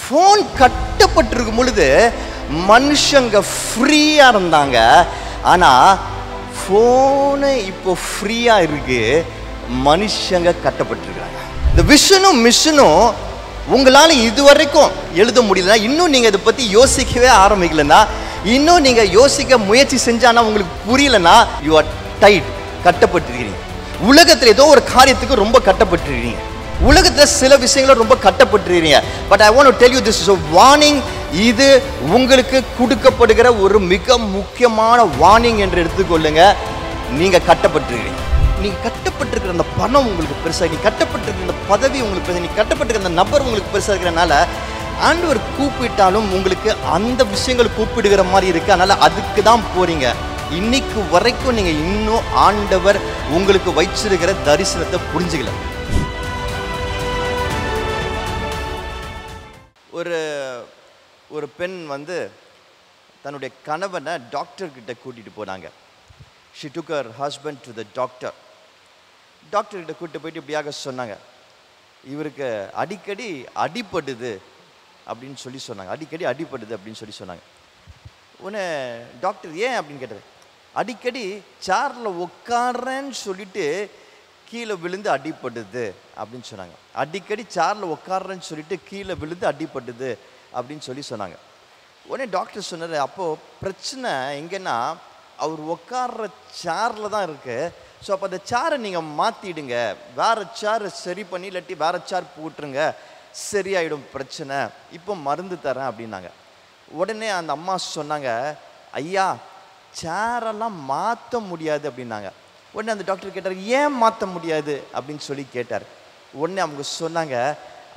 Phone கட்டப்பட்டிருக்கும் பொழுது மனுஷங்க ஃப்ரீயா இருந்தாங்க. ஆனா ஃபோனு இப்போ ஃப்ரீயா இருக்கு, மனுஷங்க கட்டப்பட்டிருக்காங்க. இந்த விஷனும் மிஷனும் உங்களால இதுவரைக்கும் எழுத முடியலன்னா, இன்னும் நீங்க இதை பத்தி யோசிக்கவே ஆரம்பிக்கலன்னா, இன்னும் நீங்க யோசிக்க முயற்சி செஞ்சானா உங்களுக்கு புரியலன்னா, யூ ஆர் டைட், கட்டப்பட்டிருக்கிறீங்க. உலகத்துல ஏதோ ஒரு காரியத்துக்கு ரொம்ப கட்டப்பட்டிருக்கிறீங்க. உலகத்துல சில விஷயங்கள ரொம்ப கட்டப்பட்டிருக்கிறீங்க. But I want to tell you this is a warning. இது உங்களுக்கு கொடுக்கப்படுகிற ஒரு மிக முக்கியமான வார்னிங் என்று எடுத்துக்கொள்ளுங்க. நீங்க கட்டப்பட்டிருக்கிறீங்க. நீங்க கட்டப்பட்டிருக்கிற அந்த பணம் உங்களுக்கு பெருசா, நீ கட்டப்பட்டிருக்கிற அந்த பதவி உங்களுக்கு பெருசா, நீ கட்டப்பட்டிருக்கிற அந்த நபர் உங்களுக்கு பெருசா இருக்கிறனால ஆண்டவர் கூப்பிட்டாலும் உங்களுக்கு அந்த விஷயங்கள் கூப்பிடுகிற மாதிரி இருக்கு. அதனால அதுக்கு தான் போறீங்க. இன்னைக்கு வரைக்கும் நீங்க இன்னும் ஆண்டவர் உங்களுக்கு வச்சிருக்கிற தரிசனத்தை புரிஞ்சுக்கல. ஒரு பெண் வந்து தன்னுடைய கணவனை டாக்டர் கிட்ட கூட்டிட்டு போனாங்க. She took her husband to the doctor. Doctor கிட்ட கூட்டிட்டு போயிட்டு இப்படியாக சொன்னாங்க, இவருக்கு அடிக்கடி அடிபடுது அப்படின்னு சொல்லி சொன்னாங்க. அடிக்கடி அடிபடுது அப்படின்னு சொல்லி சொன்னாங்க. உடனே டாக்டர் ஏன் அப்படின்னு கேட்டார். அடிக்கடி சேர்ல உட்கார்றேன்னு சொல்லிட்டு கீழே விழுந்து அடிபடுது அப்படின்னு சொன்னாங்க. அடிக்கடி சேர்ல உட்கார்றேன்னு சொல்லிட்டு கீழே விழுந்து அடிபடுது அப்படின்னு சொல்லி சொன்னாங்க. உடனே டாக்டர் சொன்னார், அப்போது பிரச்சனை எங்கன்னா அவர் உட்கார்ற சேரில் தான் இருக்கு. ஸோ அப்போ அந்த சேரை நீங்கள் மாற்றிடுங்க, வேறு சேர் சரி பண்ணி இல்லாட்டி வேறு சேர் போட்டுருங்க, சரியாயிடும் பிரச்சனை, இப்போ மருந்து தரேன் அப்படின்னாங்க. உடனே அந்த அம்மா சொன்னாங்க, ஐயா சேரெல்லாம் மாற்ற முடியாது அப்படின்னாங்க. உடனே அந்த டாக்டர் கேட்டார், ஏன் மாற்ற முடியாது அப்படின்னு சொல்லி கேட்டார். உடனே அவங்க சொன்னாங்க,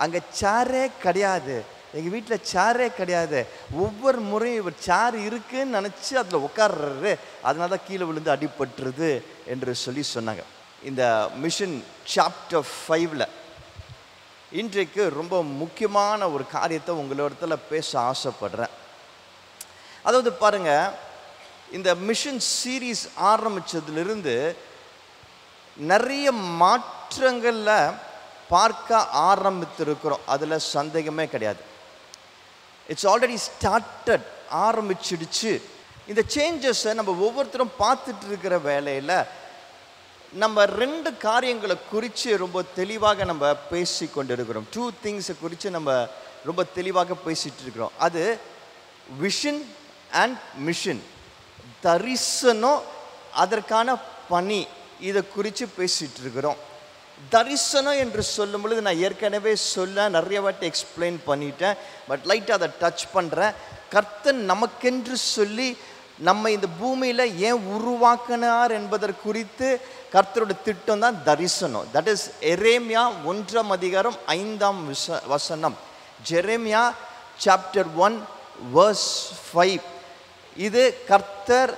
அங்கே சேரே கிடையாது, எங்கள் வீட்டில் சேரே கிடையாது, ஒவ்வொரு முறையும் இவர் சேர் இருக்குன்னு நினச்சி அதில் உட்கார்றாரு, அதனால தான் கீழே விழுந்து அடிபட்டுருது என்று சொல்லி சொன்னாங்க. இந்த மிஷன் சாப்டர் 5ல் இன்றைக்கு ரொம்ப முக்கியமான ஒரு காரியத்தை உங்களோடத்துல பேச ஆசைப்படுறேன். அதாவது பாருங்க, இந்த மிஷன் சீரீஸ் ஆரம்பித்ததுலேருந்து நிறைய மாற்றங்களில் பார்க்க ஆரம்பித்திருக்கிறோம், அதில் சந்தேகமே கிடையாது. இட்ஸ் ஆல்ரெடி ஸ்டார்டட், ஆரம்பிச்சிடுச்சு. இந்த சேஞ்சஸை நம்ம ஒவ்வொருத்தரும் பார்த்துட்டு இருக்கிற வேலையில் நம்ம 2 காரியங்களை குறித்து ரொம்ப தெளிவாக நம்ம பேசி கொண்டு இருக்கிறோம். 2 திங்ஸை குறித்து நம்ம ரொம்ப தெளிவாக பேசிகிட்டு இருக்கிறோம். அது விஷன் அண்ட் மிஷன், தரிசனம் அதற்கான பணி, இதை குறித்து பேசிகிட்டு இருக்கிறோம். தரிசனம் என்று சொல்லும் பொழுது நான் ஏற்கனவே நிறைய வாட்டி எக்ஸ்பிளைன் பண்ணிட்டேன், பட் லைட்டாக அதை டச் பண்ணுறேன். கர்த்தர் நமக்கென்று சொல்லி நம்ம இந்த பூமியில் ஏன் உருவாக்கினார் என்பதற்கு குறித்து கர்த்தரோட திட்டம் தான் தரிசனம். That is Jeremiah 1:5. Jeremiah chapter 1:5. இது கர்த்தர்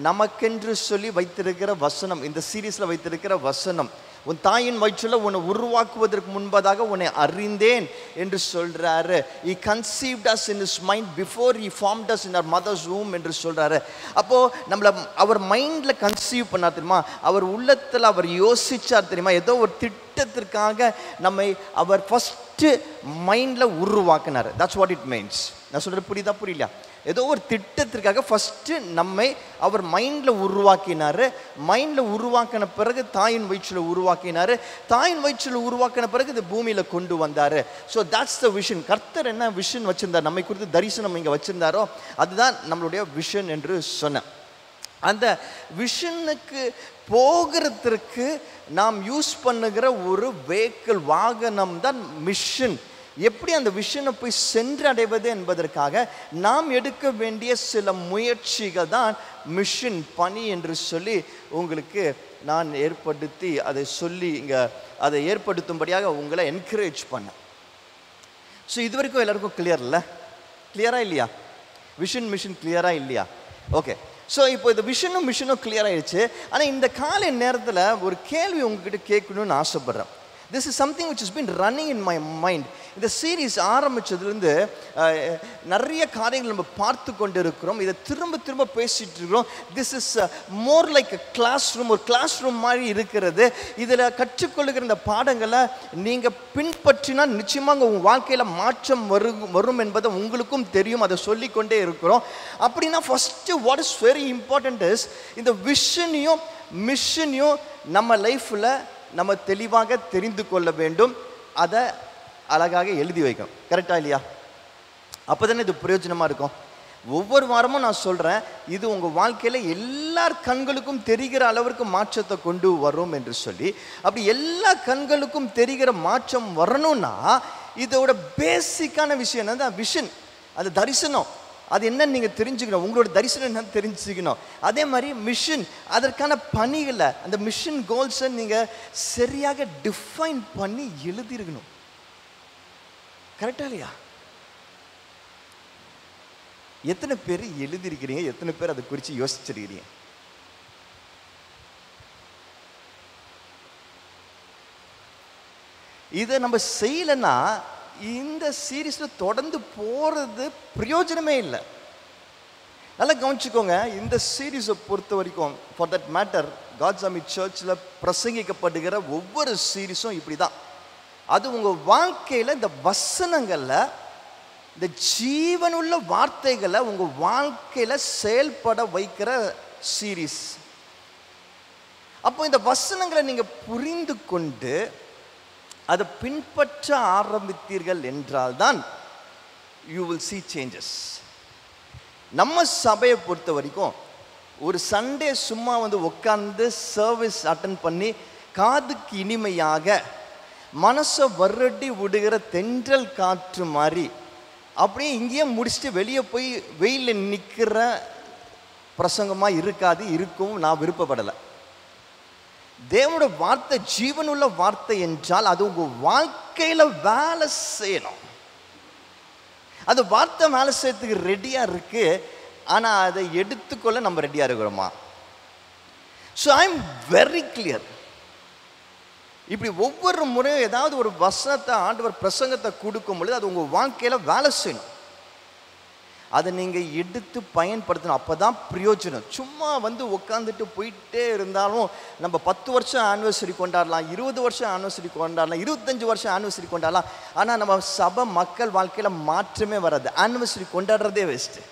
நமக்கென்று சொல்லி வைத்திருக்கிற வசனம், இந்த சீரீஸில் வைத்திருக்கிற வசனம். உன் தாயின் வயிற்றில் உன்னை உருவாக்குவதற்கு முன்பதாக உன்னை அறிந்தேன் என்று சொல்றாரு. He conceived us in his mind before he formed us in our mother's womb என்று சொல்றாரு. அப்போ நம்மளை அவர் மைண்ட்ல கன்சீவ் பண்ணார் தெரியுமா, அவர் உள்ளத்தில் அவர் யோசிச்சார் தெரியுமா, ஏதோ ஒரு திட்டத்திற்காக நம்மை அவர் ஃபர்ஸ்ட் மைண்ட்ல உருவாக்கினார். That's what it means. நான் சொல்றது புரியுதா புரியலையா? ஏதோ ஒரு திட்டத்திற்காக ஃபஸ்ட்டு நம்மை அவர் மைண்டில் உருவாக்கினார். மைண்டில் உருவாக்கின பிறகு தாயின் வயிற்றில் உருவாக்கினார். தாயின் வயிற்றில் உருவாக்கின பிறகு இது பூமியில் கொண்டு வந்தார். So that's the vision. கர்த்தர் என்ன விஷன் வச்சுருந்தார், நம்மை குறித்து தரிசனம் இங்கே வச்சுருந்தாரோ அதுதான் நம்மளுடைய விஷன் என்று சொன்னேன். அந்த விஷனுக்கு போகிறதுக்கு நாம் யூஸ் பண்ணுகிற ஒரு வெஹிக்கிள், வாகனம் தான் மிஷன். எப்படி அந்த விஷனை போய் சென்றடைவது என்பதற்காக நாம் எடுக்க வேண்டிய சில முயற்சிகள் தான் மிஷன் பணி என்று சொல்லி உங்களுக்கு நான் ஏற்படுத்தி அதை சொல்லி இங்கே அதை ஏற்படுத்தும்படியாக உங்களை என்கரேஜ் பண்ணேன். ஸோ இது வரைக்கும் எல்லாருக்கும் கிளியர் இல்லை? கிளியராக இல்லையா? விஷன் மிஷன் கிளியராக இல்லையா? ஓகே. ஸோ இப்போ இந்த விஷனும் மிஷனும் கிளியர் ஆயிடுச்சு. ஆனால் இந்த காலை நேரத்தில் ஒரு கேள்வி உங்ககிட்ட கேட்கணும்னு ஆசைப்படுறேன். This is something which has been running in my mind. இந்த சீரீஸ் ஆரம்பித்ததுலேருந்து நிறைய காரியங்கள் நம்ம பார்த்து கொண்டு இருக்கிறோம். இதை திரும்ப திரும்ப பேசிகிட்டு இருக்கிறோம். This is more like a classroom, ஒரு கிளாஸ் ரூம் மாதிரி இருக்கிறது. இதில் கற்றுக்கொள்ளுகிற இந்த பாடங்களை நீங்கள் பின்பற்றினால் நிச்சயமாக உங்கள் வாழ்க்கையில் மாற்றம் வரும் என்பதை உங்களுக்கும் தெரியும். அதை சொல்லிக்கொண்டே இருக்கிறோம். அப்படின்னா first what is very important is இந்த விஷனையும் மிஷனையும் நம்ம லைஃப்பில் நம்ம தெளிவாக தெரிந்து கொள்ள வேண்டும். அதை அழகாக எழுதி வைக்கணும். கரெக்டாக இல்லையா? அப்போ தானே இது பிரயோஜனமாக இருக்கும். ஒவ்வொரு வாரமும் நான் சொல்கிறேன், இது உங்கள் வாழ்க்கையில் எல்லார் கண்களுக்கும் தெரிகிற அளவிற்கு மாற்றத்தை கொண்டு வரும் என்று சொல்லி. அப்படி எல்லா கண்களுக்கும் தெரிகிற மாற்றம் வரணும்னா இதோட பேசிக்கான விஷயம் என்னது? விஷன், அது தரிசனம். அது என்னன்னு நீங்கள் தெரிஞ்சுக்கணும். உங்களோட தரிசனம் என்னன்னு தெரிஞ்சுக்கணும். அதே மாதிரி மிஷன், அதற்கான பணிகளை, அந்த மிஷன் கோல்ஸை நீங்கள் சரியாக டிஃபைன் பண்ணி எழுதிருக்கணும். கரெக்டா இல்லையா? எத்தனை பேர் எழுதியிருக்கிறீங்க? எத்தனை பேர் அதை குறித்து யோசிச்சிருக்கிறீங்க? இதை நம்ம செய்யலைன்னா இந்த சீரீஸில் தொடர்ந்து போகிறது பிரயோஜனமே இல்லை. நல்லா கவனிச்சுக்கோங்க. இந்த சீரீஸை பொறுத்த வரைக்கும், for that matter, God's army சர்ச்சில் பிரசங்கிக்கப்படுகிற ஒவ்வொரு சீரீஸும் இப்படி தான். அது உங்கள் வாழ்க்கையில் இந்த வசனங்களில், இந்த ஜீவனுள்ள வார்த்தைகளை உங்கள் வாழ்க்கையில் செயல்பட வைக்கிற சீரீஸ். அப்போ இந்த வசனங்களை நீங்கள் புரிந்து கொண்டு அதை பின்பற்ற ஆரம்பித்தீர்கள் என்றால்தான் யூ வில் see changes. நம்ம சபையை பொறுத்த வரைக்கும் ஒரு சண்டே சும்மா வந்து உட்கார்ந்து சர்வீஸ் அட்டன் பண்ணி காதுக்கு இனிமையாக மனசை வருடி விடுகிற தென்றல் காற்று மாதிரி அப்படியே இங்கேயே முடிச்சுட்டு வெளியே போய் வெயிலில் நிற்கிற பிரசங்கமாக இருக்காது. இருக்கும் நான் விருப்பப்படலை. தேவனோட வார்த்தை ஜீவனுள்ள வார்த்தை என்றால் அது உங்கள் வாழ்க்கையில் வேலை செய்யணும். அது வார்த்தை வேலை செய்யறதுக்கு ரெடியாக இருக்கு. ஆனால் அதை எடுத்துக்கொள்ள நம்ம ரெடியாக இருக்கிறோமா? So I am very clear. இப்படி ஒவ்வொரு முறையும் ஏதாவது ஒரு வசனத்தை ஆண்டவர் பிரசங்கத்தை கொடுக்கும் பொழுது அது உங்கள் வாழ்க்கையில் வேலை செய்யணும். அதை நீங்கள் எடுத்து பயன்படுத்தணும். அப்போ தான் பிரயோஜனம். சும்மா வந்து உட்காந்துட்டு போயிட்டே இருந்தாலும் நம்ம 10 வருஷம் ஆனிவர்சரி கொண்டாடலாம், 20 வருஷம் ஆனிவர்சரி கொண்டாடலாம், 25 வருஷம் ஆனிவர்சரி கொண்டாடலாம். ஆனால் நம்ம சபை மக்கள் வாழ்க்கையில் மாற்றமே வராது. ஆனிவர்சரி கொண்டாடுறதே வேஸ்ட்டு.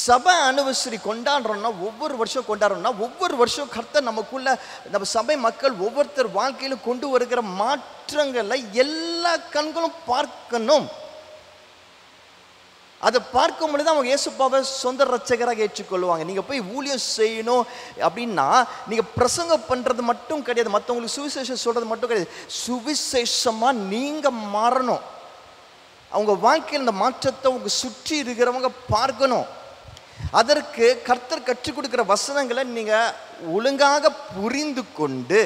சபை ஆனிவர்சரி கொண்டாடுறோம்னா, ஒவ்வொரு வருஷம் கொண்டாடுறோம்னா, ஒவ்வொரு வருஷம் கர்த்தர் நமக்குள்ள, நம்ம சபை மக்கள் ஒவ்வொருத்தர் வாழ்க்கையிலும் கொண்டு வருகிற மாற்றங்களை எல்லா கண்களும் பார்க்கணும். அதை பார்க்கும் பொழுது அவங்க இயேசுப்பாவை சொந்த ரட்சகராக ஏற்றுக்கொள்வாங்க. நீங்கள் போய் ஊழியம் செய்யணும் அப்படின்னா நீங்கள் பிரசங்கம் பண்ணுறது மட்டும் கிடையாது, மற்றவங்களுக்கு சுவிசேஷம் சொல்கிறது மட்டும் கிடையாது. சுவிசேஷமாக நீங்கள் மாறணும். அவங்க வாழ்க்கையில் இந்த மாற்றத்தை உங்க சுற்றி இருக்கிறவங்க பார்க்கணும். அதற்கு கர்த்தர் கற்றுக் கொடுக்கிற வசனங்களை நீங்கள் ஒழுங்காக புரிந்து கொண்டு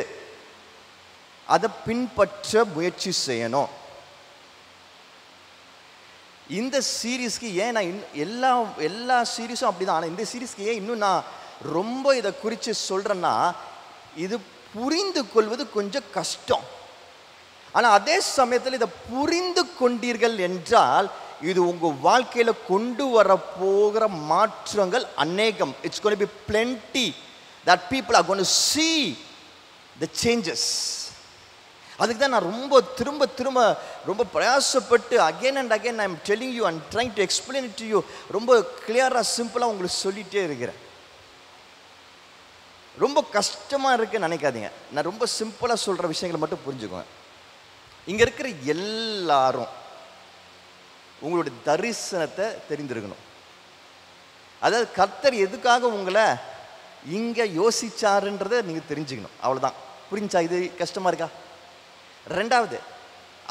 அதை பின்பற்ற முயற்சி செய்யணும். இந்த சீரீஸ்க்கு ஏன் நான் எல்லா சீரீஸும் அப்படி தான், ஆனால் இந்த சீரீஸ்க்கு ஏன் இன்னும் நான் ரொம்ப இதை குறித்து சொல்கிறேன்னா, இது புரிந்து கொள்வது கொஞ்சம் கஷ்டம். ஆனால் அதே சமயத்தில் இதை புரிந்து கொண்டீர்கள் என்றால் இது உங்கள் வாழ்க்கையில் கொண்டு வர போகிற மாற்றங்கள் அநேகம். It's going to be plenty that people are going to see the changes. அதுக்கு தான் நான் திரும்ப ரொம்ப பிரயாசப்பட்டு again and again I am telling you and trying to explain it to you. ரொம்ப கிளியராக சிம்பிளாக உங்களுக்கு சொல்லிகிட்டே இருக்கிறேன். ரொம்ப கஷ்டமாக இருக்குன்னு நினைக்காதீங்க. நான் ரொம்ப சிம்பிளாக சொல்கிற விஷயங்களை மட்டும் புரிஞ்சுக்கோங்க. இங்கே இருக்கிற எல்லாரும் உங்களுடைய தரிசனத்தை தெரிந்திருக்கணும். அதாவது கர்த்தர் எதுக்காக உங்களை இங்கே யோசிச்சாருன்றதை நீங்கள் தெரிஞ்சுக்கணும். அவ்வளோதான். புரிஞ்சா? இது கஷ்டமாக இருக்கா? ரெண்டாவது,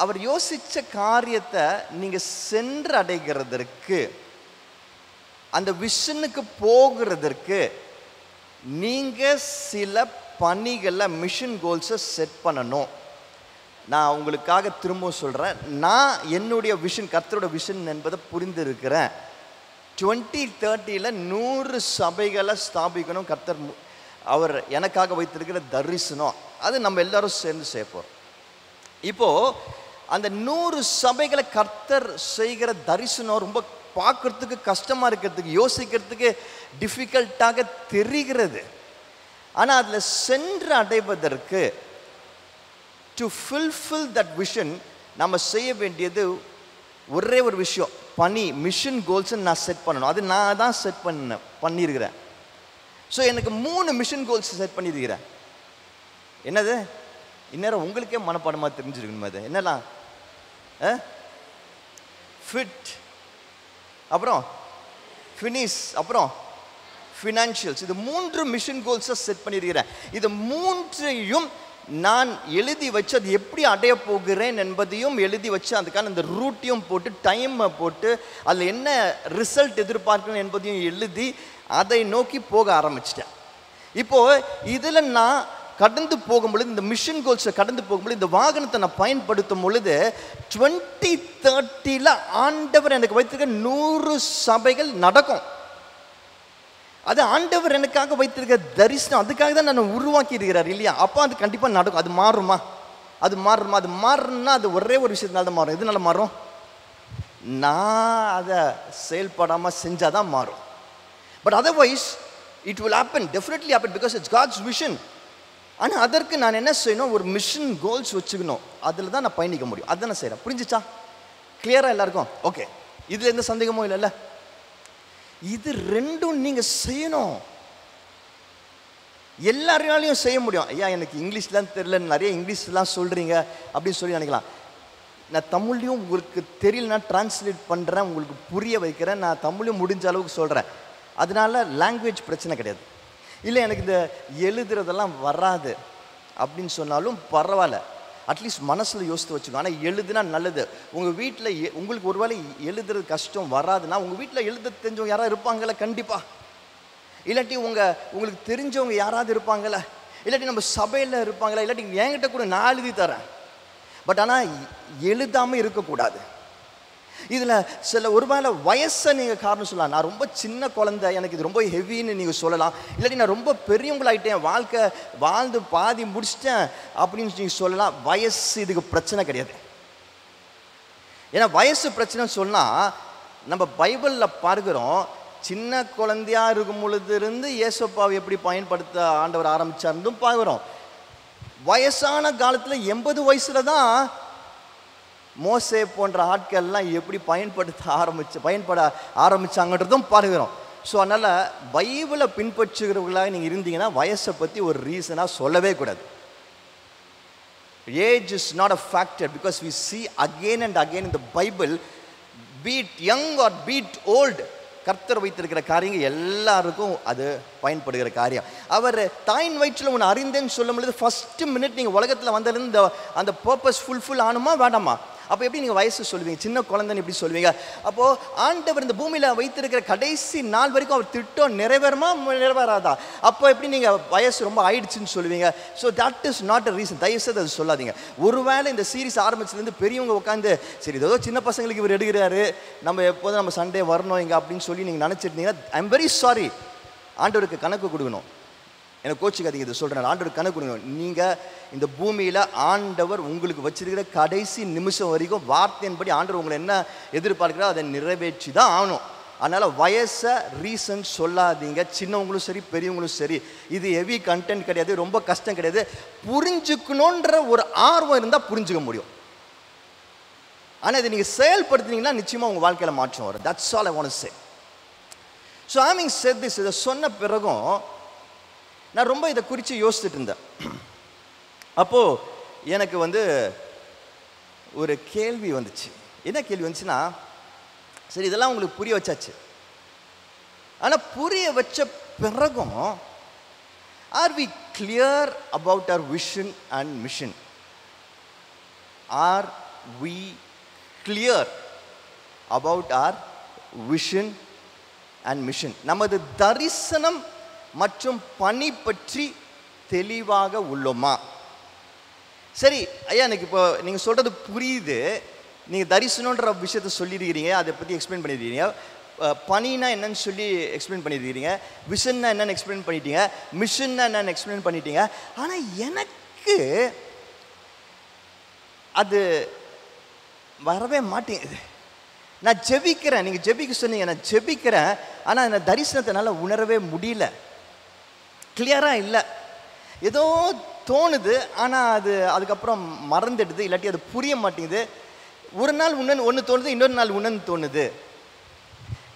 அவர் யோசித்த காரியத்தை நீங்கள் சென்று அடைகிறதற்கு, அந்த விஷனுக்கு போகிறதற்கு நீங்கள் சில பணிகளை, மிஷன் கோல்ஸை செட் பண்ணணும். நான் உங்களுக்காக திரும்பவும் சொல்கிறேன். நான் என்னுடைய விஷன், கர்த்தரோட விஷன் என்பதை புரிந்து இருக்கிறேன். 2030 100 சபைகளை ஸ்தாபிக்கணும். கர்த்தர் அவர் எனக்காக வைத்திருக்கிற தரிசனம், அது நம்ம எல்லாரும் சேர்ந்து சேர்ப்போம். இப்போது அந்த 100 சபைகளை கர்த்தர் செய்கிற தரிசனம் ரொம்ப பார்க்கறதுக்கு கஷ்டமா இருக்கிறதுக்கு, யோசிக்கிறதுக்கு டிஃபிகல்ட்டாக தெரிகிறது. ஆனால் அதில் சென்று அடைவதற்கு, டு fulfill that vision, நம்ம செய்ய வேண்டியது ஒரே ஒரு விஷயம். மிஷன் கோல்ஸ் நான் செட் பண்ணணும். அது நான் தான் செட் பண்ணியிருக்கிறேன். ஸோ எனக்கு 3 மிஷன் கோல்ஸ் செட் பண்ணியிருக்கிறேன். என்னது? இந்நேரம் உங்களுக்கே மனப்பாடமாக தெரிஞ்சிருக்கணும். அது என்னலாம்? ஃபிட், அப்புறம் ஃபினிஷ், அப்புறம் ஃபினான்ஷியல்ஸ். இது 3 மிஷன் கோல்ஸை செட் பண்ணியிருக்கிறேன். இது 3ஐயும் நான் எழுதி வச்சு அது எப்படி அடைய போகிறேன் என்பதையும் எழுதி வச்சு, அதுக்கான இந்த ரூட்டையும் போட்டு, டைமை போட்டு, அதில் என்ன ரிசல்ட் எதிர்பார்க்கணும் என்பதையும் எழுதி அதை நோக்கி போக ஆரம்பிச்சிட்டேன். இப்போது இதில் நான் கடந்து போகும்பொழுது, இந்த மிஷன் கோல்ஸை கடந்து போகும்பொழுது, இந்த வாகனத்தை நான் பயன்படுத்தும் பொழுது 2030 ஆண்டவர் எனக்கு வைத்திருக்க 100 சபைகள் நடக்கும். அது ஆண்டவர் எனக்காக வைத்திருக்க தரிசனம். அதுக்காக தான் நான் உருவாக்கி இருக்கிறார் இல்லையா? அப்போ அது கண்டிப்பாக நடக்கும். அது மாறுமா? அது மாறணும்னா அது ஒரே ஒரு விஷயத்தினால தான் மாறும். எதனால மாறும்? நான் அதை செயல்படாமல் செஞ்சால் தான் மாறும். But otherwise it will happen, definitely happen, because it's God's vision. ஆனால் அதற்கு நான் என்ன செய்யணும்? ஒரு மிஷன் கோல்ஸ் வச்சுக்கணும். அதில் தான் நான் பயணிக்க முடியும். அதுதான் நான் செய்கிறேன். புரிஞ்சிச்சா? கிளியராக எல்லாருக்கும்? ஓகே. இதில் எந்த சந்தேகமும் இல்லைல்ல? இது ரெண்டும் நீங்கள் செய்யணும். எல்லாராலையும் செய்ய முடியும். ஐயா எனக்கு இங்கிலீஷ்லாம் தெரியல, நிறைய இங்கிலீஷ்லாம் சொல்கிறீங்க அப்படின்னு சொல்லி நினைக்கலாம். நான் தமிழ்லையும் உங்களுக்கு தெரியலனா டிரான்ஸ்லேட் பண்ணுறேன், உங்களுக்கு புரிய வைக்கிறேன். நான் தமிழையும் முடிஞ்ச அளவுக்கு சொல்கிறேன். அதனால லாங்குவேஜ் பிரச்சனை கிடையாது. இல்லை எனக்கு இந்த எழுதுறதெல்லாம் வராது அப்படின்னு சொன்னாலும் பரவாயில்ல, அட்லீஸ்ட் மனசில் யோசித்து வச்சுக்கணும். ஆனால் எழுதுனா நல்லது. உங்கள் வீட்டில் உங்களுக்கு ஒருவேளை எழுதுறது கஷ்டம் வராதுன்னா, உங்கள் வீட்டில் எழுத தெரிஞ்சவங்க யாராவது இருப்பாங்கள? கண்டிப்பாக. இல்லாட்டி உங்களுக்கு தெரிஞ்சவங்க யாராவது இருப்பாங்கள? இல்லாட்டி நம்ம சபையில் இருப்பாங்களா? இல்லாட்டி என்கிட்ட கூட நான் எழுதி தரேன். பட் ஆனால் எழுதாமல் இருக்கக்கூடாது. இதில் சில ஒருவேளை வயசை நீங்கள் காரணம் சொல்லலாம். நான் ரொம்ப சின்ன குழந்தை, எனக்கு இது ரொம்ப ஹெவின்னு நீங்கள் சொல்லலாம். இல்லாட்டி நான் ரொம்ப பெரியவங்களாயிட்டேன், வாழ்க்கை வாழ்ந்து பாதி முடிச்சிட்டேன் அப்படின்னு நீங்கள் சொல்லலாம். வயசு இதுக்கு பிரச்சனை கிடையாது. ஏன்னா வயசு பிரச்சனைன்னு சொன்னால், நம்ம பைபிளில் பார்க்குறோம், சின்ன குழந்தையா இருக்கும் பொழுது இருந்து இயேசுப்பாவை எப்படி பயன்படுத்த ஆண்டவர் ஆரம்பித்தார்னும் பார்க்குறோம். வயசான காலத்தில் 80 வயசுல தான் மோசே போன்ற ஆட்கள்லாம் எப்படி பயன்பட ஆரம்பித்தாங்கன்றதும் பார்க்கிறோம். ஸோ அதனால் பைபிளை பின்பற்றுகிறவர்களாக நீங்கள் இருந்தீங்கன்னா வயசை பற்றி ஒரு ரீசனாக சொல்லவே கூடாது. Age is not a factor, because we see again and again in the Bible, be it young or be it old, கர்த்தர் வைத்திருக்கிற காரியங்கள் எல்லாருக்கும் அது பயன்படுகிற காரியம். அவர் தாயின் வயிற்றில் ஒன்று அறிந்தேன்னு சொல்லும் பொழுது ஃபர்ஸ்ட் மினிட் நீங்கள் உலகத்தில் வந்ததுலேருந்து அந்த பர்பஸ் ஃபுல்ஃபில் ஆனுமா வேண்டாமா? அப்போ எப்படி நீங்கள் வயசு சொல்லுவீங்க? சின்ன குழந்தைன்னு எப்படி சொல்லுவீங்க? அப்போது ஆண்டவர் இந்த பூமியில் வைத்திருக்கிற கடைசி நாள் வரைக்கும் அவர் திட்டம் நிறைவேறுமா நிறைவேறாதா? அப்போ எப்படி நீங்கள் வயசு ரொம்ப ஆயிடுச்சுன்னு சொல்லுவீங்க? So that is not a reason. தயவுசெய்து அது சொல்லாதீங்க. ஒருவேளை இந்த சீரிஸ் ஆரம்பிச்சதுலேருந்து பெரியவங்க உட்காந்து சரி ஏதோ சின்ன பசங்களுக்கு இவர் எடுக்கிறாரு, நம்ம எப்போதும் நம்ம சண்டே வரணும் இங்கே அப்படின்னு சொல்லி நீங்கள் நினச்சிருந்தீங்கன்னா ஐ எம் வெரி சாரி. ஆண்டவருக்கு கணக்கு கொடுக்கணும். எனக்கு கோச்சிக்காதீங்க, இதை சொல்கிறேன். ஆண்டவருக்கு கணக்கு கொடுக்கணும். நீங்கள் இந்த பூமியில் ஆண்டவர் உங்களுக்கு வச்சிருக்கிற கடைசி நிமிஷம் வரைக்கும் வார்த்தையின்படி ஆண்டவர் உங்களை என்ன எதிர்பார்க்கிறோ அதை நிறைவேற்றி தான் ஆகணும். அதனால் வயசை ரீசன் சொல்லாதீங்க. சின்னவங்களும் சரி பெரியவங்களும் சரி. இது ஹெவி கண்டென்ட் கிடையாது, ரொம்ப கஷ்டம் கிடையாது. புரிஞ்சுக்கணுன்ற ஒரு ஆர்வம் இருந்தால் புரிஞ்சுக்க முடியும். ஆனால் இதை நீங்கள் செயல்படுத்தினீங்கன்னா நிச்சயமாக உங்கள் வாழ்க்கையில் மாற்றம் வரும். That's all I want to say. So having said this, இதை சொன்ன பிறகும் நான் ரொம்ப இதை குறித்து யோசிச்சுட்டு இருந்தேன். அப்போது எனக்கு ஒரு கேள்வி வந்துச்சு. என்ன கேள்வி வந்துச்சுன்னா, சரி இதெல்லாம் உங்களுக்கு புரிய வச்சாச்சு, ஆனால் புரிய வச்ச பிறகும் are we clear about our vision and mission? Are we clear about our vision and mission? நமது தரிசனம் மற்றும் பணி பற்றி தெளிவாக உள்ளோமா? சரி ஐயா, எனக்கு இப்போ நீங்கள் சொல்கிறது புரியுது. நீங்கள் தரிசனன்ற விஷயத்தை சொல்லியிருக்கிறீங்க, அதை பற்றி எக்ஸ்பிளைன் பண்ணியிருக்கீங்க. பணினா என்னன்னு சொல்லி எக்ஸ்பிளைன் பண்ணியிருக்கிறீங்க. விஷன்னா என்னன்னு எக்ஸ்பிளைன் பண்ணிட்டீங்க. மிஷன்னா என்னன்னு எக்ஸ்பிளைன் பண்ணிட்டீங்க. ஆனால் எனக்கு அது வரவே மாட்டேங்குது. நான் ஜெபிக்கிறேன், நீங்கள் ஜெபிக்க சொன்னீங்க, நான் ஜெபிக்கிறேன், ஆனால் அந்த தரிசனத்தை என்னால் உணரவே முடியல, கிளியராக இல்லை. ஏதோ தோணுது, ஆனால் அதுக்கப்புறம் மறந்துடுது, இல்லாட்டி அது புரிய மாட்டேங்குது. ஒரு நாள் ஒன்று தோணுது, இன்னொரு நாள் ஒன்று தோணுது.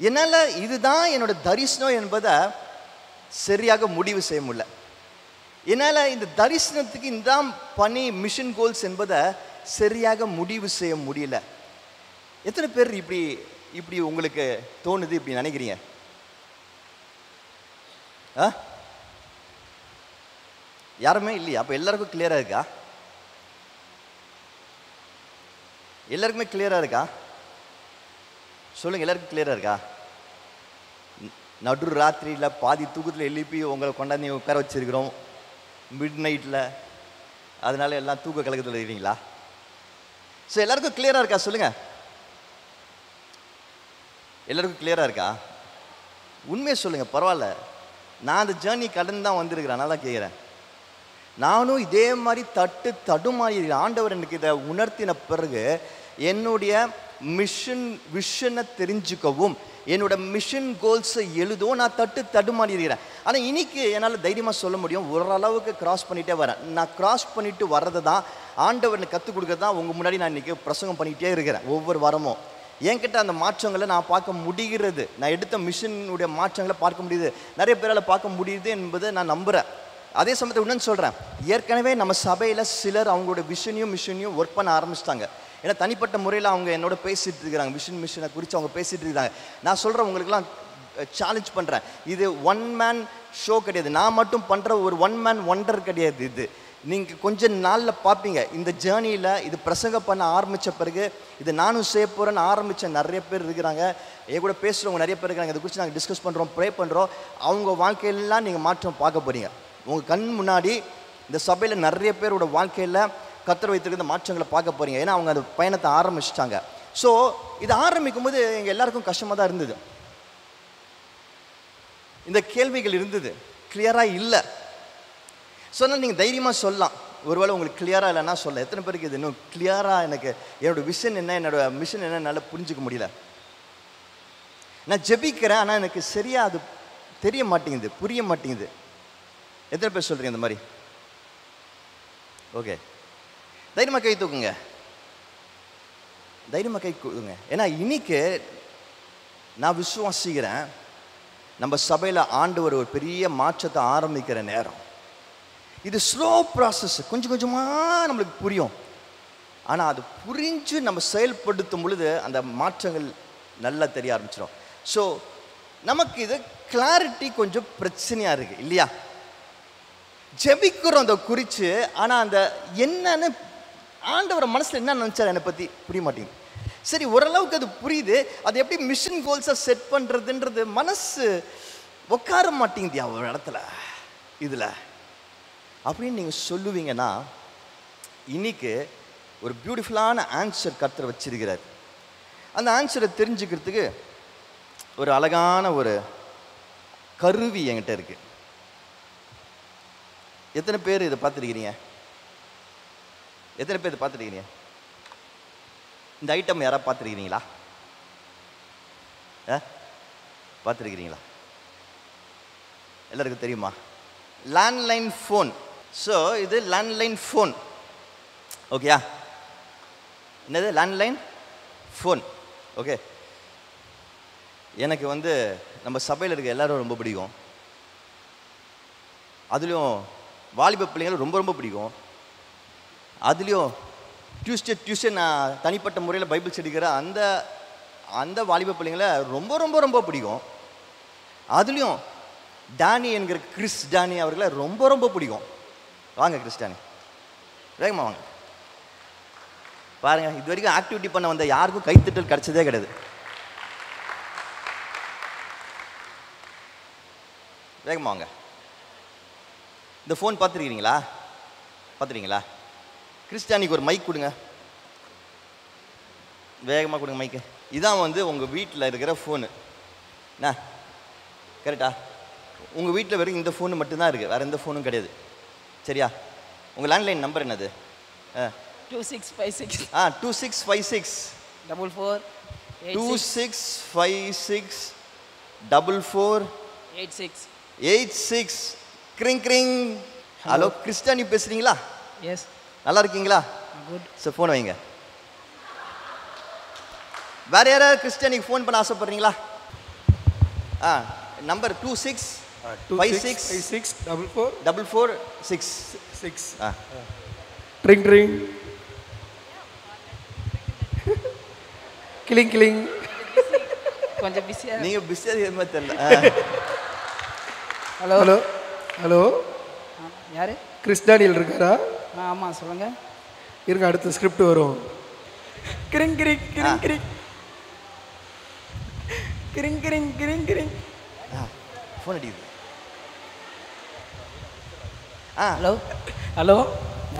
என்னால் இதுதான் என்னோட தரிசனம் என்பதை சரியாக முடிவு செய்ய முடியல. என்னால் இந்த தரிசனத்துக்கு இந்த பணி மிஷன் கோல்ஸ் என்பதை சரியாக முடிவு செய்ய முடியல. எத்தனை பேர் இப்படி உங்களுக்கு தோணுது, இப்படி நினைக்கிறீங்க? யாருமே இல்லையா? அப்போ எல்லாருக்கும் கிளியராக இருக்கா? எல்லாருக்குமே கிளியராக இருக்கா? சொல்லுங்கள், எல்லாருக்கும் கிளியராக இருக்கா? நடு ராத்திரியில் பாதி தூக்கத்தில் எழுப்பி உங்களை கொண்டாந்து உட்கார வச்சிருக்கிறோம், மிட் நைட்டில். அதனால எல்லாம் தூக்க கலக்கத்தில் இருக்கீங்களா? ஸோ எல்லாருக்கும் கிளியராக இருக்கா? சொல்லுங்கள், எல்லாருக்கும் கிளியராக இருக்கா? உண்மையை சொல்லுங்கள், பரவாயில்ல. நான் அந்த ஜேர்னி கடந்து தான் வந்திருக்கிறேன், அதனால தான் கேட்குறேன். நானும் இதே மாதிரி தடுமாறி ஆண்டவர் எனக்கு இதை உணர்த்தின பிறகு என்னுடைய விஷனை தெரிஞ்சுக்கவும் என்னோட மிஷன் கோல்ஸை எழுதவும் நான் தடுமாறி இருக்கிறேன். ஆனால் இன்னைக்கு என்னால் தைரியமாக சொல்ல முடியும், ஓரளவுக்கு கிராஸ் பண்ணிகிட்டே வரேன். நான் கிராஸ் பண்ணிட்டு வர்றது தான் ஆண்டவர் எனக்கு கற்றுக் கொடுக்குறது தான் உங்கள் முன்னாடி நான் இன்றைக்கி பிரசங்கம் பண்ணிகிட்டே இருக்கிறேன். ஒவ்வொரு வாரமும் என்கிட்ட அந்த மாற்றங்களை நான் பார்க்க முடிகிறது. நான் எடுத்த மிஷனுடைய மாற்றங்களை பார்க்க முடியுது, நிறைய பேரால் பார்க்க முடியுது என்பதை நான் நம்புகிறேன். அதே சமயத்தை இன்னும் சொல்கிறேன், ஏற்கனவே நம்ம சபையில் சிலர் அவங்களோட மிஷனையும் ஒர்க் பண்ண ஆரம்பிச்சிட்டாங்க. ஏன்னா தனிப்பட்ட முறையில் அவங்க என்னோட பேசிகிட்டு இருக்கிறாங்க, மிஷனை குறித்து அவங்க பேசிகிட்டு இருக்கிறாங்க. நான் சொல்கிறேன், உங்களுக்கெல்லாம் சேலஞ்ச் பண்ணுறேன், இது ஒன் மேன் ஷோ கிடையாது, நான் மட்டும் பண்ணுற ஒரு ஒன் மேன் ஒண்டர் கிடையாது. இது நீங்கள் கொஞ்ச நாளில் பார்ப்பீங்க. இந்த ஜேர்னியில் இது பிரசங்கம் பண்ண ஆரம்பித்த பிறகு இது நானும் செய்ய போகிறேன்னு ஆரம்பித்த நிறைய பேர் இருக்கிறாங்க, என் கூட பேசுகிறவங்க நிறைய பேர் இருக்கிறாங்க. இதை குறித்து நாங்கள் டிஸ்கஸ் பண்ணுறோம், ப்ரே பண்ணுறோம். அவங்க வாழ்க்கையெல்லாம் நீங்கள் மாற்றம் பார்க்க போகிறீங்க. உங்கள் கண் முன்னாடி இந்த சபையில் நிறைய பேரோட வாழ்க்கையில் கர்த்தர் வைத்திருக்கிற மாற்றங்களை பார்க்க போகிறீங்க. ஏன்னா அவங்க அந்த பயணத்தை ஆரம்பிச்சிட்டாங்க. ஸோ இதை ஆரம்பிக்கும் போது எங்கள் எல்லாருக்கும் கஷ்டமாக தான் இருந்தது. இந்த கேள்விகள் இருந்தது, கிளியராக இல்லை. சொன்னால் நீங்கள் தைரியமாக சொல்லலாம், ஒருவேளை உங்களுக்கு கிளியராக இல்லைன்னா சொல்ல. எத்தனை பேருக்கு இது இன்னும் கிளியராக எனக்கு என்னோடய விஷன் என்ன, என்னோடய மிஷன் என்ன என்னால் புரிஞ்சிக்க முடியல. நான் ஜெபிக்கிறேன், ஆனால் எனக்கு சரியாக அது தெரிய மாட்டேங்குது, புரிய மாட்டேங்குது. எத்தனை பேர் சொல்கிறீங்க இந்த மாதிரி? ஓகே, தைரியமாக கை தூக்குங்க, தைரியமாக கை தூக்குங்க. ஏன்னா இன்னைக்கு நான் விசுவாசிக்கிறேன், நம்ம சபையில் ஆண்டவர் ஒரு பெரிய மாற்றத்தை ஆரம்பிக்கிற நேரம். இது ஸ்லோ ப்ராசஸ், கொஞ்சம் கொஞ்சமாக நம்மளுக்கு புரியும். ஆனால் அது புரிஞ்சு நம்ம செயல்படுத்தும் பொழுது அந்த மாற்றங்கள் நல்லா தெரிய ஆரம்பிச்சிடும். ஸோ நமக்கு இது கிளாரிட்டி கொஞ்சம் பிரச்சனையாக இருக்குது இல்லையா? ஜெபிக்கிறோம் அதை குறித்து, ஆனால் அந்த என்னன்னு ஆண்டவர் மனசில் என்ன நினச்சார் என்னை பற்றி புரிய மாட்டேங்குது. சரி, ஓரளவுக்கு அது புரியுது, அது எப்படி மிஷன் கோல்ஸை செட் பண்ணுறதுன்றது மனசு உட்கார மாட்டேங்குதியா ஒரு இடத்துல இதில் அப்படின்னு நீங்கள் சொல்லுவீங்கன்னா, இன்னைக்கு ஒரு பியூட்டிஃபுல்லான ஆன்சர் கர்த்தர் வச்சிருக்கிறார். அந்த ஆன்சரை தெரிஞ்சுக்கிறதுக்கு ஒரு அழகான ஒரு கருவி என்கிட்ட இருக்கு. எத்தனை பேர் இதை பார்த்துருக்கிறீங்க? எத்தனை பேர் இதை பார்த்துருக்கிறீங்க? இந்த ஐட்டம் யாராவது பார்த்துருக்கிறீங்களா? பார்த்துருக்கிறீங்களா? எல்லாருக்கும் தெரியுமா? Landline phone. ஸோ இது லேண்ட்லைன் ஃபோன். ஓகேயா? என்னது லேண்ட்லைன் ஃபோன்? ஓகே. எனக்கு நம்ம சபையில் இருக்க எல்லாரும் ரொம்ப பிடிக்கும். அதுலேயும் வாலிப பிள்ளைங்களும் ரொம்ப ரொம்ப பிடிக்கும். அதுலேயும் டியூஸ்டே நான் தனிப்பட்ட முறையில் பைபிள் செடிக்கிற அந்த வாலிப பிள்ளைங்களை ரொம்ப ரொம்ப ரொம்ப பிடிக்கும். அதுலேயும் டானி என்கிற கிறிஸ் டானி அவர்களை ரொம்ப ரொம்ப பிடிக்கும். வாங்க கிறிஸ் டானி, வேகமாக வாங்க. பாருங்கள், இது வரைக்கும் ஆக்டிவிட்டி பண்ண வந்த யாருக்கும் கைத்தட்டல் கிடச்சதே கிடையாது. வேகமாக வாங்க. இந்த ஃபோன் பார்த்துருக்கீங்களா? பார்த்துருக்கீங்களா? கிறிஸ்டானிக்கு ஒரு மைக் கொடுங்க, வேகமாக கொடுங்க மைக்கு. இதான் உங்கள் வீட்டில் இருக்கிற ஃபோனு என்ன, கரெக்டா? உங்கள் வீட்டில் வெறும் இந்த ஃபோனு மட்டும்தான் இருக்குது, வேறு எந்த ஃபோனும் கிடையாது. சரியா? உங்கள் லேண்ட்லைன் நம்பர் என்னது? 2656 2656 44 2656 44 86. 86 கிரிங் கிரிங். ஹலோ கிறிஸ்டானி பேசுறீங்களா? எஸ். நல்லா இருக்கீங்களா? குட். சார் ஃபோன் வைங்க. வேற யாராவது கிறிஸ்டானிக்கு ஃபோன் பண்ண ஆசைப்படுறீங்களா? நம்பர் 2656 44 6. ட்ரிங் ட்ரிங் கிளிங் கிளிங். கொஞ்சம் பிஸியா. நீங்க பிஸியா இருக்க தெரியல. ஹலோ ஹலோ ஹலோ யாரு? கிறிஸ்டானியில் இருக்காரா? ஆமாம் சொல்லுங்க. இருங்க, அடுத்த ஸ்கிரிப்ட் வரும். கிரிங் கிரிங் கிரிங் கிரிங் கிரிங் கிரிங் கிரிங் கிரிங். ஃபோன் அடிக்குது. ஹலோ ஹலோ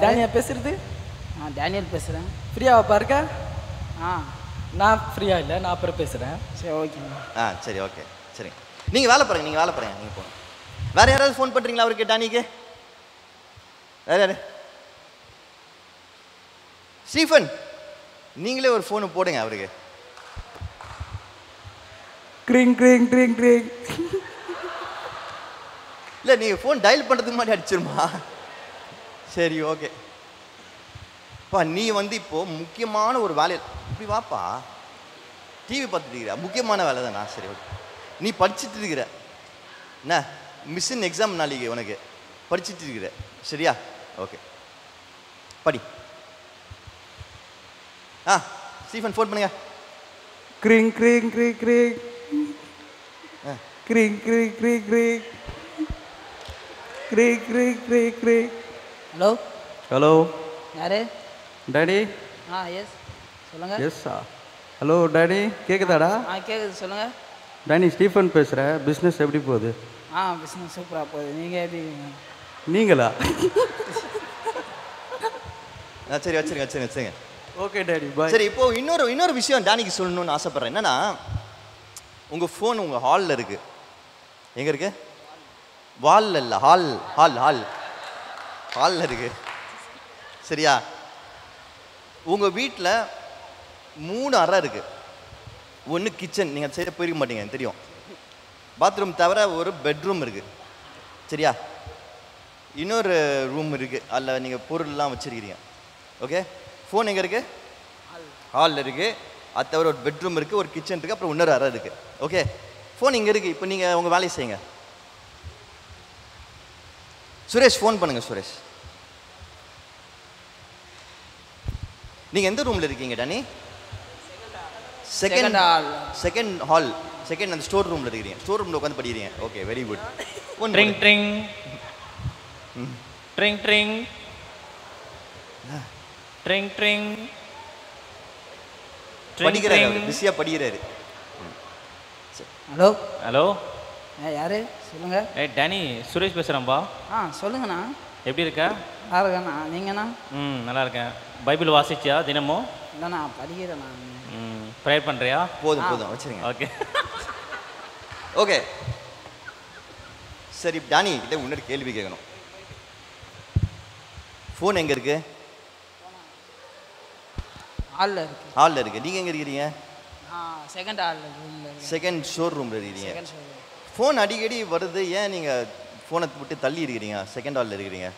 டேனியா பேசுறது? டேனியல் பேசுகிறேன். ஃப்ரீயாவா பாருங்க? ஆ நான் ஃப்ரீயா இல்லை, நான் அப்புறம் பேசுகிறேன். சரி ஓகேங்க. சரி ஓகே சரி. நீங்கள் வேலை பாருங்க, நீங்கள் வேலை பாருங்க, நீங்கள் போங்க. வேற யாராவது ஃபோன் பண்ணுறீங்களா அவருக்கு, டானிக்கு? வேற யாரு? ஸ்டீஃபன், நீங்களே ஒரு ஃபோனு போடுங்க அவருக்கு. கிரிங் கிரிங் கிரிங் கிரிங். இல்லை நீங்கள் ஃபோன் டயல் பண்ணுறதுக்கு முன்னாடி அடிச்சிருமா? சரி ஓகே. நீ வந்து இப்போது முக்கியமான ஒரு வேலையில் இப்படி வாப்பா, டிவி பார்த்துட்டு இருக்கிற முக்கியமான வேலை தானா? சரி ஓகே. நீ படிச்சுட்டு இருக்கிற என்ன, மிஷின் எக்ஸாம் நாளைக்கு உனக்கு படிச்சுட்டு இருக்கிற, சரியா? ஓகே படி. ஸ்டீஃபன் ஃபோன் பண்ணுங்க. கிரிங் கிரிங் கிரிங் கிரிங் கிரிங் கிரிங் கிரிங் கிரிங் கிரிங் கிரிங் கிரிங் கிரிங். ஹலோ ஹலோ யாரு? டாடி. எஸ் சொல்லுங்க. எஸ்ஸா? ஹலோ டாடி, கேட்குதாடா? கேட்குது சொல்லுங்க. டானி, ஸ்டீஃபன் பேசுகிறேன். பிஸ்னஸ் எப்படி போகுது? பிஸ்னஸ் சூப்பராக போகுது. நீங்கள் எப்படி? நீங்களா? சரி வச்சுருங்க வச்சுருங்க வச்சுருங்க. Okay daddy bye. சரி இப்போ இன்னொரு விஷயம் டானிக்கு சொல்லணும்னு ஆசைப்பட்றேன். என்னன்னா, உங்கள் ஃபோன் உங்கள் ஹாலில் இருக்குது. எங்கே இருக்கு? வாலில் இல்லை, ஹால் ஹால் ஹால் ஹாலில் இருக்கு, சரியா? உங்கள் வீட்டில் 3 அறை இருக்குது. ஒன்று கிச்சன், நீங்கள் சைடில் போயிருக்க மாட்டீங்க தெரியும். பாத்ரூம் தவிர ஒரு பெட்ரூம் இருக்குது, சரியா? இன்னொரு ரூம் இருக்குது, அதில் நீங்கள் பொருள்லாம் வச்சுருக்கிறீங்க. ஓகே. ஃபோன் எங்கே இருக்குது? ஹாலில் இருக்குது. அது தவிர ஒரு பெட்ரூம் இருக்குது, ஒரு கிச்சன் இருக்குது, அப்புறம் இன்னொரு அறை இருக்குது. ஓகே. ஃபோன் இங்கே இருக்குது. இப்போ நீங்கள் உங்கள் வேலையை செய்யுங்க. சுரேஷ் ஃபோன் பண்ணுங்கள். சுரேஷ், நீங்கள் எந்த ரூமில் இருக்கீங்க டானி? Second hall. செகண்ட் அந்த ஸ்டோர் ரூமில் இருக்கிறீங்க. ஸ்டோர் ரூமில் உட்காந்து படிக்கிறீங்க. Okay, very good. Drink drink drink drink drink drink. படிக்கிறாரு, பிஸியாக படிக்கிறாரு. ஹலோ ஹலோ யாரு சொல்லுங்க. டேனி, சுரேஷ் பேசுகிறேன்ப்பா. சொல்லுங்கண்ணா. எப்படி இருக்க? நல்லா இருக்கேண்ணா. நீங்கண்ணா? நல்லா இருக்கேன். பைபிள் வாசிச்சியா தினமும்? இல்லைண்ணா, படிக்கிறேண்ணா. ப்ரேயர் பண்ணுறியா? போதும் வச்சுருங்க. Okay okay. சரி டானி கிட்ட முன்னாடி கேள்வி கேட்கணும். ஃபோன் எங்கே இருக்கு? ஹாலில் இருக்கு. ஹாலில் இருக்கு. நீங்கள் எங்கே இருக்கிறீங்க? செகண்ட் ஹாலில். செகண்ட் ஸ்டோர் ரூமில் இருக்கிறீங்க. ஃபோன் அடிக்கடி வருது, ஏன் நீங்கள் ஃபோனை விட்டு தள்ளி இருக்கிறீங்க? செகண்ட் ஹாலில் இருக்கிறீங்க.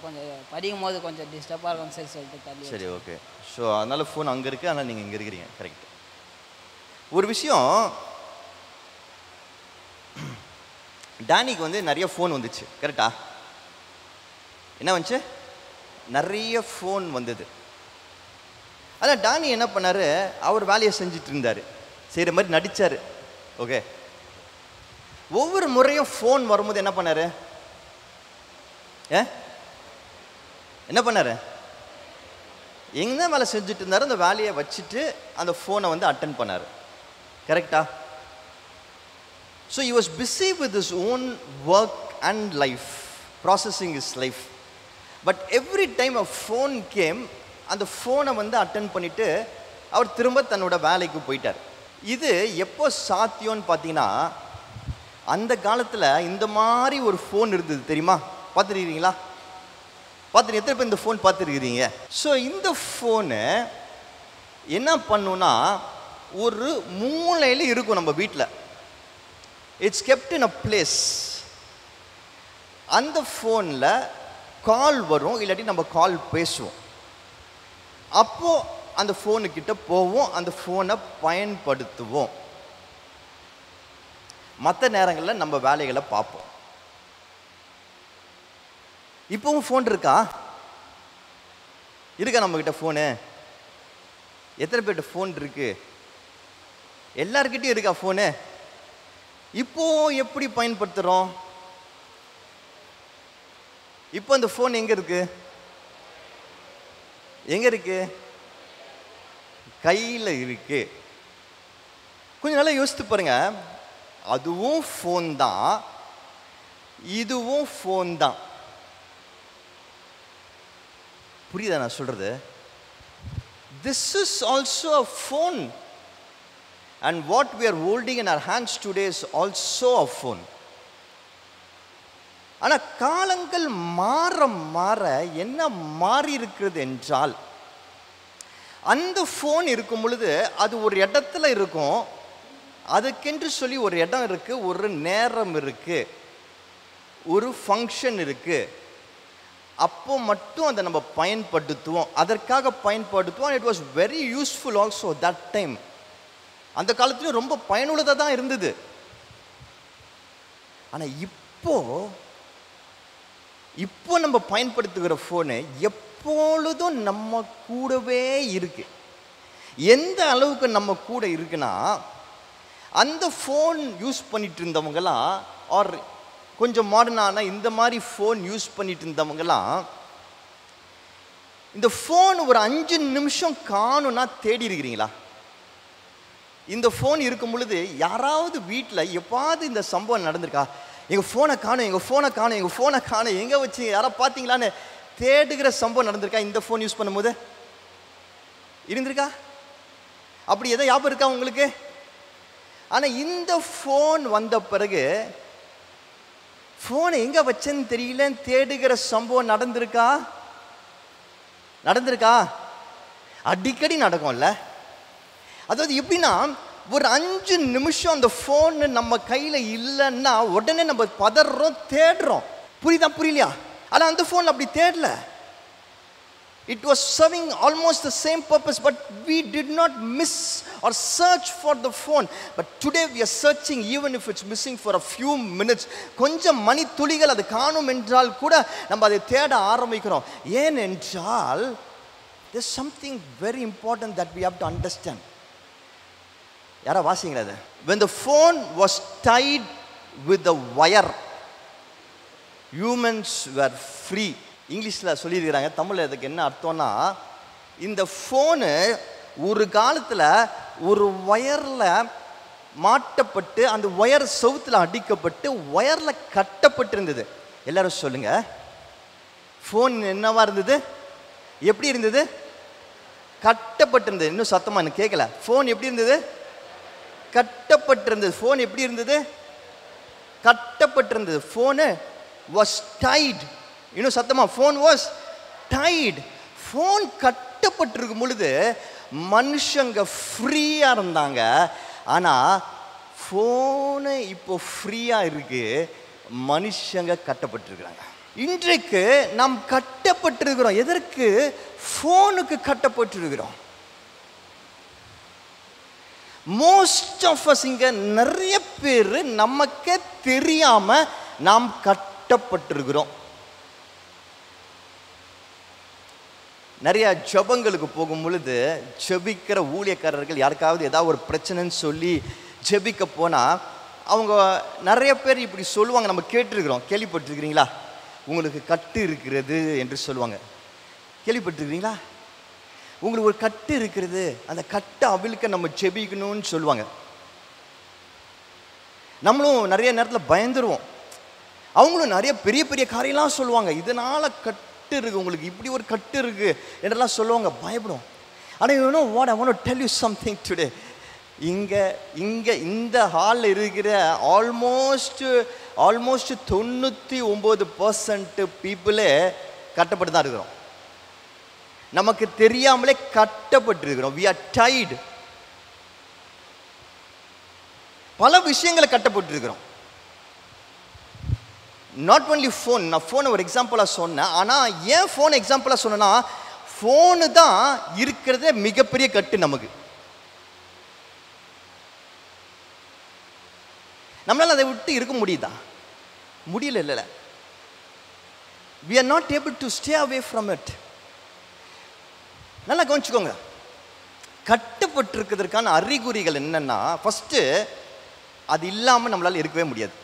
கொஞ்சம் படிக்கும் போது கொஞ்சம் டிஸ்டர்பாக இருக்கும் சரி சொல்லிட்டு தள்ளி. சரி ஓகே. ஸோ அதனால் ஃபோன் அங்கே இருக்குது, அதனால் நீங்கள் இங்கே இருக்கிறீங்க. கரெக்ட். ஒரு விஷயம், டானிக்கு வந்து நிறைய ஃபோன் வந்துச்சு, கரெக்டா? என்ன வந்துச்சு? நிறைய ஃபோன் வந்தது. ஆனால் டானி என்ன பண்ணார்? அவர் வேலையை செஞ்சுட்டு இருந்தார், செய்கிற மாதிரி நடித்தார். ஓகே. ஒவ்வொரு முறையும் ஃபோன் வரும்போது என்ன பண்ணார்? என்ன பண்ணார்? எங்கே வேலை செஞ்சுட்டு இருந்தார், அந்த வேலையை வச்சுட்டு அந்த ஃபோனை வந்து அட்டென்ட் பண்ணார். கரெக்டா? So he was busy with his own work and life, processing his life. But every time a phone came, அந்த ஃபோனை வந்து அட்டென்ட் பண்ணிவிட்டு அவர் திரும்ப தன்னோட வேலைக்கு போயிட்டார். இது எப்போ சாத்தியம்னு பார்த்தீங்கன்னா, அந்த காலத்தில் இந்த மாதிரி ஒரு ஃபோன் இருந்தது தெரியுமா? பார்த்துருக்கீங்களா? பார்த்துட்டு எத்தனை பேர் இந்த ஃபோன் பார்த்துருக்கிறீங்க? ஸோ இந்த ஃபோனு என்ன பண்ணுன்னா ஒரு மூலையில் இருக்கும் நம்ம வீட்டில். It's kept in a place. அந்த ஃபோனில் கால் வரும், இல்லாட்டி நம்ம கால் பேசுவோம். அப்போது அந்த ஃபோனுக்கிட்ட போவோம், அந்த ஃபோனை பயன்படுத்துவோம். மற்ற நேரங்களில் நம்ம வேலைகளை பார்ப்போம். இப்போவும் ஃபோன் இருக்கா நம்மக்கிட்ட ஃபோனு? எத்தனை பேர்கிட்ட ஃபோன் இருக்கு? எல்லார்கிட்டையும் இருக்கா ஃபோனு? இப்போ எப்படி பயன்படுத்துகிறோம்? இப்போ அந்த ஃபோன் எங்கே இருக்கு? எங்கே இருக்கு? கையில் இருக்கு. கொஞ்சம் நல்லா யோசித்து பாருங்க. அதுவும் ஃபோன் தான், இதுவும் ஃபோன் தான். புரியுதா நான் சொல்றது? This is also a phone, and what we are holding in our hands today is also a phone. ஆனா காலங்கள் மாற மாற என்ன மாறி இருக்கிறது என்றால், அந்த ஃபோன் இருக்கும் பொழுது அது ஒரு இடத்துல இருக்கும், அதுக்கென்று சொல்லி ஒரு இடம் இருக்கு, ஒரு நேரம் இருக்கு, ஒரு ஃபங்க்ஷன் இருக்கு. அப்போ மட்டும் அதை நம்ம பயன்படுத்துவோம், அதற்காக பயன்படுத்துவோம். It was very useful also that time. அந்த காலத்துலையும் ரொம்ப பயனுள்ளதாக தான் இருந்தது. ஆனால் இப்போ நம்ம பயன்படுத்துகிற ஃபோனு எப்பொழுதும் நம்ம கூடவே இருக்கு. எந்த அளவுக்கு நம்ம கூட இருக்குன்னா, அந்த ஃபோன் யூஸ் பண்ணிட்டு இருந்தவங்கலாம், ஆர் கொஞ்சம் மாடர்னான இந்த மாதிரி ஃபோன் யூஸ் பண்ணிட்டு இருந்தவங்கலாம், இந்த ஃபோன் ஒரு 5 நிமிஷம் காணும்னா தேடி இருக்கிறீங்களா? இந்த ஃபோன் இருக்கும் பொழுது யாராவது வீட்டில் எப்பாவது இந்த சம்பவம் நடந்திருக்கா? எங்கள் ஃபோனை காணும், எங்கள் ஃபோனை காணும், எங்கள் ஃபோனை காணும், எங்கே வச்சு யாராவது பார்த்தீங்களான்னு தேடுகிற சம்பவம் நடந்திருக்கா? இந்த ஃபோன் யூஸ் பண்ணும்போது இருந்திருக்கா? அப்படி எதோ ஞாபகம் இருக்கா உங்களுக்கு? ஆனால் இந்த ஃபோன் வந்த பிறகு ஃபோனை எங்கே வச்சேன்னு தெரியலன்னு தேடுகிற சம்பவம் நடந்திருக்கா? அடிக்கடி நடக்கும்ல. அதாவது எப்படின்னா, ஒரு 5 நிமிஷம் அந்த ஃபோன் நம்ம கையில் இல்லைன்னா உடனே நம்ம பதறோம், தேடுறோம். புரியலையா? ஆனால் அந்த ஃபோன் அப்படி தேடல. It was serving almost the same purpose, but we did not miss or search for the phone. But today we are searching, even if it's missing for a few minutes. கொஞ்சம் மணி துளிகள் அது காணும் என்றால் கூட நம்ம அதை தேட ஆரம்பிக்கிறோம். ஏனென்றால் there's something very important that we have to understand. யாரா வாசிங்களா அது? When the phone was tied with the wire, humans were free. இங்கிலீஷில் சொல்லியிருக்கிறாங்க. தமிழில் அதுக்கு என்ன அர்த்தம்னா, இந்த ஃபோனு ஒரு காலத்தில் ஒரு ஒயரில் மாட்டப்பட்டு, அந்த ஒயர் செவுத்தில் அடிக்கப்பட்டு ஒயரில் கட்டப்பட்டிருந்தது. எல்லாரும் சொல்லுங்க, ஃபோன் என்னவா இருந்தது? எப்படி இருந்தது? கட்டப்பட்டிருந்தது. இன்னும் சத்தமாக எனக்கு கேட்கல. ஃபோன் எப்படி இருந்தது? கட்டப்பட்டிருந்தது. ஃபோன் எப்படி இருந்தது? கட்டப்பட்டிருந்தது. Phone was tight. இன்னும் சத்தமாக, ஃபோன் வாஸ் டைட். ஃபோன் கட்டப்பட்டிருக்கும் பொழுது மனுஷங்க ஃப்ரீயாக இருந்தாங்க. ஆனால் ஃபோனு இப்போ ஃப்ரீயாக இருக்கு, மனுஷங்க கட்டப்பட்டிருக்கிறாங்க. இன்றைக்கு நாம் கட்டப்பட்டிருக்கிறோம். எதற்கு? ஃபோனுக்கு கட்டப்பட்டிருக்கிறோம். மோஸ்ட் ஆஃப் அஸ், இங்கே நிறைய பேர் நமக்கே தெரியாம நாம் கட்டப்பட்டிருக்கிறோம். நிறைய ஜெபங்களுக்கு போகும் பொழுது ஜெபிக்கிற ஊழியக்காரர்கள் யாருக்காவது ஏதாவது ஒரு பிரச்சனைன்னு சொல்லி ஜெபிக்க போனால் அவங்க நிறைய பேர் இப்படி சொல்லுவாங்க. நம்ம கேட்டிருக்கிறோம், கேள்விப்பட்டிருக்கிறீங்களா? உங்களுக்கு கட்டு இருக்கிறது என்று சொல்லுவாங்க. கேள்விப்பட்டிருக்கிறீங்களா? உங்களுக்கு ஒரு கட்டு இருக்கிறது, அந்த கட்டை அவிழ்க்க நம்ம ஜெபிக்கணும்னு சொல்லுவாங்க. நம்மளும் நிறைய நேரத்தில் பயந்துருவோம். அவங்களும் நிறைய பெரிய பெரிய காரியெல்லாம் சொல்லுவாங்க. இதனால் கட்டு இருக்கு, உங்களுக்கு இப்படி ஒரு கட்டு இருக்கு என்றெல்லாம் சொல்லுவாங்க, பயப்படும். ஆனால் you know what, I want to tell you something today. இங்கே இந்த ஹாலில் இருக்கிற ஆல்மோஸ்ட் 99% பீப்புளே கட்டப்பட்டு தான் இருக்கிறோம். நமக்கு தெரியாமலே கட்டப்பட்டு இருக்கிறோம். we are tied. பல விஷயங்களை கட்டப்பட்டு இருக்கிறோம். Not only phone. நான் ஃபோனை ஒரு எக்ஸாம்பிளாக சொன்னேன். ஆனால் ஏன் ஃபோன் எக்ஸாம்பிளாக சொன்னேன்னா, ஃபோனு தான் இருக்கிறதே மிகப்பெரிய கட்டு நமக்கு. நம்மளால் அதை விட்டு இருக்க முடியுதா? முடியல. இல்லை, we are not able to stay away from it. நல்லா கவனிச்சுக்கோங்க. கட்டப்பட்டிருக்கிறதுக்கான அறிகுறிகள் என்னன்னா, ஃபஸ்ட்டு அது இல்லாமல் நம்மளால் இருக்கவே முடியாது.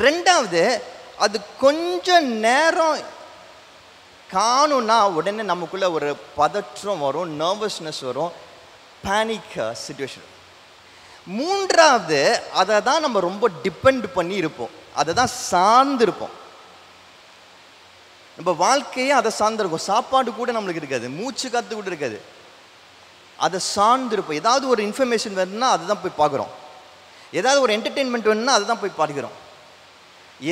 ரெண்டாவது, அது கொஞ்ச நேரம் காணும்னா உடனே நமக்குள்ள ஒரு பதற்றம் வரும், நர்வஸ்னஸ் வரும், பேனிக் சிச்சுவேஷன். மூன்றாவது, அதை தான் நம்ம ரொம்ப டிபெண்ட் பண்ணி இருப்போம், அதை தான் சார்ந்து இருப்போம். நம்ம வாழ்க்கையே அதை சார்ந்திருக்கும். சாப்பாடு கூட நம்மளுக்கு இருக்காது, மூச்சு காத்து கூட இருக்காது, அதை சார்ந்து இருப்போம். ஏதாவது ஒரு இன்ஃபர்மேஷன் வேணும்னா அதை தான் போய் பார்க்குறோம், ஏதாவது ஒரு என்டர்டெயின்மெண்ட் வேணும்னா அதை தான் போய் பார்க்குறோம்,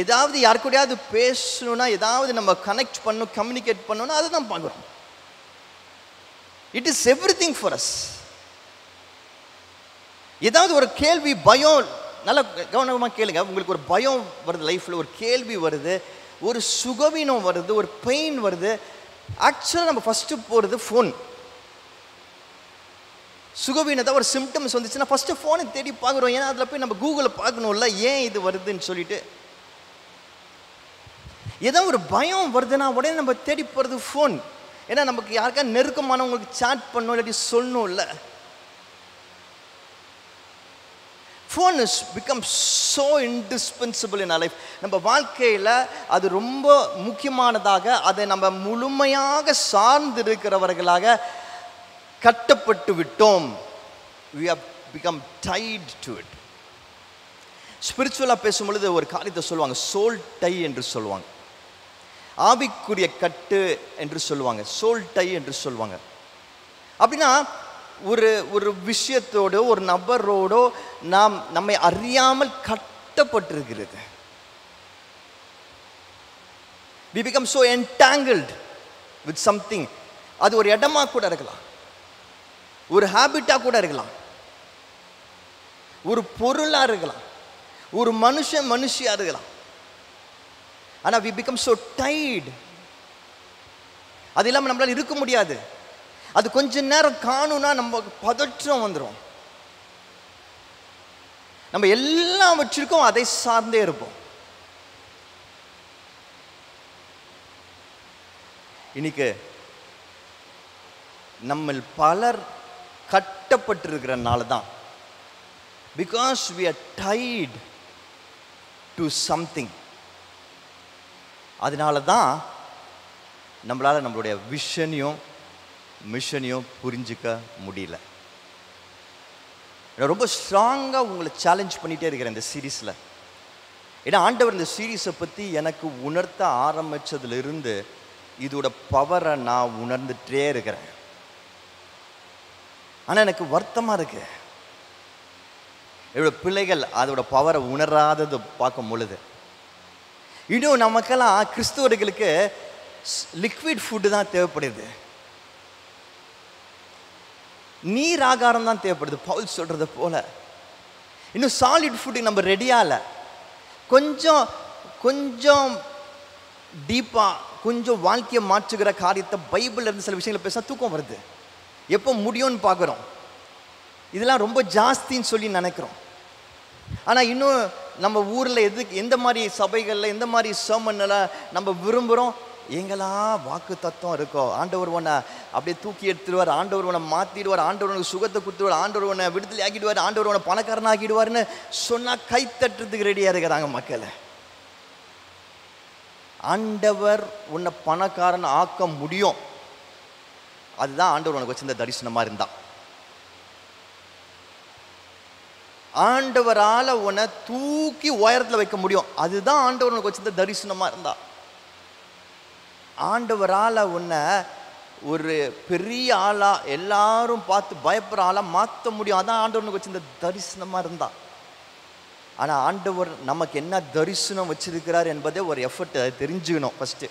ஏதாவது யாருக்கூடையாவது பேசணும்னா, ஏதாவது நம்ம கனெக்ட் பண்ணணும், கம்யூனிகேட் பண்ணணும்னா அதை தான் பார்க்குறோம். It is everything for us. ஏதாவது ஒரு கேள்வி, பயம், நல்லா கவனமாக கேளுங்க. உங்களுக்கு ஒரு பயம் வருது லைஃப்பில், ஒரு கேள்வி வருது, ஒரு சுகவீனம் வருது, ஒரு பெயின் வருது, ஆக்சுவலாக நம்ம ஃபஸ்ட்டு போகிறது ஃபோன். சுகவீனத்தை ஒரு சிம்டம்ஸ் வந்துச்சுன்னா ஃபஸ்ட்டு ஃபோனை தேடி பார்க்குறோம். ஏன்னா அதில் போய் நம்ம கூகுளில் பார்க்கணும்ல ஏன் இது வருதுன்னு சொல்லிட்டு. ஏதோ ஒரு பயம் வருதுன்னா உடனே நம்ம தேடி போகிறது ஃபோன். ஏன்னா நமக்கு யாருக்கா நெருக்கமானவங்களுக்கு சாட் பண்ணணும், இல்லாட்டி சொல்லணும். இல்லை, phone is become so indispensable in life. நம்ம வாழ்க்கையில் அது ரொம்ப முக்கியமானதாக, அதை நம்ம முழுமையாக சார்ந்து இருக்கிறவர்களாக கட்டப்பட்டு விட்டோம். we have become tied to it. ஸ்பிரிச்சுவலாக பேசும்பொழுது ஒரு காரியத்தை சொல்லுவாங்க, சோல் டை என்று சொல்லுவாங்க. ஆவிக்குரிய கட்டு என்று சொல்லுவாங்க, சோல் டை என்று சொல்லுவாங்க. அப்படின்னா ஒரு ஒரு விஷயத்தோடு, ஒரு நபரோடோ நாம் நம்மை அறியாமல் கட்டப்பட்டிருக்கிறது. we become so entangled with something. அது ஒரு இடமா கூட இருக்கலாம், ஒரு ஹாபிட்டா கூட இருக்கலாம், ஒரு பொருளா இருக்கலாம், ஒரு மனுஷியா இருக்கலாம். ஆனால் we become so tied. அது இல்லாமல் நம்மளால் இருக்க முடியாது. அது கொஞ்ச நேரம் காணும்னா நம்ம பதற்றம் வந்துடும். நம்ம எல்லாம் வச்சிருக்கோம், அதை சார்ந்தே இருப்போம். இன்னைக்கு நம்ம பலர் கட்டப்பட்டிருக்கிறனால தான், because we are tied to something. அதனால தான் நம்மளால் நம்மளுடைய விஷனையும் மிஷனையும் புரிஞ்சிக்க முடியல. நான் ரொம்ப ஸ்ட்ராங்காக உங்களை சேலஞ்ச் பண்ணிகிட்டே இருக்கிறேன் இந்த சீரீஸில். ஏன்னா ஆண்டவர் இந்த சீரீஸை பற்றி எனக்கு உணர்த்த ஆரம்பித்ததுலேருந்து இதோட பவரை நான் உணர்ந்துகிட்டே இருக்கிறேன். ஆனால் எனக்கு வருத்தமாக இருக்கு, என்னோட பிள்ளைகள் அதோட பவரை உணராதது பார்க்கும் பொழுது. இன்னும் நமக்கெல்லாம் கிறிஸ்தவர்களுக்கு லிக்விட் ஃபுட்டு தான் தேவைப்படுது, நீர் ஆகாரம் தான் தேவைப்படுது. பவுல் சொல்றது போல இன்னும் சாலிட் ஃபுட்டுக்கு நம்ம ரெடியா இல்லை. கொஞ்சம் கொஞ்சம் டீப்பா, கொஞ்சம் வாழ்க்கையை மாற்றுகிற காரியத்தை பைபிள்ல இருந்து சில விஷயங்களை பேச தூக்கம் வருது. எப்போ முடியும்னு பார்க்குறோம், இதெல்லாம் ரொம்ப ஜாஸ்தின்னு சொல்லி நினைக்கிறோம். ஆனால் இன்னும் நம்ம ஊரில் எந்த மாதிரி சபைகளில், எந்த மாதிரி சர்மன்லாம் நம்ம விரும்புகிறோம். எங்கெல்லாம் வாக்கு தத்துவம் இருக்கோ, ஆண்டவர் உன்னை அப்படியே தூக்கி எடுத்துடுவார், ஆண்டவர் உன்னை மாற்றிடுவார், ஆண்டவர் உனக்கு சுகத்தை கொடுத்துருவார், ஆண்டவர் உன்னை விடுதலை ஆக்கிடுவார், ஆண்டவர் உன்னை பணக்காரன் ஆக்கிடுவார்னு சொன்னால் கைத்தட்டுறதுக்கு ரெடியாக இருக்கிறாங்க மக்களை. ஆண்டவர் உன்னை பணக்காரன் ஆக்க முடியும், அதுதான் ஆண்டவர் உனக்கு வச்சிருந்த தரிசனமாக இருந்தா. ஆண்டவரால் உன்னை தூக்கி உயரத்தில் வைக்க முடியும், அதுதான் ஆண்டவர் உனக்கு வச்சிருந்த தரிசனமாக இருந்தா. ஆண்டவரால் உன்னை ஒரு பெரிய ஆளா, எல்லாரும் பார்த்து பயப்படுற ஆளா மாற்ற முடியும், அதான் ஆண்டவர் உனக்கு வச்சிருந்த தரிசனமாக இருந்தா. ஆனால் ஆண்டவர் நமக்கு என்ன தரிசனம் வச்சிருக்கிறார் என்பதே ஒரு எஃபர்ட் தெரிஞ்சுக்கணும். ஃபஸ்ட்டு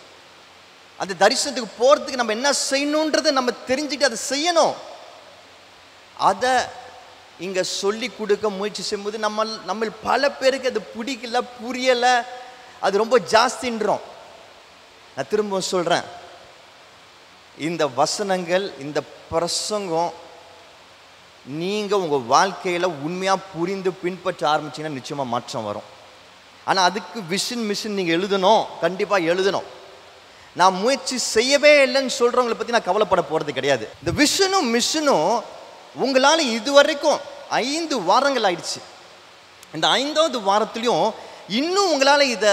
அந்த தரிசனத்துக்கு போகிறதுக்கு நம்ம என்ன செய்யணுன்றதை நம்ம தெரிஞ்சுக்கிட்டு அதை செய்யணும். அதை இங்கே சொல்லி கொடுக்க முயற்சி செய்யும்போது நம்ம பல பேருக்கு அது பிடிக்கல, புரியலை, அது ரொம்ப ஜாஸ்தின்றோம். நான் திரும்ப சொல்கிறேன், இந்த வசனங்கள், இந்த பிரசங்கம் நீங்கள் உங்கள் வாழ்க்கையில் உண்மையாக புரிந்து பின்பற்ற ஆரம்பிச்சிங்கன்னா நிச்சயமாக மாற்றம் வரும். ஆனால் அதுக்கு மிஷின் நீங்கள் எழுதணும், கண்டிப்பாக எழுதணும். நான் முயற்சி செய்யவே இல்லைன்னு சொல்கிறவங்களை பற்றி நான் கவலைப்பட போகிறது கிடையாது. இந்த விஷனும் மிஷனும் உங்களால் இதுவரைக்கும் 5 வாரங்கள் ஆயிடுச்சு. இந்த 5வது வாரத்துலேயும் இன்னும் உங்களால் இதை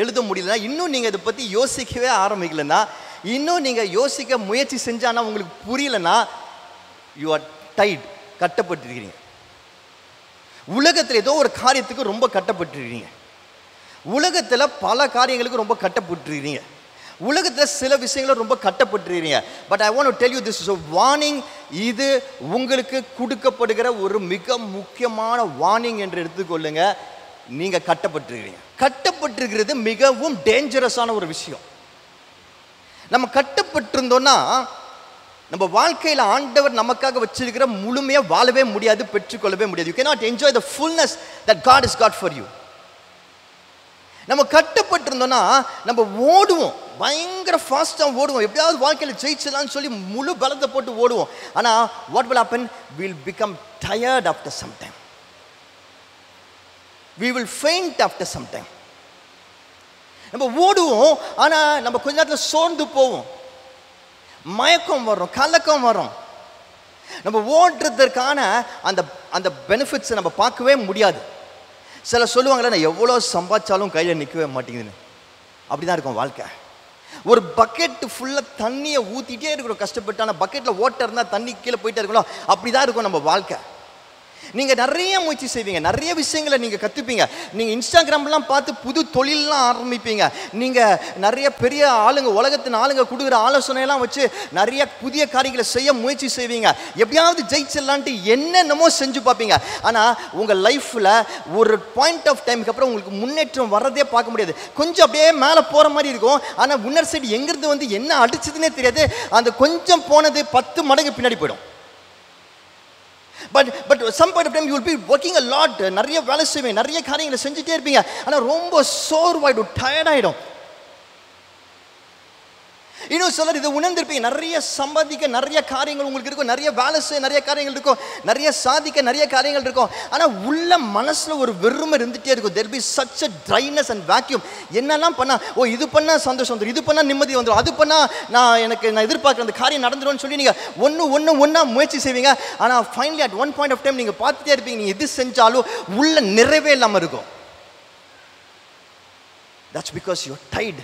எழுத முடியலன்னா, இன்னும் நீங்கள் இதை பற்றி யோசிக்கவே ஆரம்பிக்கலைன்னா, இன்னும் நீங்கள் யோசிக்க முயற்சி செஞ்சானா உங்களுக்கு புரியலைன்னா, யூ ஆர் டைட், கட்டப்பட்டிருக்கிறீங்க. உலகத்தில் ஏதோ ஒரு காரியத்துக்கு ரொம்ப கட்டப்பட்டிருக்கிறீங்க. உலகத்தில் பல காரியங்களுக்கு ரொம்ப கட்டப்பட்டிருக்கிறீங்க. உலகத்தில் சில விஷயங்களை ரொம்ப கட்டப்பட்டிருக்கிறீங்க. But I want to tell you this is a warning. இது உங்களுக்கு கொடுக்கப்படுகிற ஒரு மிக முக்கியமான வார்னிங் என்று எடுத்துக்கொள்ளுங்க. நீங்கள் கட்டப்பட்டிருக்கிறீங்க. கட்டப்பட்டிருக்கிறது மிகவும் டேஞ்சரஸான ஒரு விஷயம். நம்ம கட்டப்பட்டிருந்தோம்னா நம்ம வாழ்க்கையில் ஆண்டவர் நமக்காக வச்சிருக்கிற முழுமையாக வாழவே முடியாது, பெற்றுக்கொள்ளவே முடியாது. You cannot enjoy the fullness that God has got for you. நம்ம கட்டப்பட்டிருந்தோம்னா நம்ம ஓடுவோம், பயங்கர ஃபாஸ்ட்டாக ஓடுவோம், எப்படியாவது வாழ்க்கையில் ஜெயிச்சலான்னு சொல்லி முழு பலத்தை போட்டு ஓடுவோம். ஆனால் what will happen? Will become tired after some time. we will faint after some time. நம்ம ஓடுவோம், ஆனால் நம்ம கொஞ்ச நேரத்தில் சோர்ந்து போவோம், மயக்கம் வரும், கலக்கம் வரும். நம்ம ஓடுறதற்கான அந்த அந்த பெனிஃபிட்ஸை நம்ம பார்க்கவே முடியாது. சில சொல்லுவாங்களே, நான் எவ்வளோ சம்பாதிச்சாலும் கையில் நிற்கவே மாட்டேங்குதுன்னு. அப்படி தான் இருக்கும் வாழ்க்கை. ஒரு பக்கெட்டு ஃபுல்லாக தண்ணியை ஊற்றிட்டே இருக்கிறோம் கஷ்டப்பட்டு, ஆனால் பக்கெட்டில் ஓட்ட இருந்தால் தண்ணி கீழே போயிட்டே இருக்கணும். அப்படி தான் இருக்கும் நம்ம வாழ்க்கை. நீங்கள் நிறைய முயற்சி செய்வீங்க, நிறைய விஷயங்களை நீங்கள் கற்றுப்பீங்க. நீங்கள் இன்ஸ்டாகிராம்லாம் பார்த்து புது தொழிலெலாம் ஆரம்பிப்பீங்க. நீங்கள் நிறைய பெரிய ஆளுங்க, உலகத்தின் ஆளுங்க கொடுக்குற ஆலோசனையெல்லாம் வச்சு நிறைய புதிய காரியங்களை செய்ய முயற்சி செய்வீங்க. எப்படியாவது ஜெயிச்சிடலான்ட்டு என்னென்னமோ செஞ்சு பார்ப்பீங்க. ஆனால் உங்கள் லைஃப்பில் ஒரு பாயிண்ட் ஆஃப் டைமுக்கு அப்புறம் உங்களுக்கு முன்னேற்றம் வர்றதே பார்க்க முடியாது. கொஞ்சம் அப்படியே மேலே போகிற மாதிரி இருக்கும், ஆனால் முன்னர் சைடு எங்கிருந்து வந்து என்ன அடிச்சதுன்னே தெரியாது. அந்த கொஞ்சம் போனது 10 மடங்கு பின்னாடி போயிடும். But some point of time you will be working a lot. நிறைய வேலை செய்வீங்க, நிறைய காரியங்களை செஞ்சுட்டே இருப்பீங்க, ஆனால் ரொம்ப சோர்வாயிடும், டயர்ட் ஆகிடும். இன்னும் சிலர் இதை உணர்ந்திருப்பீங்க. நிறைய சம்பாதிக்க நிறைய காரியங்கள் உங்களுக்கு இருக்கும், நிறைய வேலை செய்ய நிறைய காரியங்கள் இருக்கும், நிறைய சாதிக்க நிறைய காரியங்கள் இருக்கும். ஆனால் உள்ள மனசில் ஒரு வெறுமை இருந்துகிட்டே இருக்கும். there will be such a dryness and vacuum. என்னெல்லாம் பண்ணால், ஓ இது பண்ணால் சந்தோஷம் வந்துடும், இது பண்ணால் நிம்மதி வந்துடும், அது பண்ணால் நான் எதிர்பார்க்குற அந்த காரியம் நடந்துடும்னு சொல்லி நீங்கள் ஒன்றா முயற்சி செய்வீங்க. ஆனால் finally at one point of time நீங்கள் பார்த்துட்டே இருப்பீங்க, நீங்கள் எது செஞ்சாலும் உள்ள நிறைவே இல்லாமல் இருக்கும். that's because you are tired.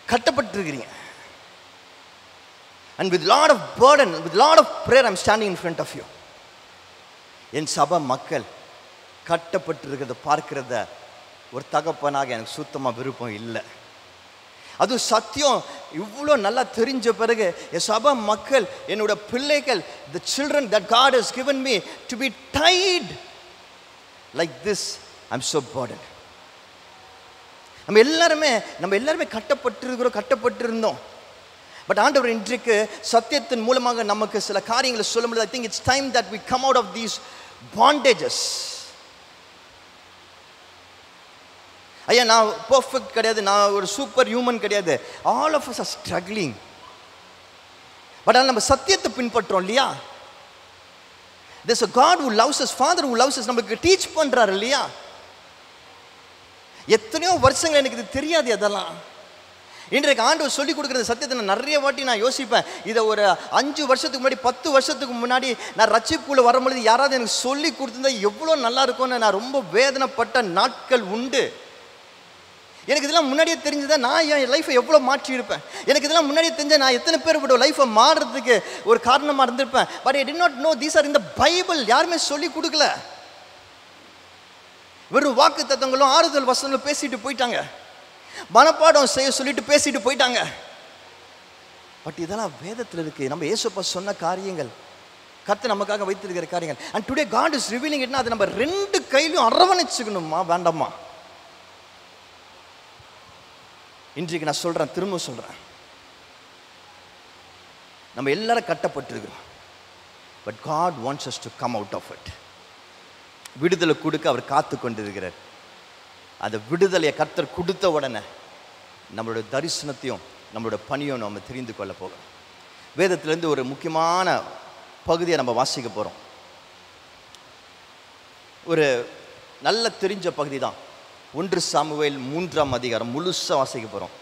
கட்டப்பட்டிருக்கிறீங்க. and with lot of burden, with lot of prayer, I'm standing in front of you. என் சபை மக்கள் கட்டப்பட்டிருக்கிறத பார்க்கிறத ஒரு தகப்பனாக எனக்கு சுத்தமாக விருப்பம் இல்லை. அது சத்தியம். இவ்வளோ நல்லா தெரிஞ்ச பிறகு என் சபை மக்கள், என்னோட பிள்ளைகள், the children that God has given me to be tied like this, I'm so burdened. நம்ம எல்லாருமே கட்டப்பட்டிருந்தோம். பட் ஆண்டவர் இன்றைக்கு சத்தியத்தின் மூலமாக நமக்கு சில காரியங்களை சொல்ல முடியாது. I think it's time that we come out of these bondages. ஐயா, நான் பர்ஃபெக்ட் கிடையாது, நான் ஒரு சூப்பர் ஹியூமன் கிடையாது. all of us are struggling. But ஆனால் நம்ம சத்தியத்தை பின்பற்றோம் இல்லையா? there's a God who loves us, Father who loves us, நமக்கு டீச் பண்றாரு இல்லையா? எத்தனையோ வருஷங்கள் எனக்கு இது தெரியாது. அதெல்லாம் இன்றைக்கு ஆண்டவர் சொல்லிக் கொடுக்குற சத்தியத்தை நான் நிறைய வாட்டி நான் யோசிப்பேன். இதை ஒரு 5 வருஷத்துக்கு முன்னாடி, 10 வருஷத்துக்கு முன்னாடி நான் ரட்சிப்புக்குள்ள வரும்பொழுது யாராவது எனக்கு சொல்லி கொடுத்துருந்தா எவ்வளோ நல்லா இருக்கும்னு நான் ரொம்ப வேதனைப்பட்ட நாட்கள் உண்டு. எனக்கு இதெல்லாம் முன்னாடியே தெரிஞ்சதா நான் என் லைஃப்பை எவ்வளோ மாற்றி இருப்பேன். எனக்கு இதெல்லாம் முன்னாடியே தெரிஞ்ச நான் எத்தனை பேரோட லைஃப்பை மாறுறதுக்கு ஒரு காரணமாக இருந்திருப்பேன். But I did not know these are in the Bible. யாருமே சொல்லி கொடுக்கல. வெறும் வாக்கு தத்தங்களும் ஆறுதல் வசனங்களும் பேசிட்டு போயிட்டாங்க, மனப்பாடம் செய்ய சொல்லிட்டு பேசிட்டு போயிட்டாங்க. பட் இதெல்லாம் வேதத்தில் இருக்கு. நம்ம இயேசுப்பா சொன்ன காரியங்கள் கர்த்தர் நமக்காக வைத்திருக்கிற காரியங்கள். And today God is revealing இட்னா அது நம்ம 2 கையிலும் அரவணைச்சுக்கணுமா வேண்டாமா? இன்றைக்கு நான் சொல்றேன், திரும்ப சொல்றேன், நம்ம எல்லாரும் கட்டப்பட்டிருக்கிறோம். But God wants us to come out of it. விடுதலை கொடுக்க அவர் காத்து கொண்டிருக்கிறார். அந்த விடுதலையை கர்த்தர் கொடுத்த உடனே நம்மளோட தரிசனத்தையும் நம்மளோட பணியும் நம்ம தெரிந்து கொள்ள போகிறோம். வேதத்திலேருந்து ஒரு முக்கியமான பகுதியை நம்ம வாசிக்க போகிறோம். ஒரு நல்ல தெரிஞ்ச பகுதி தான். 1 சாமுவேல் 3ஆம் அதிகாரம் முழுசாக வாசிக்க போகிறோம்.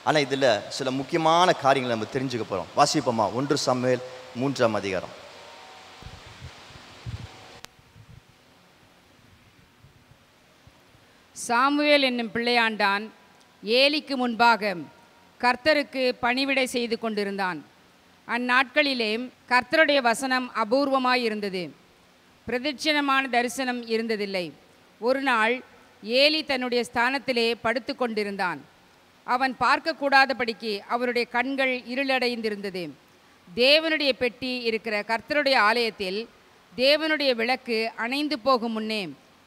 ஆனால் இதில் சில முக்கியமான காரியங்களை நம்ம தெரிஞ்சுக்க போகிறோம். வாசிப்போமா? 1 சாமுவேல் 3ஆம் அதிகாரம். சாமுவேல் என்னும் பிள்ளையாண்டான் ஏலிக்கு முன்பாக கர்த்தருக்கு பணிவிடை செய்து கொண்டிருந்தான். அந்நாட்களிலே கர்த்தருடைய வசனம் அபூர்வமாயிருந்தது. பிரதிட்சணமான தரிசனம் இருந்ததில்லை. ஒரு நாள் ஏலி தன்னுடைய ஸ்தானத்திலே படுத்து கொண்டிருந்தான். அவன் பார்க்கக்கூடாதபடிக்கு அவருடைய கண்கள் இருளடைந்திருந்தது. தேவனுடைய பெட்டி இருக்கிற கர்த்தருடைய ஆலயத்தில் தேவனுடைய விளக்கு அணைந்து போகும் முன்னே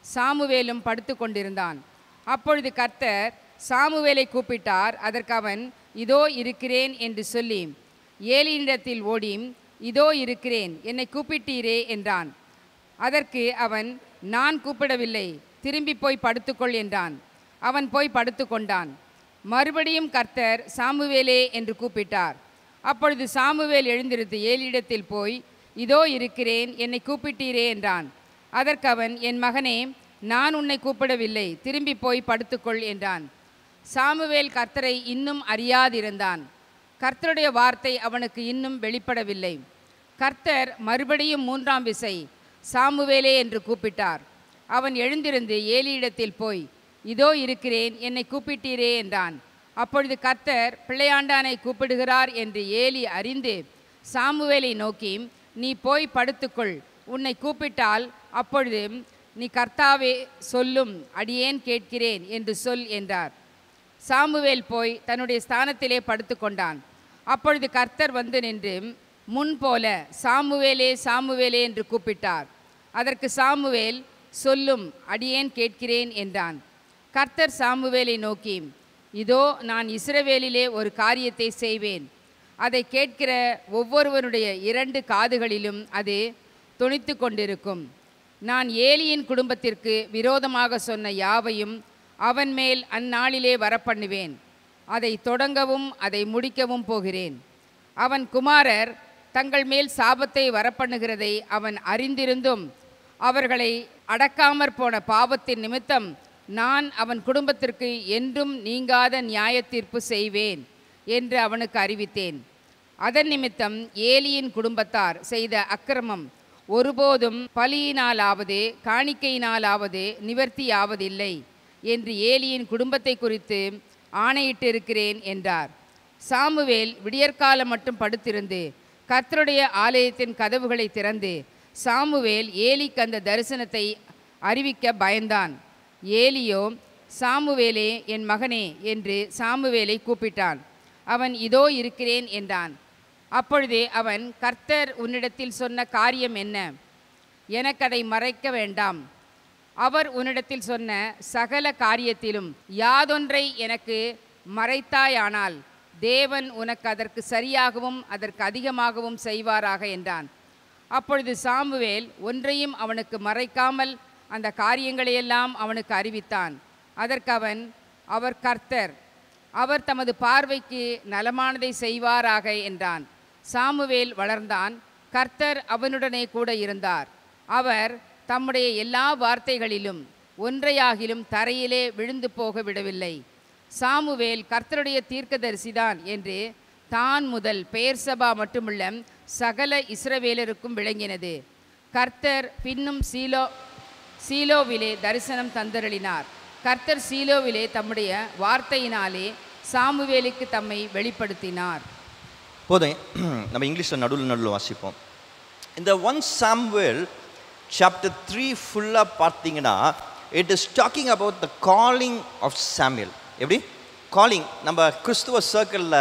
சாமுவேலும் படுத்து கொண்டிருந்தான். அப்பொழுது கர்த்தர் சாமுவேலை கூப்பிட்டார். அதற்கு அவன், இதோ இருக்கிறேன் என்று சொல்லி ஏலியினிடத்தில் ஓடி, இதோ இருக்கிறேன், என்னை கூப்பிட்டீரே என்றான். அதற்கு அவன், நான் கூப்பிடவில்லை, திரும்பி போய் படுத்துக்கொள் என்றான். அவன் போய் படுத்து கொண்டான். மறுபடியும் கர்த்தர் சாமுவேலே என்று கூப்பிட்டார். அப்பொழுது சாமுவேல் எழுந்திருந்து ஏலியிடத்தில் போய், இதோ இருக்கிறேன், என்னை கூப்பிட்டீரே என்றான். அதற்கு அவன், என் மகனே, நான் உன்னை கூப்பிடவில்லை, திரும்பி போய் படுத்துக்கொள் என்றான். சாமுவேல் கர்த்தரை இன்னும் அறியாதிருந்தான். கர்த்தருடைய வார்த்தை அவனுக்கு இன்னும் வெளிப்படவில்லை. கர்த்தர் மறுபடியும் 3ஆம் விசை சாமுவேலே என்று கூப்பிட்டார். அவன் எழுந்திருந்து ஏலியிடத்தில் போய், இதோ இருக்கிறேன், என்னை கூப்பிட்டீரே என்றான். அப்பொழுது கர்த்தர் பிள்ளையாண்டானை கூப்பிடுகிறார் என்று ஏலி அறிந்து சாமுவேலை நோக்கி, நீ போய் படுத்துக்கொள், உன்னை கூப்பிட்டால் அப்பொழுது நீ கர்த்தாவே சொல்லும், அடியேன் கேட்கிறேன் என்று சொல் என்றார். சாமுவேல் போய் தன்னுடைய ஸ்தானத்திலே படுத்து கொண்டான். அப்பொழுது கர்த்தர் வந்து நின்று முன்போல சாமுவேலே சாமுவேலே என்று கூப்பிட்டார். அதற்கு சாமுவேல், சொல்லும், அடியேன் கேட்கிறேன் என்றான். கர்த்தர் சாமுவேலை நோக்கி, இதோ நான் இஸ்ரவேலிலே ஒரு காரியத்தை செய்வேன். அதை கேட்கிற ஒவ்வொருவனுடைய 2 காதுகளிலும் அது தொனித்து கொண்டிருக்கும். நான் ஏலியின் குடும்பத்திற்கு விரோதமாக சொன்ன யாவையும் அவன் மேல் அந்நாளிலே வரப்பண்ணுவேன். அதை தொடங்கவும் அதை முடிக்கவும் போகிறேன். அவன் குமாரர் தங்கள் மேல் சாபத்தை வரப்பண்ணுகிறதை அவன் அறிந்திருந்தும் அவர்களை அடக்காமற் போன பாவத்தின் நிமித்தம் நான் அவன் குடும்பத்திற்கு என்றும் நீங்காத நியாய தீர்ப்பு செய்வேன் என்று அவனுக்கு அறிவித்தேன். அதன் நிமித்தம் ஏலியின் குடும்பத்தார் செய்த அக்கிரமம் ஒருபோதும் பலியினாலாவது காணிக்கையினாலாவது நிவர்த்தியாவதில்லை என்று ஏலியின் குடும்பத்தை குறித்து ஆணையிட்டிருக்கிறேன் என்றார். சாமுவேல் விடியற்காலம் மட்டும் படுத்திருந்து கர்த்தருடைய ஆலயத்தின் கதவுகளை திறந்து சாமுவேல் ஏலிக்கு அந்த தரிசனத்தை அறிவிக்க பயந்தான். ஏலியோ, சாமுவேலே, என் மகனே என்று சாமுவேலை கூப்பிட்டான். அவன், இதோ இருக்கிறேன் என்றான். அப்பொழுதே அவன், கர்த்தர் உன்னிடத்தில் சொன்ன காரியம் என்ன? எனக்கு அதை மறைக்க வேண்டாம். அவர் உன்னிடத்தில் சொன்ன சகல காரியத்திலும் யாதொன்றை எனக்கு மறைத்தாயானால் தேவன் உனக்கு அதற்கு சரியாகவும் அதற்கு அதிகமாகவும் செய்வாராக என்றான். அப்பொழுது சாமுவேல் ஒன்றையும் அவனுக்கு மறைக்காமல் அந்த காரியங்களையெல்லாம் அவனுக்கு அறிவித்தான். அதற்கு அவன், அவர் கர்த்தர், அவர் தமது பார்வைக்கு நலமானதை செய்வாராக என்றான். சாமுவேல் வளர்ந்தான். கர்த்தர் அவனுடனே கூட இருந்தார். அவர் தம்முடைய எல்லா வார்த்தைகளிலும் ஒன்றையாகிலும் தரையிலே விழுந்து போக விடவில்லை. சாமுவேல் கர்த்தருடைய தீர்க்கதரிசிதான் என்று தான் முதல் பெயர்சபா மட்டுமுள்ள சகல இஸ்ரவேலருக்கும் விளங்கினது. கர்த்தர் பின்னும் சீலோவிலே தரிசனம் தந்தருளினார். கர்த்தர் சீலோவிலே தம்முடைய வார்த்தையினாலே சாமுவேலுக்கு தம்மை வெளிப்படுத்தினார். போதும், நம்ம இங்கிலீஷில் நடுவில் வாசிப்போம். இந்த 1 சாமுவேல் chapter 3 ஃபுல்லாக பார்த்தீங்கன்னா it is talking about the calling of Samuel. எப்படி காலிங்? நம்ம கிறிஸ்துவ சர்க்கிளில்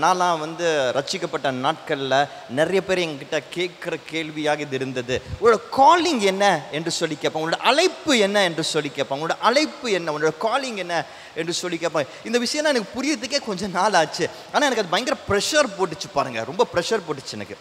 நான்லாம் வந்து ரட்சிக்கப்பட்ட நாட்களில் நிறைய பேர் எங்கிட்ட கேட்குற கேள்வியாக இது இருந்தது. உங்களோட காலிங் என்ன என்று சொல்லி கேட்பாங்க, உங்களோட அழைப்பு என்ன என்று சொல்லி கேட்பாங்க, உங்களோட அழைப்பு என்ன, உங்களோட காலிங் என்ன என்று சொல்லி கேட்பாங்க. இந்த விஷயம்லாம் எனக்கு புரியறதுக்கே கொஞ்சம் நாள் ஆச்சு. ஆனால் எனக்கு அது பயங்கர ப்ரெஷர் போட்டுச்சு பாருங்கள், ரொம்ப ப்ரெஷர் போட்டுச்சு எனக்கு.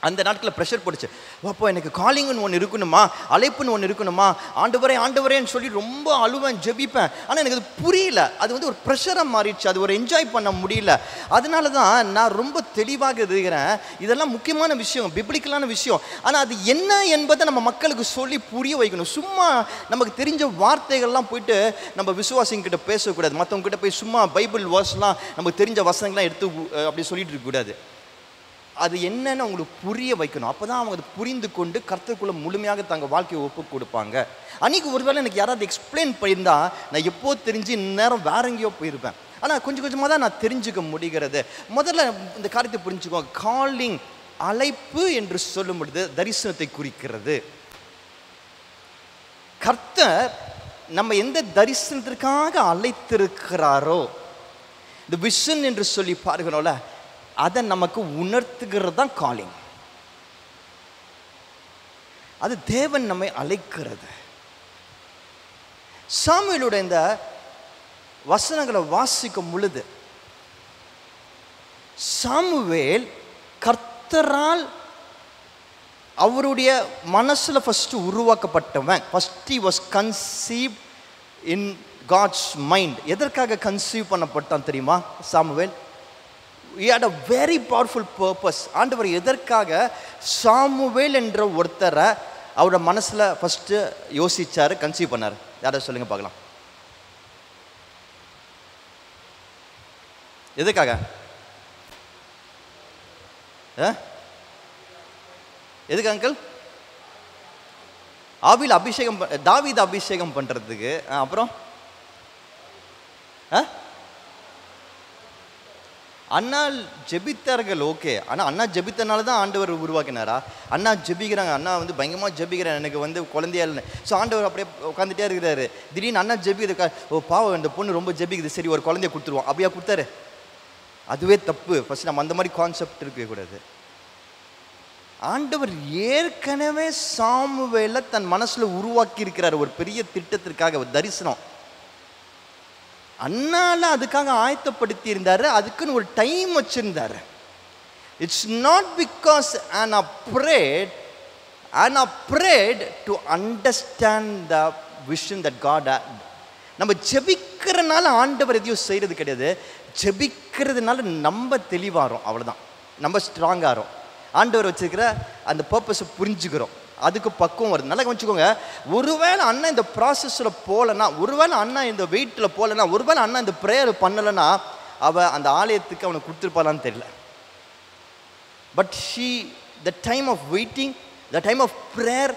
அந்த நாட்களில் ப்ரெஷர் போட்டுச்சு. அப்போ எனக்கு காலிங்னு ஒன்று இருக்கணுமா, அழைப்புன்னு ஒன்று இருக்கணுமா, ஆண்டவரேன்னு சொல்லி ரொம்ப அழுவேன், ஜெபிப்பேன். ஆனால் எனக்கு அது புரியல. அது வந்து ஒரு ப்ரெஷராக மாறிடுச்சு, அது ஒரு என்ஜாய் பண்ண முடியல. அதனால தான் நான் ரொம்ப தெளிவாக இருக்கிறேன். இதெல்லாம் முக்கியமான விஷயம், பிப்ளிக்கலான விஷயம். ஆனால் அது என்ன என்பதை நம்ம மக்களுக்கு சொல்லி புரிய வைக்கணும். சும்மா நமக்கு தெரிஞ்ச வார்த்தைகள்லாம் போயிட்டு நம்ம விசுவாசிங்கிட்ட பேசக்கூடாது. மற்றவங்ககிட்ட போய் சும்மா பைபிள் வேர்ஸ்லாம் நமக்கு தெரிஞ்ச வசனங்கள்லாம் எடுத்து அப்படி சொல்லிட்டு இருக்கக்கூடாது. அது என்னன்னு அவங்களுக்கு புரிய வைக்கணும். அப்போ தான் அவங்க அதை புரிந்து கொண்டு கர்த்தருக்குள்ள முழுமையாக தங்கள் வாழ்க்கையை ஒப்பு கொடுப்பாங்க. அன்றைக்கி ஒருவேளை எனக்கு யாராவது எக்ஸ்பிளைன் பண்ணியிருந்தா நான் எப்போ தெரிஞ்சு இந்நேரம் வேற எங்கேயோ போயிருப்பேன். ஆனால் கொஞ்சம் கொஞ்சமாக தான் நான் தெரிஞ்சுக்க முடிகிறது. முதல்ல இந்த காரியத்தை புரிஞ்சுக்கோங்க. காலிங், அழைப்பு என்று சொல்லும் பொழுது தரிசனத்தை குறிக்கிறது. கர்த்தர் நம்ம எந்த தரிசனத்திற்காக அழைத்திருக்கிறாரோ, இந்த விஷன் என்று சொல்லி பாருகிறோம்ல, அதை நமக்கு உணர்த்துகிறது தான் காலிங். அது தேவன் நம்மை அழைக்கிறது. சாமுவேலோட இந்த வசனங்களை வாசிக்கும் பொழுது சாமுவேல் கர்த்தரால் அவருடைய மனசுல ஃபர்ஸ்ட் உருவாக்கப்பட்டவன். First he was conceived in God's mind. எதற்காக கன்சீவ் பண்ணப்பட்டான் தெரியுமா Samuel? he had a very powerful purpose. ஆண்டவர் எதற்காக சாமுவேல் என்ற ஒருத்தரை அவரோட மனசுல ஃபர்ஸ்ட் யோசிச்சாரு, கன்சீவ் பண்ணாரு? யாராவது சொல்லுங்க பார்க்கலாம். எதுக்காக? எதுக்கு அங்கிள்? ஆவியில் அபிஷேகம், தாவீது அபிஷேகம் பண்றதுக்கு. அப்புறம் அண்ணா ஜெபித்தார்கள், ஓகே. ஆனால் அண்ணா ஜெபித்தனால தான் ஆண்டவர் உருவாக்கினாரா? அண்ணா ஜெபிக்கிறாங்க, அண்ணா வந்து பயங்கரமாக ஜெபிக்கிறேன், எனக்கு வந்து குழந்தையா இல்லை. ஸோ ஆண்டவர் அப்படியே உட்காந்துட்டே இருக்கிறாரு. திடீர்னு அண்ணா ஜெபிக்கிறதுக்கா, ஓ பாவம் இந்த பொண்ணு ரொம்ப ஜெபிக்குது, சரி ஒரு குழந்தைய கொடுத்துருவோம், அப்படியா கொடுத்தாரு? அதுவே தப்பு. ஃபர்ஸ்ட் நம்ம அந்த மாதிரி கான்செப்ட் இருக்கக்கூடாது. ஆண்டவர் ஏற்கனவே சாமுவேலை தன் மனசுல உருவாக்கி இருக்கிறார் ஒரு பெரிய திட்டத்திற்காக, ஒரு தரிசனம். அண்ணால அதுக்காக ஆயத்தப்படுத்தி இருந்தாரு, அதுக்குன்னு ஒரு டைம் வச்சிருந்தாரு. It's not because Anna prayed to understand the vision that God had. நம்ம ஜெபிக்கிறதுனால ஆண்டவர் எதையும் செய்யறது கிடையாது. ஜெபிக்கிறதுனால நம்ம தெளிவாகிறோம், அவ்வளோதான். நம்ம ஸ்ட்ராங்காகிறோம், ஆண்டவர் வச்சிருக்கிற அந்த பர்பஸை புரிஞ்சுக்கிறோம், அதுக்கு பக்குவம் வருது. நல்லா கவனிச்சுக்கோங்க. ஒருவேளை அண்ணா இந்த ப்ராசஸில் போகலன்னா, ஒருவேளை அண்ணா இந்த வெயிட்டில் போகலன்னா, ஒருவேளை அண்ணா இந்த ப்ரேயர் பண்ணலைன்னா அவள் அந்த ஆலயத்துக்கு அவனுக்கு கொடுத்துருப்பாளான்னு தெரியல. But the time of waiting, the time of prayer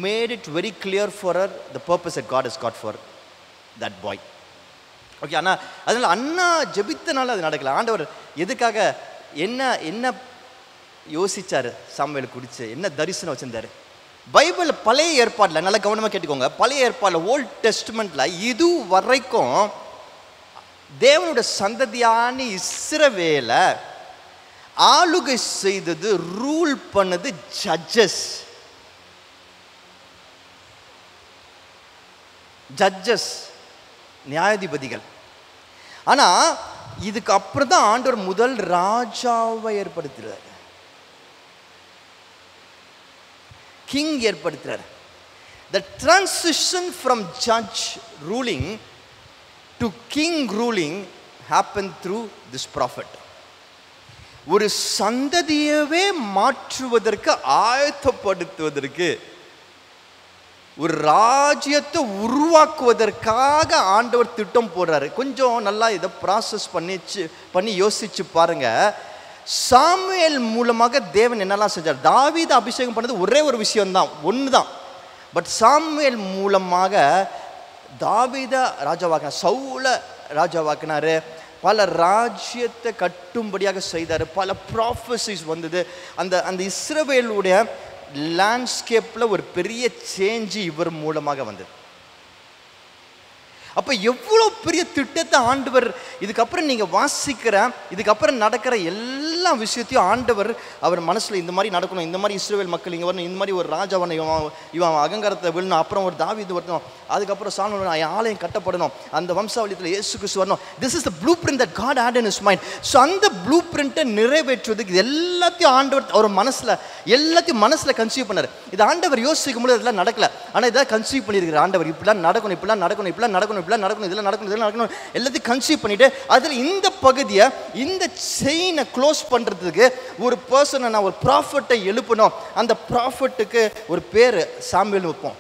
made it very clear for her the purpose that God has got for that boy. Okay. ஆனால் அதனால் அண்ணா ஜெபித்தனால அது நடக்கல. ஆண்டவர் எதுக்காக என்ன யோசிச்சாரு? சாமுவேல் குறித்து என்ன தரிசனம் வச்சிருந்தாரு? பைபிள் பழைய ஏற்பாட்டில் நல்லா கவனமாக கேட்டுக்கோங்க. பழைய ஏற்பாடில், ஓல்ட் டெஸ்ட்மெண்ட்ல இது வரைக்கும் தேவனுடைய சந்ததியான இஸ்ரவேலை ஆளுகை செய்தது, ரூல் பண்ணது ஜட்ஜஸ், நியாயாதிபதிகள். ஆனா இதுக்கு அப்புறம் தான் ஆண்டவர் முதல் ராஜாவை ஏற்படுத்துறார், king ஏற்படுத்துறார். The transition from judge ruling to king ruling happened through this prophet. ஒரு சந்ததியவே மாற்றுவதற்கு, ஆயத்தப்படுத்துவதற்கு, ஒரு ராஜ்யத்தை உருவாக்குவதற்காக ஆண்டவர் திட்டம் போடுறாரு. கொஞ்சம் நல்லா இதை ப்ராசஸ் பண்ணி யோசிச்சு பாருங்க. சாமுவேல் மூலமாக தேவன் என்னெல்லாம் செஞ்சார்? தாவீதை அபிஷேகம் பண்ணது ஒரே ஒரு விஷயம்தான், ஒன்று தான். பட் சாமுவேல் மூலமாக தாவீதை ராஜாவாக்கினார், சவுல ராஜாவாக்கினாரு, பல ராஜ்யத்தை கட்டும்படியாக செய்தார், பல ப்ராஃபஸிஸ் வந்தது. அந்த இஸ்ரவேலுடைய லேண்ட்ஸ்கேப்பில் ஒரு பெரிய சேஞ்சு இவர் மூலமாக வந்தது. அப்போ எவ்வளோ பெரிய திட்டத்தை ஆண்டவர், இதுக்கப்புறம் நீங்கள் வாசிக்கிற, இதுக்கப்புறம் நடக்கிற எல்லா விஷயத்தையும் ஆண்டவர் அவர் மனசில் இந்த மாதிரி நடக்கணும், இந்த மாதிரி இஸ்ரவேல் மக்கள் இங்கே வரணும், இந்த மாதிரி ஒரு ராஜாவனை இவன் அகங்காரத்தை விழணும், அப்புறம் ஒரு தாவீது வரணும், அதுக்கப்புறம் சாலமோன் ஆலயம் கட்டப்படணும், அந்த வம்சாவளியத்தில் இயேசு கிறிஸ்து வரணும். This is the blueprint that God had in his mind. So அந்த ப்ளூ பிரிண்ட்டை நிறைவேற்றுவதுக்கு எல்லாத்தையும் ஆண்டவர் அவர் எல்லாத்தையும் மனசில் கன்சீவ் பண்ணார். இது ஆண்டவர் யோசிக்கும் போது இதெல்லாம் நடக்கல, ஆனால் இதை கன்சீவ் பண்ணியிருக்கிறார் ஆண்டவர். இப்படிலாம் நடக்கணும், இப்படிலாம் நடக்கணும், இப்படிலாம் நடக்கணும், இப்படிலாம் நடக்கணும், இதெல்லாம் நடக்கணும், இதெல்லாம் நடக்கணும், எல்லாத்தையும் கன்சீவ் பண்ணிட்டு அதில் இந்த பகுதியை, இந்த செயினை க்ளோஸ் பண்ணுறதுக்கு ஒரு பர்சனை, நான் ஒரு ப்ராஃபட்டை எழுப்பணும். அந்த ப்ராஃபட்டுக்கு ஒரு பேர் சாமுவேல் வைப்போம்.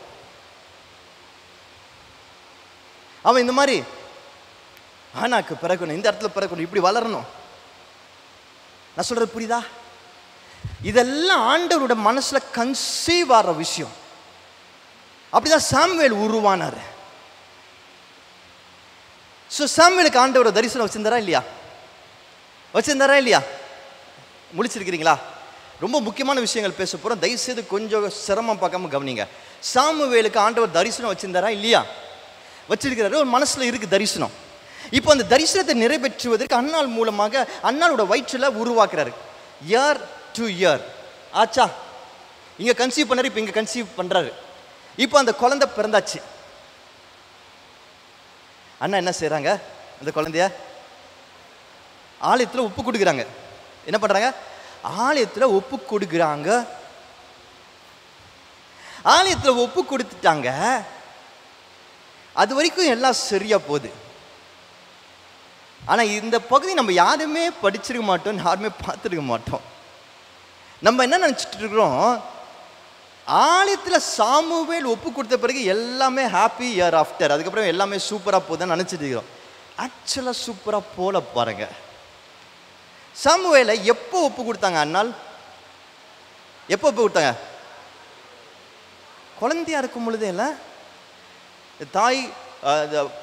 அவன் இந்த மாதிரி ஆனாக்கு பிறக்கணும், இந்த இடத்துல பிறக்கணும், இப்படி வளரணும். நான் சொல்றது புரியுதா? இதெல்லாம் ஆண்டவரோட மனசுல கன்சீவ் ஆகிற விஷயம். அப்படிதான் சாமுவேல் உருவானார். ஸோ சாமுவேலுக்கு ஆண்டவர் தரிசனம் வச்சிருந்தாரா இல்லையா? வச்சிருந்தாரா இல்லையா? முடிச்சிருக்கிறீங்களா? ரொம்ப முக்கியமான விஷயங்கள் பேச போகிறோம், தயவுசெய்து கொஞ்சம் சிரமம் பார்க்காம கவனிங்க. சாமுவேலுக்கு ஆண்டவர் தரிசனம் வச்சிருந்தாரா இல்லையா? வச்சிருக்கிறாரு. ஒரு மனசில் இருக்குது தரிசனம். இப்போ அந்த தரிசனத்தை நிறைவேற்றுவதற்கு அன்னாள் மூலமாக அன்னாளோட வயிற்றில் உருவாக்குறாரு. இயர் டு இயர் ஆச்சா, இங்கே கன்சீவ் பண்ணாரு, இப்போ இங்கே கன்சீவ் பண்ணுறாரு. இப்போ அந்த குழந்தை பிறந்தாச்சு. அண்ணா என்ன செய்கிறாங்க? அந்த குழந்தைய ஆலயத்தில் ஒப்பு கொடுக்குறாங்க. என்ன பண்ணுறாங்க? ஆலயத்தில் ஒப்பு கொடுக்குறாங்க. ஆலயத்தில் ஒப்பு கொடுத்துட்டாங்க. அது வரைக்கும் எல்லாம் சரியா போகுது. ஆனால் இந்த பகுதி நம்ம யாருமே படிச்சிருக்க மாட்டோம், யாருமே பார்த்துருக்க மாட்டோம். நம்ம என்ன நினச்சிட்டு இருக்கிறோம்? ஆலயத்தில் சாமுவேல் ஒப்பு கொடுத்த பிறகு எல்லாமே ஹாப்பி இயர் ஆஃப்டர், அதுக்கப்புறம் எல்லாமே சூப்பராக போகுதுன்னு நினச்சிட்டு இருக்கிறோம். ஆக்சுவலாக சூப்பராக போல பாருங்க. சாமுவேலை எப்போ ஒப்பு கொடுத்தாங்க? அண்ணால் எப்போ ஒப்பு கொடுத்தாங்க? குழந்தையா இருக்கும் பொழுதே இல்லை, தாய்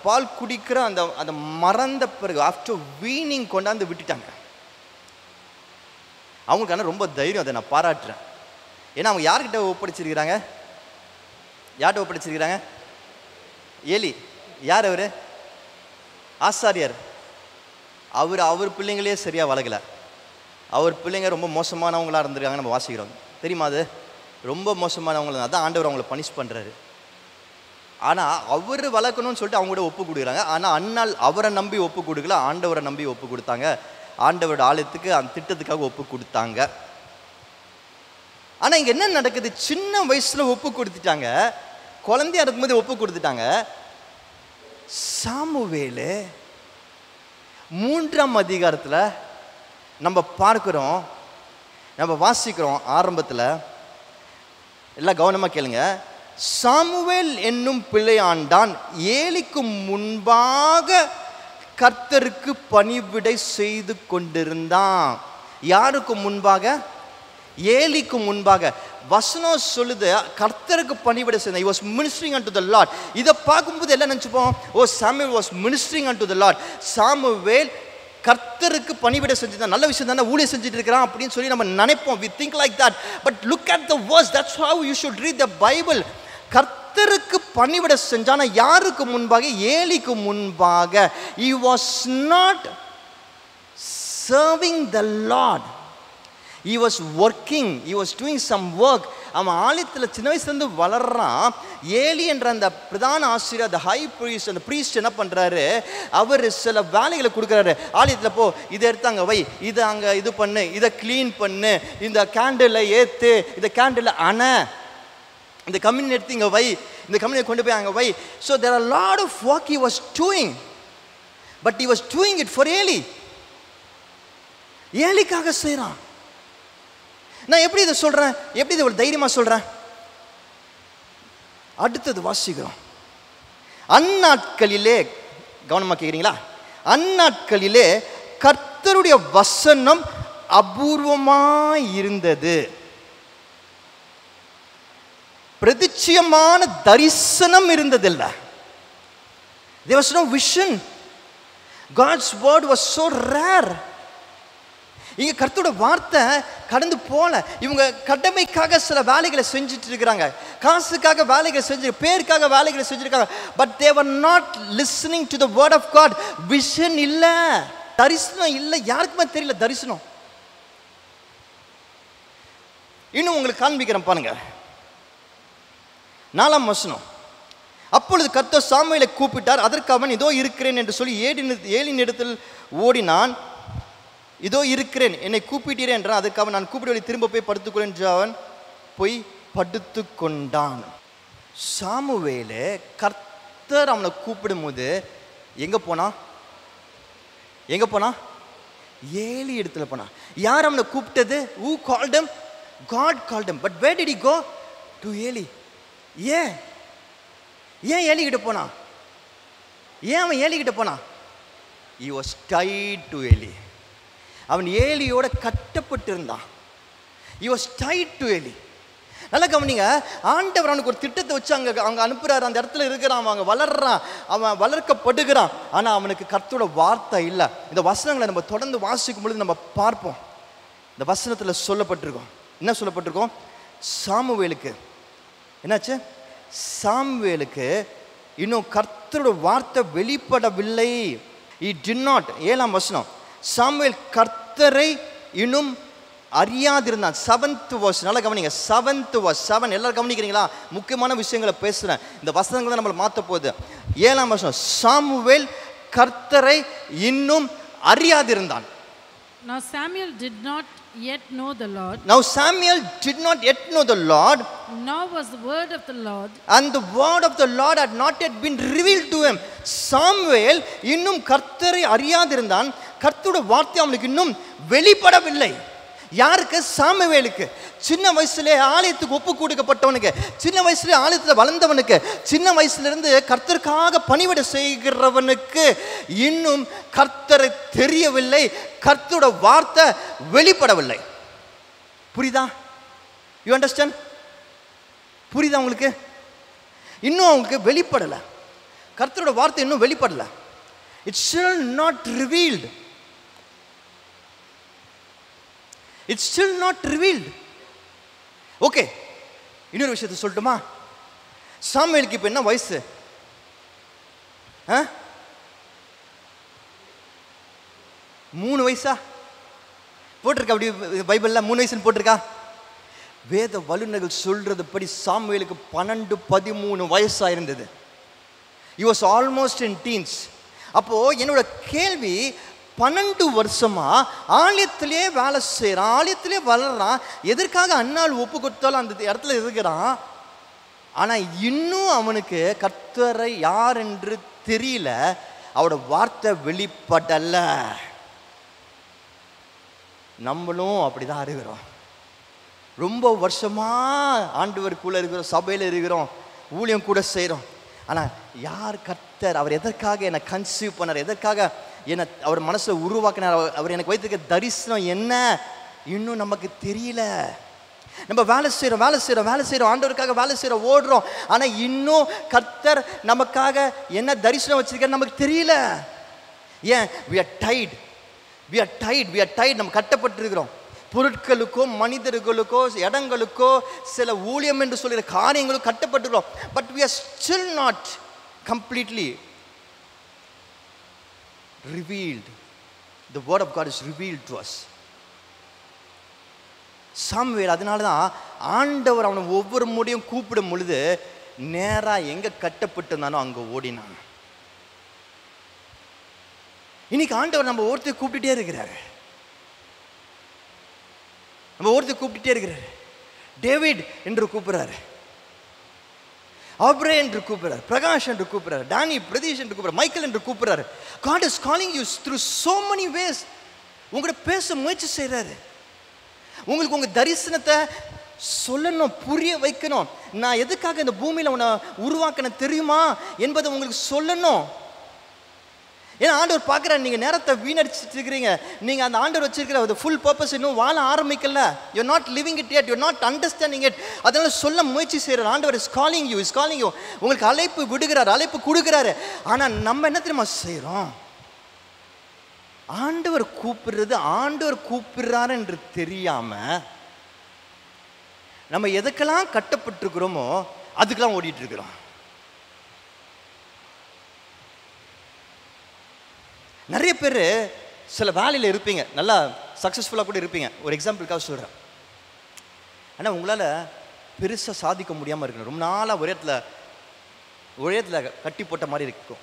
பால் குடிக்கிற அந்த அந்த மறந்த பிறகு ஆஃப்டர் வீனிங் கொண்டாந்து விட்டுட்டாங்க. அவங்களுக்கு ஆனால் ரொம்ப தைரியம், அதை நான் பாராட்டுறேன். ஏன்னா அவங்க யார்கிட்ட ஒப்படைச்சிருக்கிறாங்க? யார்கிட்ட ஒப்படைச்சிருக்கிறாங்க? ஏலி. யார் அவர்? ஆசாரியர். அவர் பிள்ளைங்களே சரியாக வளர்க்கல. அவர் பிள்ளைங்க ரொம்ப மோசமானவங்களாக இருந்திருக்காங்க. நம்ம வாசிக்கிறோம், தெரியுமா? அது ரொம்ப மோசமானவங்கள அதான் ஆண்டவர் அவங்கள பனிஷ் பண்ணுறாரு. ஆனால் அவர் வளர்க்கணும்னு சொல்லிட்டு அவங்களோட ஒப்பு கொடுக்குறாங்க. ஆனால் அண்ணால் அவரை நம்பி ஒப்பு கொடுக்கல, ஆண்டவரை நம்பி ஒப்பு கொடுத்தாங்க. ஆண்டவரோட ஆலயத்துக்கு அந்த திட்டத்துக்காக ஒப்பு கொடுத்தாங்க. ஆனால் இங்கே என்ன நடக்குது? சின்ன வயசில் ஒப்பு கொடுத்துட்டாங்க, குழந்தையா இருக்கும்போது ஒப்பு கொடுத்துட்டாங்க. சாமுவேலு 3ஆம் அதிகாரத்தில் நம்ம பார்க்குறோம், நம்ம வாசிக்கிறோம். ஆரம்பத்தில் எல்லாம் கவனமாக கேளுங்க. சாமுவேல் என்னும் பிள்ளையாண்டான் ஏலிக்கு முன்பாக கர்த்தருக்கு பணிவிடை செய்து கொண்டிருந்தான். யாருக்கு முன்பாக? ஏலிக்கு முன்பாக. வசனம் சொல்லுது கர்த்தருக்கு பணிவிடை செய்தான். He was ministering unto the Lord. இதை பார்க்கும்போது எல்லாம் நினச்சிப்போம், ஓ Samuel was ministering unto the Lord. Samuel கர்த்தருக்கு பணிவிடை செஞ்சுதான், நல்ல விஷயம் தானே, ஊழியம் செஞ்சுட்டு இருக்கிறான் அப்படின்னு சொல்லி நம்ம நினைப்போம். we think like that, but look at the verse. That's how you should read the Bible. கர்த்தருக்கு பணிவிடை செஞ்சான யாருக்கு முன்பாக? ஏலிக்கு முன்பாக. he was not serving the Lord, he was working, he was doing some work. அவன் ஆலயத்தில் சின்ன வயசுலேருந்து வளர்றான். ஏலி என்ற அந்த பிரதான ஆசிரியர், அந்த ஹை ப்ரீஸ்ட், அந்த ப்ரீஸ்ட் என்ன பண்ணுறாரு? அவர் சில வேலைகளை கொடுக்குறாரு. ஆலயத்தில் போ, இதை எடுத்து அங்கே வை, இதை அங்கே இது பண்ணு, இதை க்ளீன் பண்ணு, இந்த கேண்டிலை ஏற்று, இந்த கேண்டிலை அணை, இந்த கம்யூனி எடுத்து இங்கே வை, இந்த கம்யூனியை கொண்டு போய் அங்கே வை. So there are lot of work he was doing, but he was doing it for Eli. ஏலிக்காக செய்கிறான். நான் எப்படி இதை சொல்கிறேன்? எப்படி இதை ஒரு தைரியமாக சொல்கிறேன்? அடுத்தது வாசிக்கிறோம். அந்நாட்களிலே, கவனமாக கேட்குறீங்களா? அந்நாட்களிலே கர்த்தருடைய வசனம் அபூர்வமாய் இருந்தது. பிரதிச்சியமான தரிசனம் இருந்ததில்லை. There was no vision. God's word was so rare. இங்கே கர்த்தரோட வார்த்தை கடந்து போல. இவங்க கடமைக்காக சில வேலைகளை செஞ்சுட்டு இருக்கிறாங்க, காசுக்காக வேலைகளை செஞ்சு, பேருக்காக வேலைகளை செஞ்சுருக்காங்க. But they were not listening to the word of God. Vision இல்லை, தரிசனம் இல்லை, யாருக்குமே தெரியல தரிசனம். இன்னும் உங்களுக்கு காண்பிக்கிறேன் பாருங்க, 4ஆம் வசனம். அப்பொழுது கர்த்தர் சாமுவேலை கூப்பிட்டார். அதற்கு அவன், இதோ இருக்கிறேன் என்று சொல்லி ஏலியின் இடத்தில் ஓடினான். இதோ இருக்கிறேன், என்னை கூப்பிட்டீரே என்றான். அதுக்கு அவன், நான் கூப்பிடுவதை திரும்ப போய் படுத்துக்கொள் என்று அவன் போய் படுத்து கொண்டான். சாமுவேலே கர்த்தர் அவனை கூப்பிடும் போது எங்க போனா? எங்க போனா? ஏலி இடத்துல போனா. யார் அவனை கூப்பிட்டது? Who called him? God called him. But where did he go? To Eli. ஏன் ஏலி கிட்ட போனா? ஏன் அவன் ஏலி கிட்ட போனா? He was tied to Eli. அவன் ஏலியோட கட்டப்பட்டு இருந்தான். He was tied to Eli. நல்லா கவனிங்க, ஆண்டவர் அவனுக்கு ஒரு திட்டத்தை வச்சு அங்கே அனுப்புறாரு. அந்த இடத்துல இருக்கிறான், அவங்க வளர்றான், அவன் வளர்க்கப்படுகிறான். ஆனால் அவனுக்கு கர்த்தரோட வார்த்தை இல்லை. இந்த வசனங்களை நம்ம தொடர்ந்து வாசிக்கும் பொழுது நம்ம பார்ப்போம். இந்த வசனத்தில் சொல்லப்பட்டிருக்கோம். என்ன சொல்லப்பட்டிருக்கோம்? சாமுவேலுக்கு என்னாச்சு? சாமுவேலுக்கு இன்னும் கர்த்தரோட வார்த்தை வெளிப்படவில்லை. He did not. 7ஆம் வசனம். சாமுவேல் கர்த்தரை இன்னும் அறியாதிருந்தான். 7th verse. நல்லா கவனிங்க, 7th verse. 7 எல்லாரும் கவனிக்கிறீங்களா? முக்கியமான விஷயங்களை பேசுறேன். இந்த வசனங்களை நம்மளை மாற்ற போகுது. 7ஆம் வசனம். சாமுவேல் கர்த்தரை இன்னும் அறியாதிருந்தான். Now Samuel did not yet know the Lord. Now Samuel did not yet know the Lord. Nor was the word of the Lord. And the word of the Lord had not yet been revealed to him. Samuel இன்னும் கர்த்தரை அறியாதிருந்தான். கர்த்தரோட வார்த்தை அவனுக்கு இன்னும் வெளிப்படவில்லை. யாருக்கு? சாமுவேலுக்கு. சின்ன வயசுல ஆலயத்துக்கு ஒப்பு கொடுக்கப்பட்டவனுக்கு, சின்ன வயசுல ஆலயத்தில் வளர்ந்தவனுக்கு, சின்ன வயசுலேருந்து கர்த்தருக்காக பணிவிடை செய்கிறவனுக்கு இன்னும் கர்த்தரை தெரியவில்லை, கர்த்தரோட வார்த்தை வெளிப்படவில்லை. புரியுதா? You understand? புரியுதா உங்களுக்கு? இன்னும் அவங்களுக்கு வெளிப்படலை, கர்த்தரோட வார்த்தை இன்னும் வெளிப்படலை. It's still not revealed. It's still not revealed. Okay, இன்னொரு விஷயத்தை சொல்லட்டுமா? சாமுவேலுக்கு இப்போ என்ன வயசு? 3 வயசா போட்டிருக்கா? அப்படி பைபிளில் 3 வயசுன்னு போட்டிருக்கா? வேத வல்லுநர்கள் சொல்றது படி சாமுவேலுக்கு 12-13 வயசாக இருந்தது. He was almost in teens. அப்போ என்னோட கேள்வி, 12 வருஷமா ஆலயத்திலே வேலை செய்கிறான், ஆலயத்திலே வளர்றான், எதற்காக அன்னாள் ஒப்பு கொடுத்தாலும் அந்த இடத்துல இருக்கிறான். ஆனால் இன்னும் அவனுக்கு கர்த்தரை யார் என்று தெரியல, அவரோட வார்த்தை வெளிப்படல. நம்மளும் அப்படிதான் இருக்கிறோம். ரொம்ப வருஷமா ஆண்டவருக்குள்ள இருக்கிறோம், சபையில் இருக்கிறோம், ஊழியம் கூட செய்கிறோம். ஆனால் யார் கர்த்தர், அவர் எதற்காக என்னை கன்சீவ் பண்ணார், எதற்காக என்னை அவர் மனசில் உருவாக்கினார், அவர் எனக்கு வைத்திருக்க தரிசனம் என்ன, இன்னும் நமக்கு தெரியல. நம்ம வேலை செய்கிறோம், ஆண்டவருக்காக வேலை செய்கிறோம், ஓடுறோம். ஆனால் இன்னும் கர்த்தர் நமக்காக என்ன தரிசனம் வச்சிருக்காரு நமக்கு தெரியல. ஏன்? we are tied. நம்ம கட்டப்பட்டிருக்கிறோம். பொருட்களுக்கோ, மனிதர்களுக்கோ, இடங்களுக்கோ, சில ஊழியம் என்று சொல்கிற காரியங்களும் கட்டப்பட்டுக்கிறோம். But we are still not completely revealed. The word of God is revealed to us. Samuel அதனால தான் ஆண்டவர் அவனை ஒவ்வொரு முறையும் கூப்பிடும் பொழுது நேராக எங்கே கட்டப்பட்டிருந்தானோ அங்கே ஓடினான். இன்னைக்கு ஆண்டவர் நம்ம ஒருத்தர் கூப்பிட்டுட்டே இருக்கிறாரு, டேவிட் என்று கூப்பிடுறாரு, ஆப்ரே என்று கூப்பிடுறாரு, பிரகாஷ் என்று கூப்பிடுறாரு, டானி, பிரதீஷ் என்று கூப்பிடுறாரு, மைக்கேல் என்று கூப்பிடுறாரு. God is calling you through so many ways. உங்களோட பேச முயற்சி செய்கிறாரு. உங்களுக்கு உங்கள் தரிசனத்தை சொல்லணும், புரிய வைக்கணும். நான் எதுக்காக இந்த பூமியில் உன்னை உருவாக்கின தெரியுமா என்பதை உங்களுக்கு சொல்லணும். ஏன்னா ஆண்டவர் பார்க்குறாரு, நீங்கள் நேரத்தை வீணடிச்சிட்டு இருக்கிறீங்க. நீங்கள் அந்த ஆண்டவர் வச்சிருக்கிற ஃபுல் பர்பஸ் இன்னும் வாழ ஆரம்பிக்கல. You not living it yet, you not understanding it. அதனால சொல்ல முயற்சி செய்கிறார். ஆண்டவர் இஸ் காலிங் யூ. உங்களுக்கு அழைப்பு விடுகிறார், அழைப்பு கொடுக்குறாரு. ஆனால் நம்ம என்ன தெரியுமா செய்கிறோம்? ஆண்டவர் கூப்பிடுறது ஆண்டவர் கூப்பிடுறாரு என்று தெரியாம நம்ம எதுக்கெல்லாம் கட்டப்பட்டிருக்கிறோமோ அதுக்கெல்லாம் ஓடிட்டு இருக்கிறோம். நிறைய பேர் சில வேலையில் இருப்பீங்க, நல்லா சக்ஸஸ்ஃபுல்லாக கூட இருப்பீங்க. ஒரு எக்ஸாம்பிளுக்காக சொல்கிறேன். ஆனால் உங்களால் பெருசாக சாதிக்க முடியாமல் இருக்கணும். ரொம்ப நாளாக ஒரே இடத்துல கட்டி போட்ட மாதிரி இருக்கும்.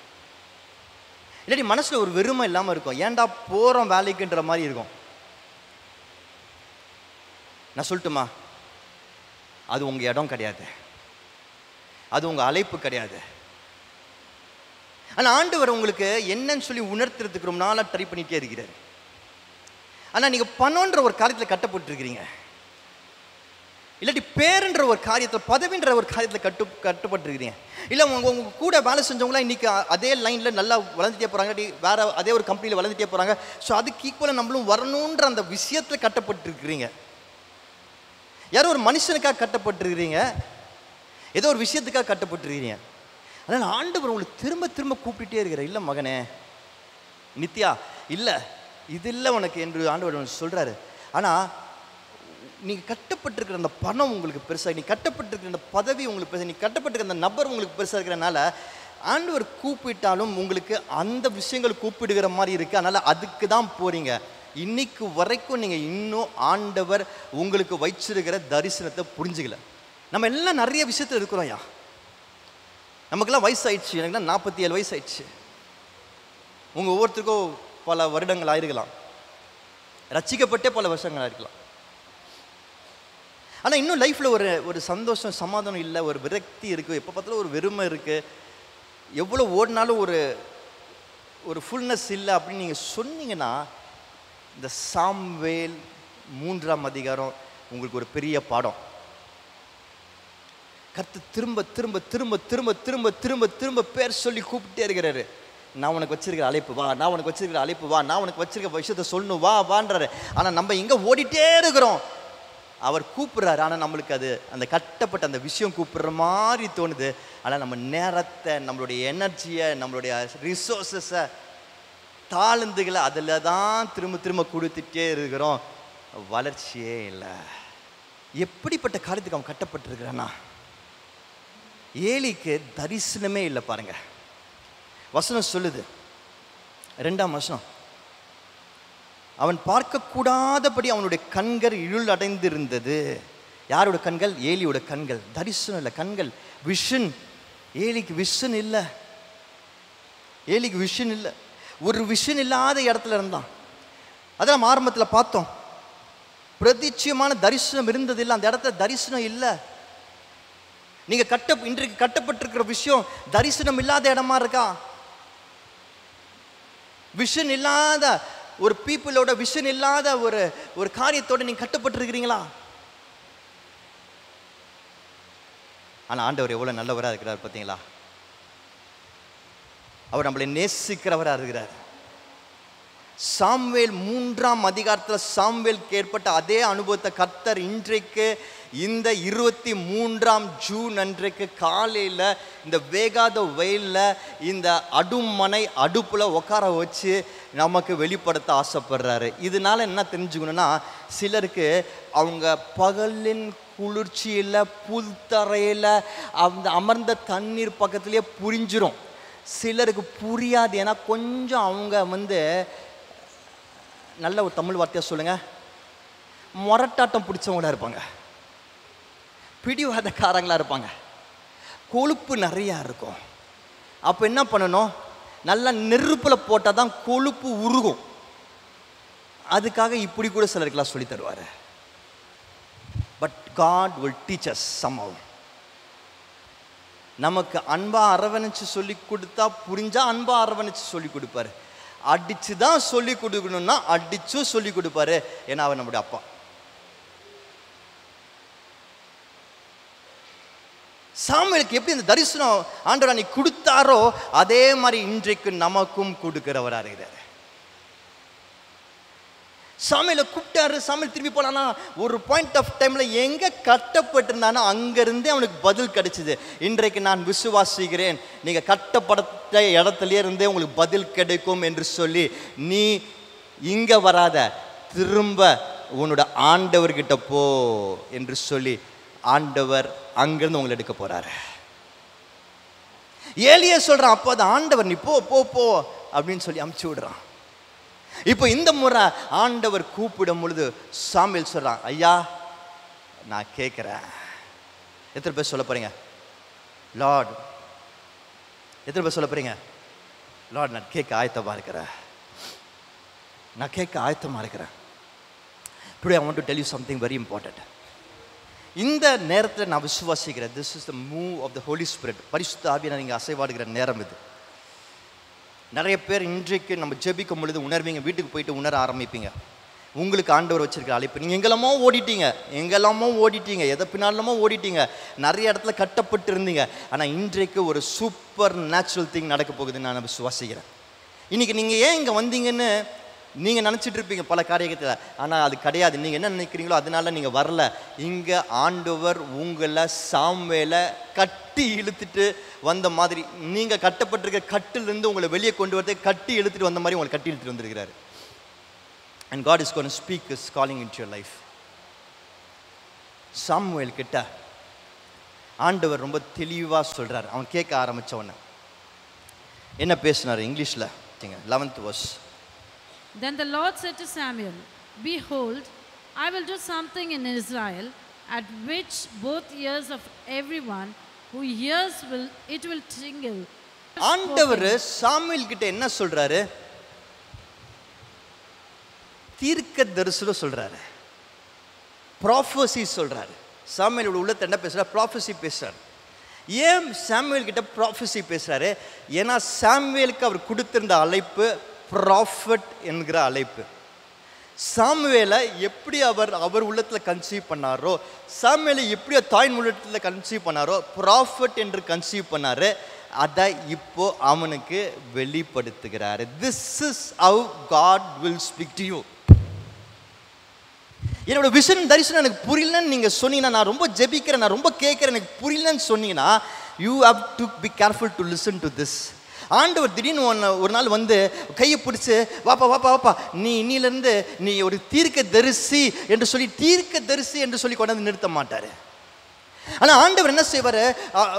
இல்லாட்டி மனசில் ஒரு வெறுமை இல்லாமல் இருக்கும். ஏன்டா போகிறோம் வேலைக்குன்ற மாதிரி இருக்கும். நான் சொல்லட்டுமா, அது உங்கள் இடம் கிடையாது, அது உங்கள் அழைப்பு கிடையாது. ஆனால் ஆண்டவர் உங்களுக்கு என்னன்னு சொல்லி உணர்த்துறதுக்கு ரொம்ப நாளாக ட்ரை பண்ணிகிட்டே இருக்கிறார். ஆனால் நீங்கள் பணம்ன்ற ஒரு காரியத்தில் கட்டப்பட்டுருக்கிறீங்க, இல்லாட்டி பேருன்ற ஒரு காரியத்தில், பதவின்ற ஒரு காரியத்தில் கட்டுப்பட்டுருக்கிறீங்க. இல்லை உங்கள் கூட வேலை செஞ்சவங்களாம் இன்றைக்கி அதே லைனில் நல்லா வளர்ந்துட்டே போகிறாங்க, வேறு அதே ஒரு கம்பெனியில் வளர்ந்துட்டே போகிறாங்க. ஸோ அதுக்கு ஈக்குவலாக நம்மளும் வரணுன்ற அந்த விஷயத்தில் கட்டப்பட்டுருக்கிறீங்க. யாரோ ஒரு மனுஷனுக்காக கட்டப்பட்டுருக்கிறீங்க, ஏதோ ஒரு விஷயத்துக்காக கட்டப்பட்டுருக்கிறீங்க. அதனால் ஆண்டவர் உங்களுக்கு திரும்ப திரும்ப கூப்பிட்டுட்டே இருக்கிற, இல்லை மகனே நித்யா, இல்லை இது இல்லை உனக்கு என்று ஆண்டவர் சொல்கிறாரு. ஆனால் நீங்கள் கட்டப்பட்டிருக்கிற அந்த பணம் உங்களுக்கு பெருசாக, நீ கட்டப்பட்டிருக்கிற அந்த பதவி உங்களுக்கு பெருசாக, நீ கட்டப்பட்டிருக்கிற அந்த நபர் உங்களுக்கு பெருசாக இருக்கிறனால ஆண்டவர் கூப்பிட்டாலும் உங்களுக்கு அந்த விஷயங்கள் கூப்பிடுகிற மாதிரி இருக்குது. அதனால் அதுக்கு தான் போகிறீங்க. இன்னைக்கு வரைக்கும் நீங்கள் இன்னும் ஆண்டவர் உங்களுக்கு வச்சிருக்கிற தரிசனத்தை புரிஞ்சுக்கல. நம்ம எல்லாம் நிறைய விஷயத்தில் இருக்கிறோம். யா நமக்கெல்லாம் வயசாயிடுச்சு, எனக்குலாம் 47 வயசு ஆயிடுச்சு. உங்கள் ஒவ்வொருத்தருக்கும் பல வருடங்கள் ஆயிருக்கலாம், ரசிக்கப்பட்டே பல வருஷங்கள் ஆயிருக்கலாம். ஆனால் இன்னும் லைஃப்பில் ஒரு சந்தோஷம் சமாதானம் இல்லை, ஒரு விரக்தி இருக்குது, எப்போ பார்த்தாலும் ஒரு வெறுமை இருக்குது, எவ்வளோ ஓடினாலும் ஒரு ஃபுல்னஸ் இல்லை அப்படின்னு நீங்கள் சொன்னீங்கன்னா, இந்த சாம்வேல் 3ஆம் அதிகாரம் உங்களுக்கு ஒரு பெரிய பாடம். கர்த்தர் திரும்ப திரும்ப திரும்ப திரும்ப திரும்ப திரும்ப திரும்ப பேர் சொல்லி கூப்பிட்டே இருக்கிறாரு. நான் உனக்கு வச்சிருக்கிற அழைப்பு வா, நான் உனக்கு வச்சிருக்கிற அழைப்பு வா, நான் உனக்கு வச்சிருக்க விஷயத்த சொல்லணும் வா வான்றாரு. ஆனால் நம்ம இங்கே ஓடிட்டே இருக்கிறோம். அவர் கூப்பிட்றாரு, ஆனால் நம்மளுக்கு அது அந்த கட்டப்பட்ட அந்த விஷயம் கூப்பிடுற மாதிரி தோணுது. ஆனால் நம்ம நேரத்தை, நம்மளுடைய எனர்ஜியை, நம்மளுடைய ரிசோர்ஸஸை, தாளந்துகளை அதில் தான் திரும்ப திரும்ப கொடுத்துட்டே இருக்கிறோம். வளர்ச்சியே இல்லை. எப்படிப்பட்ட காரியத்துக்கு அவன் கட்டப்பட்டிருக்கிறான்னா, ஏலிக்கு தரிசனமே இல்லை. பாருங்க, வசனம் சொல்லுது, 2ஆம் வசனம், அவன் பார்க்கக்கூடாதபடி அவனுடைய கண்கள் இருள் அடைந்திருந்தது. யாரோட கண்கள்? ஏலியோட கண்கள். தரிசனம் இல்லை, கண்கள், விஷன். ஏலிக்கு விஷன் இல்லை, ஏலிக்கு விஷன் இல்லை. ஒரு விஷன் இல்லாத இடத்துல இருந்தான். அதெல்லாம் ஆரம்பத்தில் பார்த்தோம். பிரதிச்சியமான தரிசனம் இருந்தது இல்லை, அந்த இடத்துல தரிசனம் இல்லை. நீங்க இன்றைக்கு கட்டப்பட்டிருக்கிற விஷயம் தரிசனம் இல்லாத இடமா இருக்கா? விஷன் இல்லாத ஒரு பீப்புளோட, விஷன் இல்லாத ஒரு காரியத்தோட நீங்க கட்டப்பட்டிருக்கிறீங்களா? ஆனா ஆண்டவர் எவ்வளவு நல்லவரா இருக்கிறார் பார்த்தீங்களா? அவர் நம்மளை நேசிக்கிறவரா இருக்கிறார். சாம்வேல் 3ஆம் அதிகாரத்தில் சாம்வேலுக்கு ஏற்பட்ட அதே அனுபவத்தை கர்த்தர் இன்றைக்கு இந்த 23ஆம் ஜூன் அன்றைக்கு காலையில் இந்த வேகாத வெயிலில் இந்த அடுமனை அடுப்பில் உட்கார வச்சு நமக்கு வெளிப்படுத்த ஆசைப்படுறாரு. இதனால என்ன தெரிஞ்சுக்கணும்னா, சிலருக்கு அவங்க பகலின் குளிர்ச்சியில் புல்தரையில் அந்த அமர்ந்த தண்ணீர் பக்கத்துலேயே புரிஞ்சிடும். சிலருக்கு புரியாது. ஏன்னா கொஞ்சம் அவங்க நல்ல ஒரு தமிழ் வார்த்தையாக சொல்லுங்க, மொரட்டாட்டம் பிடிச்சவங்களா இருப்பாங்க, பிடிவாதக்காரங்களாக இருப்பாங்க, கொழுப்பு நிறையா இருக்கும். அப்போ என்ன பண்ணணும்? நல்லா நெருப்பில் போட்டால் தான் கொழுப்பு உருகும். அதுக்காக இப்படி கூட சிலருக்கெல்லாம் சொல்லி தருவார். But God will teach us somehow. நமக்கு அன்பா அரவணைச்சு சொல்லி கொடுத்தா புரிஞ்சா அன்பா அரவணைச்சு சொல்லி கொடுப்பாரு. அடிச்சு தான் சொல்லி கொடுக்கணும்னா அடிச்சு சொல்லி கொடுப்பாரு. ஏன்னா அவர் நம்முடைய அப்பா. சாமுவேலுக்கு எப்படி இந்த தரிசனம் ஆண்டவர் அன்னைக்கு கொடுத்தாரோ அதே மாதிரி இன்றைக்கு நமக்கும் கொடுக்கிறவரா இருக்கிறார். சாமுவேலை கூப்பிட்டாரு. சாமுவேல் திரும்பி போனானா ஒரு பாயிண்ட் ஆஃப் டைம்ல எங்க கட்டப்பட்டிருந்தானோ அங்கிருந்தே அவனுக்கு பதில் கிடைச்சது. இன்றைக்கு நான் விசுவாசிக்கிறேன், நீங்க கட்டப்பட்ட இடத்துல இருந்தே உங்களுக்கு பதில் கிடைக்கும் என்று சொல்லி, நீ இங்க வராத, திரும்ப உன்னோட ஆண்டவர்கிட்ட போ என்று சொல்லி ஆண்டவர் அங்கிருந்து உங்களை எடுக்க போறாரு. ஏலியா சொல்றான், அப்போ அது ஆண்டவர் நீ போ போ போ அப்படின்னு சொல்லி அமுச்சு விடுறான். இப்போ இந்த முறை ஆண்டவர் கூப்பிடும் பொழுது சாமுவேல் சொல்றான், ஐயா நான் கேட்கிறேன். எத்தனை பேர் சொல்ல போறீங்க லார்ட்? எத்தனை பேர் சொல்ல போறீங்க லார்ட் நான் கேட்க ஆயத்தமா இருக்கிறேன், நான் கேட்க ஆயத்தமா இருக்கிறேன். Today I want to tell you something very important. இந்த நேரத்தில் நான் விசுவாசிக்கிறேன், this is the move of the holy spirit. பரிசுத்த ஆவியானவர் நீங்கள் அசைவாடுகிற நேரம் இது. நிறைய பேர் இன்றைக்கு நம்ம ஜெபிக்கும் பொழுது உணர்வீங்க, வீட்டுக்கு போயிட்டு உணர ஆரம்பிப்பீங்க. உங்களுக்கு ஆண்டவர் வச்சிருக்கிற அழைப்பு. நீங்கள் எங்கெல்லாமோ ஓடிட்டீங்க, எதை பின்னாலுமோ ஓடிட்டீங்க, நிறைய இடத்துல கட்டப்பட்டு இருந்தீங்க. ஆனால் இன்றைக்கு ஒரு சூப்பர் நேச்சுரல் திங் நடக்க போகுதுன்னு நான் விசுவாசிக்கிறேன். இன்றைக்கி நீங்கள் ஏன் இங்கே வந்தீங்கன்னு நீங்கள் நினச்சிட்டு இருப்பீங்க பல காரியத்தில், ஆனால் அது கிடையாது. நீங்கள் என்ன நினைக்கிறீங்களோ அதனால நீங்கள் வரல. இங்கே ஆண்டவர் உங்களை சாமுவேலை கட்டி இழுத்துட்டு வந்த மாதிரி, நீங்கள் கட்டப்பட்டிருக்க கட்டிலிருந்து உங்களை வெளியே கொண்டு வரது கட்டி இழுத்துட்டு வந்த மாதிரி உங்களை கட்டி இழுத்துட்டு வந்திருக்கிறாரு. And God is going to speak His calling into your life. Samuel கிட்ட ஆண்டவர் ரொம்ப தெளிவாக சொல்கிறார். அவன் கேட்க ஆரம்பித்தவன என்ன பேசினார் இங்கிலீஷில்? 11th verse. Then the Lord said to Samuel, Behold, I will do something in Israel at which both ears of everyone who hears it will tingle. ஆண்டவர் சாமுவேல் கிட்ட என்ன சொல்றாரு? தீர்க்க தரிசனம் சொல்றாரு, ப்ராஃபஸி சொல்றாரு. சாமுவேலோட உள்ளத்தை என்ன பேசுறாரு? ப்ராஃபஸி பேசுறாரு. ஏன் சாமுவேல் கிட்ட ப்ராஃபஸி பேசுறாரு? ஏன்னா சாமுவேலுக்கு அவர் கொடுத்திருந்த அழைப்பு ப்ராஃபட் என்கிற அழைப்பு. சாமுவேலை எப்படி அவர் உள்ளத்தில் கன்சீவ் பண்ணாரோ, சாமுவேலை எப்படி தாயின் உள்ளத்தில் கன்சீவ் பண்ணாரோ, ப்ராஃபட் என்று கன்சீவ் பண்ணாரு. அதை இப்போ அவனுக்கு வெளிப்படுத்துகிறாரு. This is how God will speak to you. என்னோட விஷன் தரிசனம் எனக்கு புரியலன்னு நீங்கள் சொன்னீங்கன்னா, நான் ரொம்ப ஜெபிக்கிறேன், நான் ரொம்ப கேட்குறேன், எனக்கு புரியலன்னு சொன்னீங்கன்னா, you have to be careful to listen to this. ஆண்டவர் திடீர்னு ஒரு நாள் வந்து கையை பிடிச்சி, வாப்பா வாப்பா வாப்பா, நீ இன்னிலேருந்து நீ ஒரு தீர்க்க தரிசி என்று சொல்லி கொண்டாந்து நிறுத்த மாட்டார். ஆனால் ஆண்டவர் என்ன செய்வார்?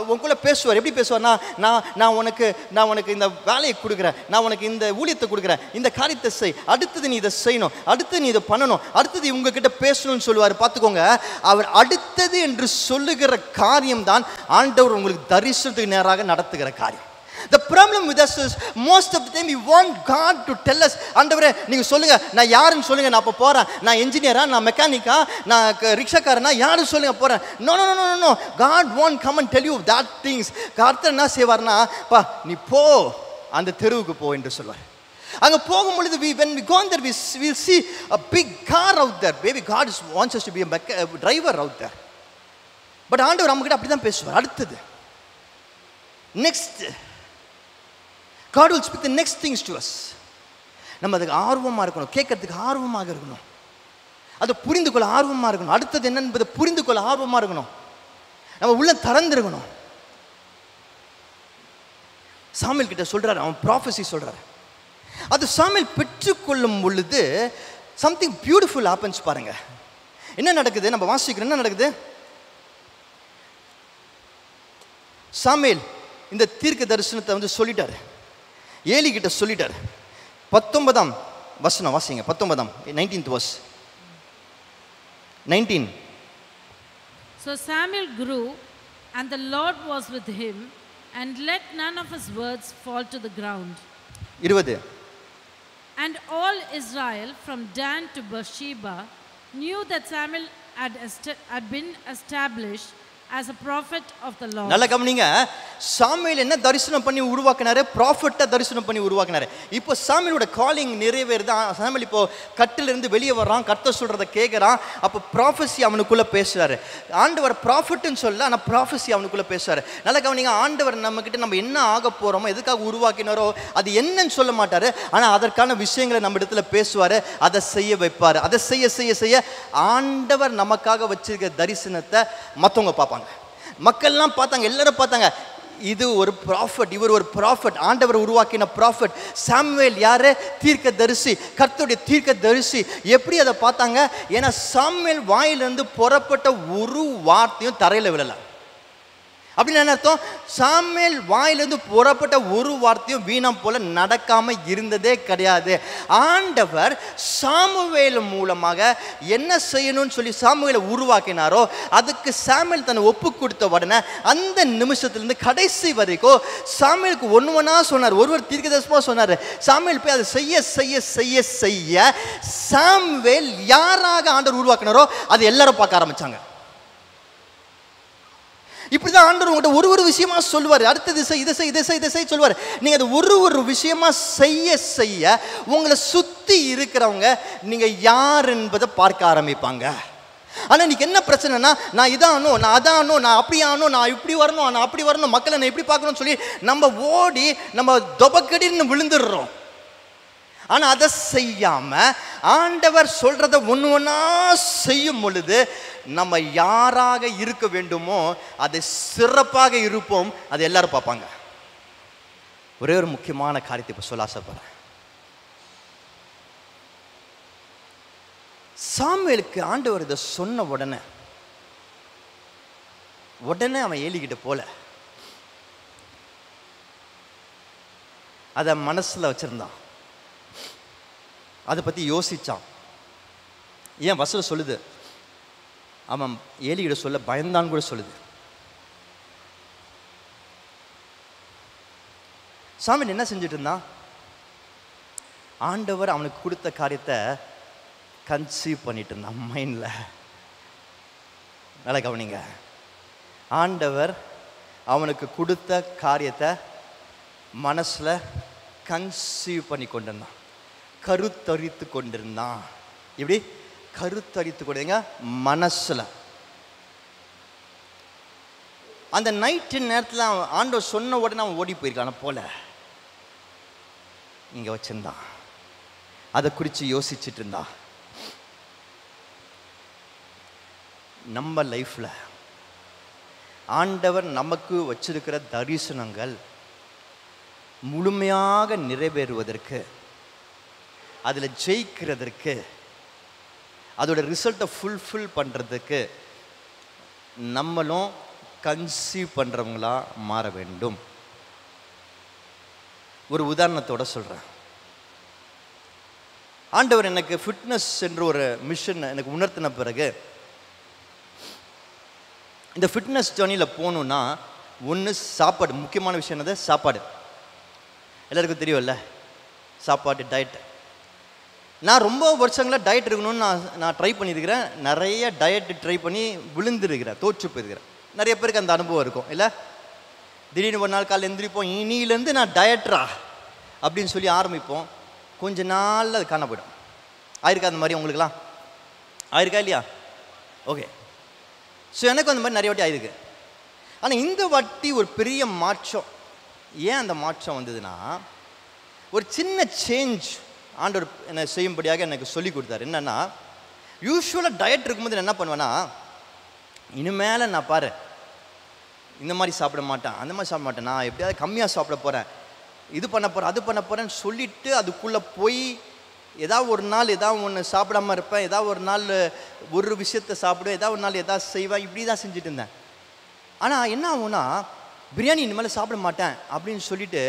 உங்களுக்குள்ள பேசுவார். எப்படி பேசுவார்னா, நான் உனக்கு இந்த வேலையை கொடுக்குறேன், நான் உனக்கு இந்த ஊழியத்தை கொடுக்குறேன், இந்த காரியத்தை செய், அடுத்தது நீ இதை செய்யணும், அடுத்தது நீ இதை பண்ணணும், அடுத்தது உங்ககிட்ட பேசணும்னு சொல்லுவார். பார்த்துக்கோங்க, அவர் அடுத்தது என்று சொல்லுகிற காரியம்தான் ஆண்டவர் உங்களுக்கு தரிசனத்துக்கு நேராக நடத்துகிற காரியம். The problem with us is most of the time we want God to tell us, ஆண்டவரே நீங்க சொல்லுங்க, நான் யாருன்னு சொல்லுங்க, நான் அப்போ போறேன், நான் இன்ஜினியரா, நான் மெக்கானிக்கா, நான் ரிக்ஷாக்காரனா, யாரும் சொல்லுங்க போறேன். No no no no, God won't come and tell you that things. கர்த்தர் என்ன செய்வார்னா, பா நீ போ, அந்த தெருவுக்கு போ என்று சொல்வார். அங்கே போகும் பொழுது when we go there, we will see a big car out there. Baby, God wants us to be a driver out there. But ஆண்டவர் நம்ம கிட்ட அப்படி தான் பேசுவார். அடுத்தது next, God will speak the next things to us. நம்ம அதுக்கு ஆர்வமாக இருக்கணும், கேட்கறதுக்கு ஆர்வமாக இருக்கணும், அதை புரிந்து கொள்ள ஆர்வமாக இருக்கணும், அடுத்தது என்னன்னு புரிந்து கொள்ள ஆர்வமாக இருக்கணும், நம்ம உள்ள திறந்திருக்கணும். சாமுவேல் கிட்ட சொல்றாரு, அவன் ப்ராஃபஸி சொல்றாரு. அது சாமுவேல் பெற்றுக்கொள்ளும் பொழுது சம்திங் பியூட்டிஃபுல் ஹேப்பன்ஸ். பாருங்க என்ன நடக்குது, நம்ம வாசிக்கிறோம் என்ன நடக்குது. சாமுவேல் இந்த தீர்க்க தரிசனத்தை வந்து சொல்லிட்டாரு, ஏலி கிட்ட சொல்லிட்டாரு. 19ஆம் வசனம் வாசிங்க. 19th verse. 19. So Samuel grew, and the Lord was with him, and let none of his words fall to the ground. 20. And all Israel from Dan to Beersheba knew that Samuel had been established as a prophet of the Lord. நல்ல கவனிங்க, Samuel என்ன தரிசனம் பண்ணி உருவாக்கினாரு? ப்ராஃபட்டை தரிசனம் பண்ணி உருவாக்கினாரு. இப்போ சாமுவேலோட calling நிறைவேறுது. Samuel இப்போ கட்டிலிருந்து வெளியே வர்றான், கர்த்தர் சொல்றதை கேட்குறான். அப்போ ப்ராஃபஸி அவனுக்குள்ள பேசுறாரு. ஆண்டவர் ப்ராஃபட்னு சொல்ல, ஆனால் ப்ராஃபஸி அவனுக்குள்ள பேசுறாரு. நல்ல கவனிங்க, ஆண்டவர் நம்ம கிட்ட நம்ம என்ன ஆக போறோமோ, எதுக்காக உருவாக்கினாரோ அது என்னன்னு சொல்ல மாட்டாரு, ஆனால் அதற்கான விஷயங்களை நம்ம இடத்துல பேசுவாரு, அதை செய்ய வைப்பாரு. அதை செய்ய செய்ய செய்ய ஆண்டவர் நமக்காக வச்சிருக்க தரிசனத்தை மற்றவங்க பார்ப்பாங்க. மக்கள்லாம் பார்த்தாங்க, எல்லாரும் பார்த்தாங்க. இது ஒரு ப்ராஃபட், இவர் ஒரு ப்ராஃபட், ஆண்டவர் உருவாக்கின ப்ராஃபட். சாமுவேல் யாரு? தீர்க்க தரிசி, கர்த்தருடைய தீர்க்க தரிசி. எப்படி அதை பார்த்தாங்க? ஏன்னா சாமுவேல் வாயிலிருந்து புறப்பட்ட ஒரு வார்த்தையும் தரையில் விழல. அப்படின்னு என்ன அர்த்தம்? சாமுவேல் வாயிலிருந்து புறப்பட்ட ஒரு வார்த்தையும் வீணம் போல நடக்காம இருந்ததே கிடையாது. ஆண்டவர் சாமுவேல் மூலமாக என்ன செய்யணும்னு சொல்லி சாமுவேலை உருவாக்கினாரோ அதுக்கு சாமுவேல் தன்னை ஒப்பு கொடுத்த உடனே அந்த நிமிஷத்துலேருந்து கடைசி வரைக்கும் சாமுவேலுக்கு ஒன்று சொன்னார். ஒருவர் தீர்க்கதரிசனமாக சொன்னார். சாமுவேல் போய் அதை செய்ய செய்ய செய்ய செய்ய சாமுவேல் யாராக ஆண்டவர் உருவாக்கினாரோ அது எல்லாரும் பார்க்க ஆரம்பிச்சாங்க. இப்படிதான் ஆண்டவர் உங்கள்கிட்ட ஒரு விஷயமா சொல்லுவார். அடுத்த திசை இதை செய் இதை செய் இதை செய் சொல்லுவார். நீங்க அது ஒரு விஷயமா செய்ய செய்ய உங்களை சுத்தி இருக்கிறவங்க நீங்க யார் என்பதை பார்க்க ஆரம்பிப்பாங்க. ஆனா இன்னைக்கு என்ன பிரச்சனைனா, நான் இதானோ, நான் அதானோ, நான் அப்படி ஆனோ, நான் இப்படி வரணும், நான் அப்படி வரணும், மக்களை நான் எப்படி பார்க்கணும்னு சொல்லி நம்ம ஓடி நம்ம தொபக்கடின்னு விழுந்துடுறோம். ஆனா அதை செய்யாம ஆண்டவர் சொல்றத ஒன்று ஒன்றா செய்யும் பொழுது நம்ம யாராக இருக்க வேண்டுமோ அதை சிறப்பாக இருப்போம். அதை எல்லாரும் பார்ப்பாங்க. ஒரே ஒரு முக்கியமான காரியத்தை இப்போ சொல்ல ஆசைப்படுறேன். சாமுவேலுக்கு ஆண்டவர் இதை சொன்ன உடனே அவன் ஏலிக்கிட்ட போல அதை மனசுல வச்சிருந்தான். அதை பற்றி யோசித்தான். ஏன் வசனம் சொல்லுது, அவன் ஏலிகிட்ட சொல்ல பயந்தான் கூட சொல்லுது. சாமுவேல் என்ன செஞ்சுட்டு இருந்தான்? ஆண்டவர் அவனுக்கு கொடுத்த காரியத்தை கன்சீவ் பண்ணிட்டு இருந்தான் மைண்டில். நல்லா கவனிங்க. ஆண்டவர் அவனுக்கு கொடுத்த காரியத்தை மனசில் கன்சீவ் பண்ணி கொண்டிருந்தான், கருத்தரித்து கொண்டிருந்தான். இப்படி கருத்தரித்து கொண்டீங்க மனசுல. அந்த நைட்டு நேரத்தில் ஆண்டவர் சொன்ன உடனே அவன் ஓடி போயிருக்கான் போல இங்க வச்சிருந்தான். அதை குறித்து யோசிச்சுட்டு இருந்தான். நம்ம லைஃப்ல ஆண்டவர் நமக்கு வச்சிருக்கிற தரிசனங்கள் முழுமையாக நிறைவேறுவதற்கு, அதில் ஜெயிக்கிறதுக்கு, அதோட ரிசல்ட்டை ஃபுல்ஃபில் பண்ணுறதுக்கு நம்மளும் கன்சீவ் பண்ணுறவங்களா மாற வேண்டும். ஒரு உதாரணத்தோட சொல்கிறேன். ஆண்டவர் எனக்கு ஃபிட்னஸ் என்ற ஒரு மிஷன் எனக்கு உணர்த்தின பிறகு, இந்த ஃபிட்னஸ் ஜர்னியில் போகணுன்னா ஒன்று சாப்பாடு, முக்கியமான விஷயம் என்னது? சாப்பாடு. எல்லாருக்கும் தெரியும்ல, சாப்பாடு, டயட். நான் ரொம்ப வருஷங்களாக டயட் இருக்கணும்னு நான் ட்ரை பண்ணியிருக்கிறேன். நிறைய டயட் ட்ரை பண்ணி விழுந்துருக்கிறேன், தோற்று போயிருக்கிறேன். நிறைய பேருக்கு அந்த அனுபவம் இருக்கும் இல்லை? திடீர்னு ஒரு நாள் காலையில் எந்திரிப்போம், இனியிலேருந்து நான் டயட்ரா அப்படின்னு சொல்லி ஆரம்பிப்போம். கொஞ்ச நாளில் அது காண போய்டும். ஆயிருக்கா அந்த மாதிரி? உங்களுக்குலாம் ஆயிருக்கா இல்லையா? ஓகே. ஸோ எனக்கு அந்த மாதிரி நிறைய வாட்டி ஆயிருக்கு. ஆனால் இந்த வாட்டி ஒரு பெரிய மாற்றம். ஏன் அந்த மாற்றம் வந்ததுன்னா, ஒரு சின்ன சேஞ்ச் ஆண்டவர் என்னை செய்யும்படியாக எனக்கு சொல்லி கொடுத்தாரு. என்னென்னா, யூஸ்வலாக டயட் இருக்கும்போது நான் என்ன பண்ணுவேன்னா, இனிமேல் நான் பாரு இந்த மாதிரி சாப்பிட மாட்டேன், அந்த மாதிரி சாப்பிட மாட்டேன், நான் எப்படியாவது கம்மியாக சாப்பிட போகிறேன், இது பண்ண போகிறேன், அது பண்ண போகிறேன்னு சொல்லிவிட்டு அதுக்குள்ளே போய் ஏதாவது ஒரு நாள் ஏதாவது ஒன்று சாப்பிடாமல் இருப்பேன், ஏதாவது ஒரு நாள் ஒரு விஷயத்தை சாப்பிடுவேன், ஏதாவது ஒரு நாள் ஏதாவது செய்வேன். இப்படி தான் செஞ்சுட்டு இருந்தேன். ஆனால் என்ன ஆகும்னா, பிரியாணி இனிமேல் சாப்பிட மாட்டேன் அப்படின்னு சொல்லிட்டு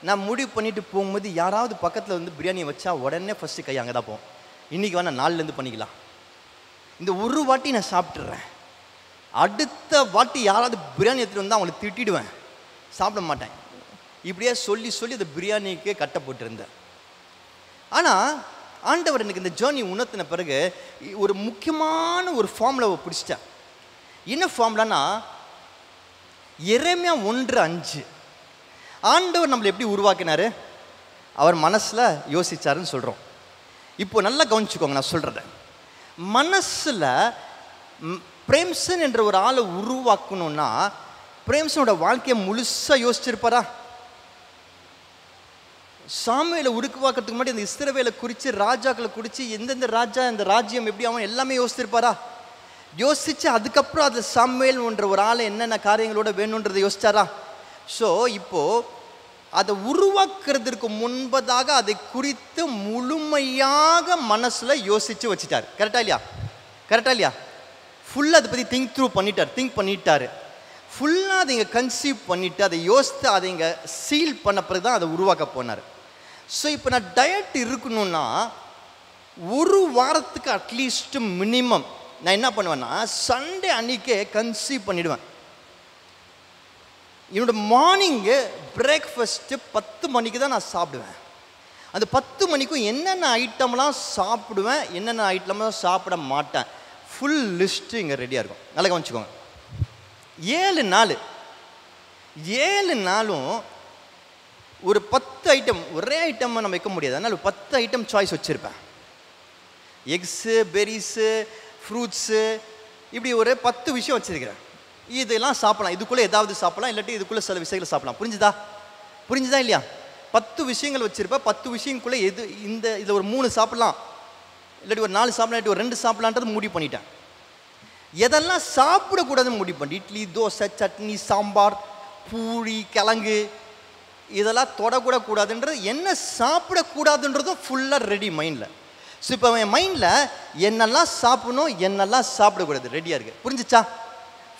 நான் முடிவு பண்ணிட்டு போகும்போது யாராவது பக்கத்தில் வந்து பிரியாணியை வச்சா உடனே ஃபஸ்ட்டு கை அங்கே தான் போகும். இன்றைக்கி வேணா நாலுலேருந்து பண்ணிக்கலாம், இந்த ஒரு வாட்டி நான் சாப்பிட்றேன், அடுத்த வாட்டி யாராவது பிரியாணி எடுத்துகிட்டு வந்தால் அவங்களை திட்டிடுவேன், சாப்பிட மாட்டேன். இப்படியே சொல்லி சொல்லி அந்த பிரியாணிக்கு கட்டப்பட்டிருந்தேன். ஆனால் ஆண்டவர் எனக்கு இந்த ஜேர்னி உணர்த்தின பிறகு ஒரு முக்கியமான ஒரு ஃபார்முலாவை பிடிச்சிட்டேன். என்ன ஃபார்முலானா, எரேமியா 1:5. ஆண்டவர் நம்மளை எப்படி உருவாக்கினார்? அவர் மனசில் யோசிச்சாருன்னு சொல்கிறோம். இப்போ நல்லா கவனிச்சுக்கோங்க நான் சொல்கிறத. மனசில் பிரேம்சன் என்ற ஒரு ஆளை உருவாக்கணும்னா பிரேம்சனோட வாழ்க்கையை முழுசாக யோசிச்சிருப்பாரா? சாமுவேலை உருவாக்கிறதுக்கு முன்னாடி அந்த இஸ்ரவேலை குறித்து, ராஜாக்களை குறித்து, எந்தெந்த ராஜா, இந்த ராஜ்யம் எப்படி அவன் எல்லாமே யோசிச்சிருப்பாரா? யோசிச்சு அதுக்கப்புறம் அதில் சாமுவேல் என்ற ஒரு ஆளை என்னென்ன காரியங்களோட வேணுன்றதை யோசிச்சாரா? ஸோ இப்போது அதை உருவாக்குறதுக்கு முன்பதாக அதை குறித்து முழுமையாக மனசில் யோசித்து வச்சுட்டார். கரெக்டா இல்லையா? ஃபுல்லாக அதை பற்றி திங்க் பண்ணிட்டார். ஃபுல்லாக அதை இங்கே கன்சீவ் பண்ணிவிட்டு அதை யோசித்து அதை இங்கே சீல் பண்ண பிறகு தான் அதை உருவாக்க போனார். ஸோ இப்போ நான் டயட் இருக்கணும்னா ஒரு வாரத்துக்கு அட்லீஸ்ட் மினிமம் நான் என்ன பண்ணுவேன்னா சண்டே அன்றைக்கே கன்சீவ் பண்ணிவிடுவேன். என்னோடய மார்னிங்கு பிரேக்ஃபாஸ்ட்டு 10 மணிக்கு தான் நான் சாப்பிடுவேன். அந்த 10 மணிக்கும் என்னென்ன ஐட்டம்லாம் சாப்பிடுவேன், என்னென்ன ஐட்டம்லாம் சாப்பிட மாட்டேன், ஃபுல் லிஸ்ட்டு இங்கே ரெடியாக இருக்கும். நல்லா கவனிச்சுக்கோங்க. 7 நாளும் ஒரு 10 ஐட்டம், ஒரே ஐட்டம் நம்ம வைக்க முடியாது. அதனால் 10 ஐட்டம் சாய்ஸ் வச்சுருப்பேன். எக்ஸு, பெரிஸு, ஃப்ரூட்ஸு, இப்படி ஒரு 10 விஷயம் வச்சுருக்கிறேன். இதெல்லாம் சாப்பிடலாம், இதுக்குள்ளே ஏதாவது சாப்பிடலாம், இல்லாட்டி இதுக்குள்ளே சில விஷயங்கள் சாப்பிடலாம். புரிஞ்சுதா இல்லையா? 10 விஷயங்கள் வச்சுருப்பேன். 10 விஷயங்களுக்குள்ளே இதில் ஒரு 3 சாப்பிடலாம், இல்லாட்டி ஒரு 4 சாப்பிடலாம், இல்லாட்டி ஒரு 2 சாப்பிடலான்றது முடிவு பண்ணிட்டேன். எதெல்லாம் சாப்பிடக்கூடாதுன்னு முடிவு பண்ணி இட்லி, தோசை, சட்னி, சாம்பார், பூரி, கிழங்கு இதெல்லாம் தொடக்கூட கூடாதுன்றது, என்ன சாப்பிடக்கூடாதுன்றதும் ஃபுல்லாக ரெடி மைண்டில். ஸோ இப்போ என் மைண்டில் என்னெல்லாம் சாப்பிடணும், என்னெல்லாம் சாப்பிடக்கூடாது ரெடியாக இருக்குது. புரிஞ்சிச்சா?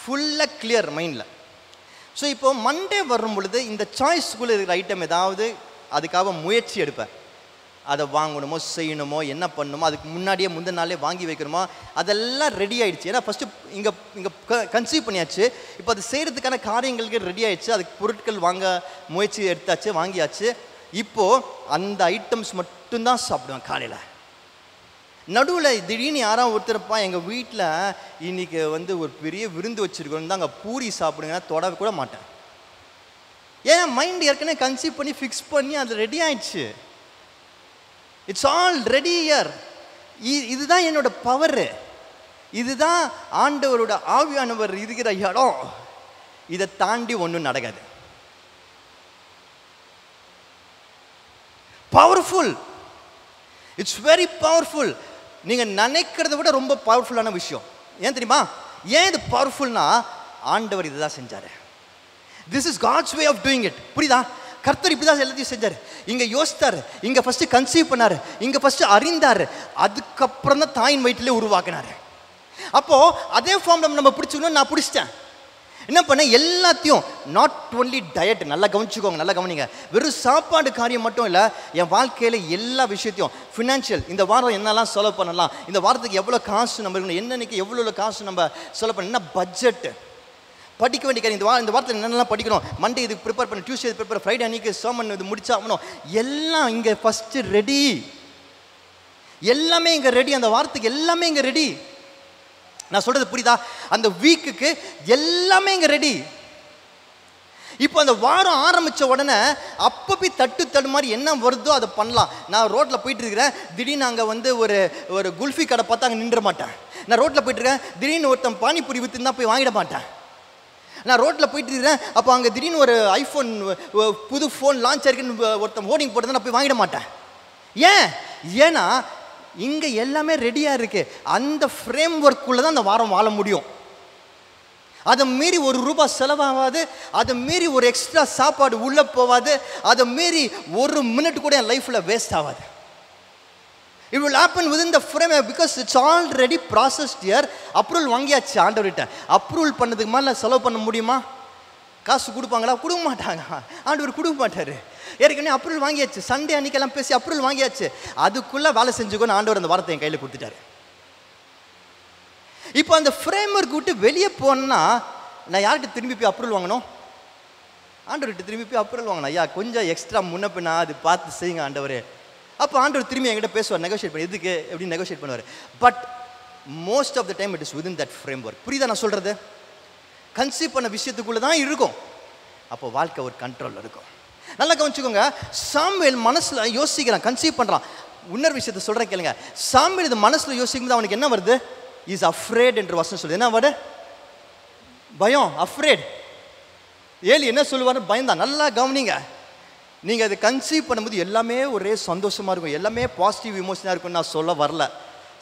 ஃபுல்லாக கிளியர் மைண்டில். ஸோ இப்போ மண்டே வரும் பொழுது இந்த சாய்ஸ்குள்ளே இருக்கிற ஐட்டம் ஏதாவது அதுக்காக முயற்சி எடுப்பேன். அதை வாங்கணுமோ, செய்யணுமோ, என்ன பண்ணணுமோ, அதுக்கு முன்னாடியே முந்தின நாளே வாங்கி வைக்கணுமோ, அதெல்லாம் ரெடி ஆகிடுச்சு. ஏன்னா ஃபஸ்ட்டு இங்கே கன்சீவ் பண்ணியாச்சு. இப்போ அது செய்கிறதுக்கான காரியங்களுக்கு ரெடி ஆகிடுச்சு. அதுக்கு பொருட்கள் வாங்க முயற்சி எடுத்தாச்சு, வாங்கியாச்சு. இப்போது அந்த ஐட்டம்ஸ் மட்டும்தான் சாப்பிடுவேன். காலையில் நடுவில் திடீர்னு யாராவது ஒருத்தரப்பா எங்கள் வீட்டில் இன்றைக்கி ஒரு பெரிய விருந்து வச்சுருக்கோம் தான், அங்கே பூரி சாப்பிடுங்கன்னா தொட கூட மாட்டேன். ஏன் மைண்ட் ஏற்கனவே கன்சீவ் பண்ணி ஃபிக்ஸ் பண்ணி அது ரெடி ஆயிடுச்சு. It's all ready year. இதுதான் என்னோட பவரு, இதுதான் ஆண்டவரோட ஆவியானவர் இருக்கிற இடம். இதை தாண்டி ஒன்றும் நடக்காது. Powerful, it's very powerful. நீங்கள் நினைக்கிறத விட ரொம்ப பவர்ஃபுல்லான விஷயம். ஏன் தெரியுமா? ஏன் இது பவர்ஃபுல்னா ஆண்டவர் இதுதான் செஞ்சார். This is God's way of doing it. புரியுதா? கர்த்தர் இப்படி தான் எல்லாத்தையும் செஞ்சார். இங்கே யோசித்தார், இங்கே ஃபஸ்ட்டு கன்சீவ் பண்ணார், இங்கே ஃபஸ்ட்டு அறிந்தார், அதுக்கப்புறம் தான் தாயின் வயிற்றிலே உருவாக்கினார். அப்போது அதே ஃபார்ம் நம்ம பிடிச்சிக்கணும். நான் பிடிச்சிட்டேன். என்ன பண்ணேன்? எல்லாத்தையும் நாட் ஒன்லி டயட், நல்லா கவனிச்சுக்கோங்க, நல்லா கவனிங்க. வெறும் சாப்பாடு காரியம் மட்டும் இல்லை, என் வாழ்க்கையில் எல்லா விஷயத்தையும் ஃபினான்ஷியல், இந்த வாரம் என்னெல்லாம் செலவு பண்ணலாம், இந்த வாரத்துக்கு எவ்வளோ காசு நம்ம இருக்கணும், என்னன்னைக்கு எவ்வளோ காசு நம்ம செலவு பண்ண, என்ன பட்ஜெட்டு, படிக்க வேண்டிய காரியம், இந்த வாரத்தில் என்னென்னலாம் படிக்கணும், மண்டே இதுக்கு ப்ரிப்பேர் பண்ண, டியூஸ்டே இது ப்ரிப்பேர், ஃப்ரைடே அன்றைக்கி சர்மன் இது முடிச்சாகணும், எல்லாம் இங்கே ஃபஸ்ட்டு ரெடி. எல்லாமே இங்கே ரெடி. அந்த வாரத்துக்கு எல்லாமே இங்கே ரெடி. நான் சொல்கிறது புரியுதா? அந்த வீக்குக்கு எல்லாமே இங்கே ரெடி. இப்போ அந்த வாரம் ஆரம்பித்த உடனே அப்போ போய் தட்டு மாதிரி என்ன வருதோ அதை பண்ணலாம். நான் ரோட்டில் போயிட்டு இருக்கிறேன், திடீர்னு அங்கே ஒரு குல்ஃபி கடை பார்த்தா அங்கே நின்ற மாட்டேன். நான் ரோட்டில் போயிட்டுருக்கேன், திடீர்னு ஒருத்தன் பானிபூரி விற்றுன்னு போய் வாங்கிட மாட்டேன். நான் ரோட்டில் போயிட்டு இருக்கிறேன், அப்போ அங்கே திடீர்னு ஒரு ஐஃபோன் புது ஃபோன் லான்ச் ஆயிருக்குன்னு ஒருத்தன் ஹோர்டிங் போட்டு நான் போய் வாங்கிட மாட்டேன். ஏன்னா இங்கே எல்லாமே ரெடியாக இருக்குது. அந்த ஃப்ரேம் ஒர்க்குள்ளே தான் அந்த வாரம் வாழ முடியும். அதை மீறி ₹1 செலவாகாது, அதை மீறி ஒரு எக்ஸ்ட்ரா சாப்பாடு உள்ளே போகாது, அதை மீறி ஒரு மினிட் கூட என் லைஃப்பில் வேஸ்ட் ஆகாது. It will happen within the frame because it's already processed here. Approval வாங்கியாச்சு ஆண்டவர்கிட்ட. அப்ரூவல் பண்ணதுக்கு மேலே செலவு பண்ண முடியுமா? காசு கொடுப்பாங்களா? கொடுக்க மாட்டாங்க. ஆண்டவர் கொடுக்க மாட்டார். ஏற்கனவே அப்ரூவல் வாங்கியாச்சு. சண்டே அன்னைக்கெல்லாம் பேசி அப்ரூவல் வாங்கியாச்சு. அதுக்குள்ளே வேலை செஞ்சுக்கோன்னு ஆண்டவர் அந்த வாரத்தை என் கையில் கொடுத்துட்டாரு. இப்போ அந்த ஃப்ரேம் ஒர்க் விட்டு வெளியே போனா நான் யார்கிட்ட திரும்பி போய் அப்ரூவல் வாங்கணும்? ஆண்டவர்கிட்ட திரும்பி போய் அப்ரூவல் வாங்கணும். ஐயா கொஞ்சம் எக்ஸ்ட்ரா முன்னப்பின்னா அது பார்த்து செய்யுங்க ஆண்டவரே. அப்போ ஆண்டவர் திரும்பி என்கிட்ட பேசுவார், நெகோஷியேட் பண்ணி, எதுக்கு எப்படி நெகோஷியேட் பண்ணுவார். But most of the time it is within that framework. புரியுதா நான் சொல்கிறது? கன்சீவ் பண்ண விஷயத்துக்குள்ளே தான் இருக்கும். அப்போ வாழ்க்கை ஒரு கண்ட்ரோல் இருக்கும். நல்லா கவனிச்சுக்கோங்க. சாமுவேல் மனசில் யோசிக்கிறான், கன்சீவ் பண்ணுறான். இன்னொரு விஷயத்தை சொல்கிறேன் கேளுங்க. சாமுவேல் இது மனசில் யோசிக்கும்போது அவனுக்கு என்ன வருது? இஸ் அஃப்ரேட் என்று வசனம் சொல்லுது. என்ன வருது? பயம், அஃப்ரேட். ஏலி என்ன சொல்லுவார்? பயந்தான். நல்லா கவனிங்க. நீங்கள் அதை கன்சீவ் பண்ணும்போது எல்லாமே ஒரே சந்தோஷமாக இருக்கும், எல்லாமே பாசிட்டிவ் இமோஷனாக இருக்கும்னு நான் சொல்ல வரல.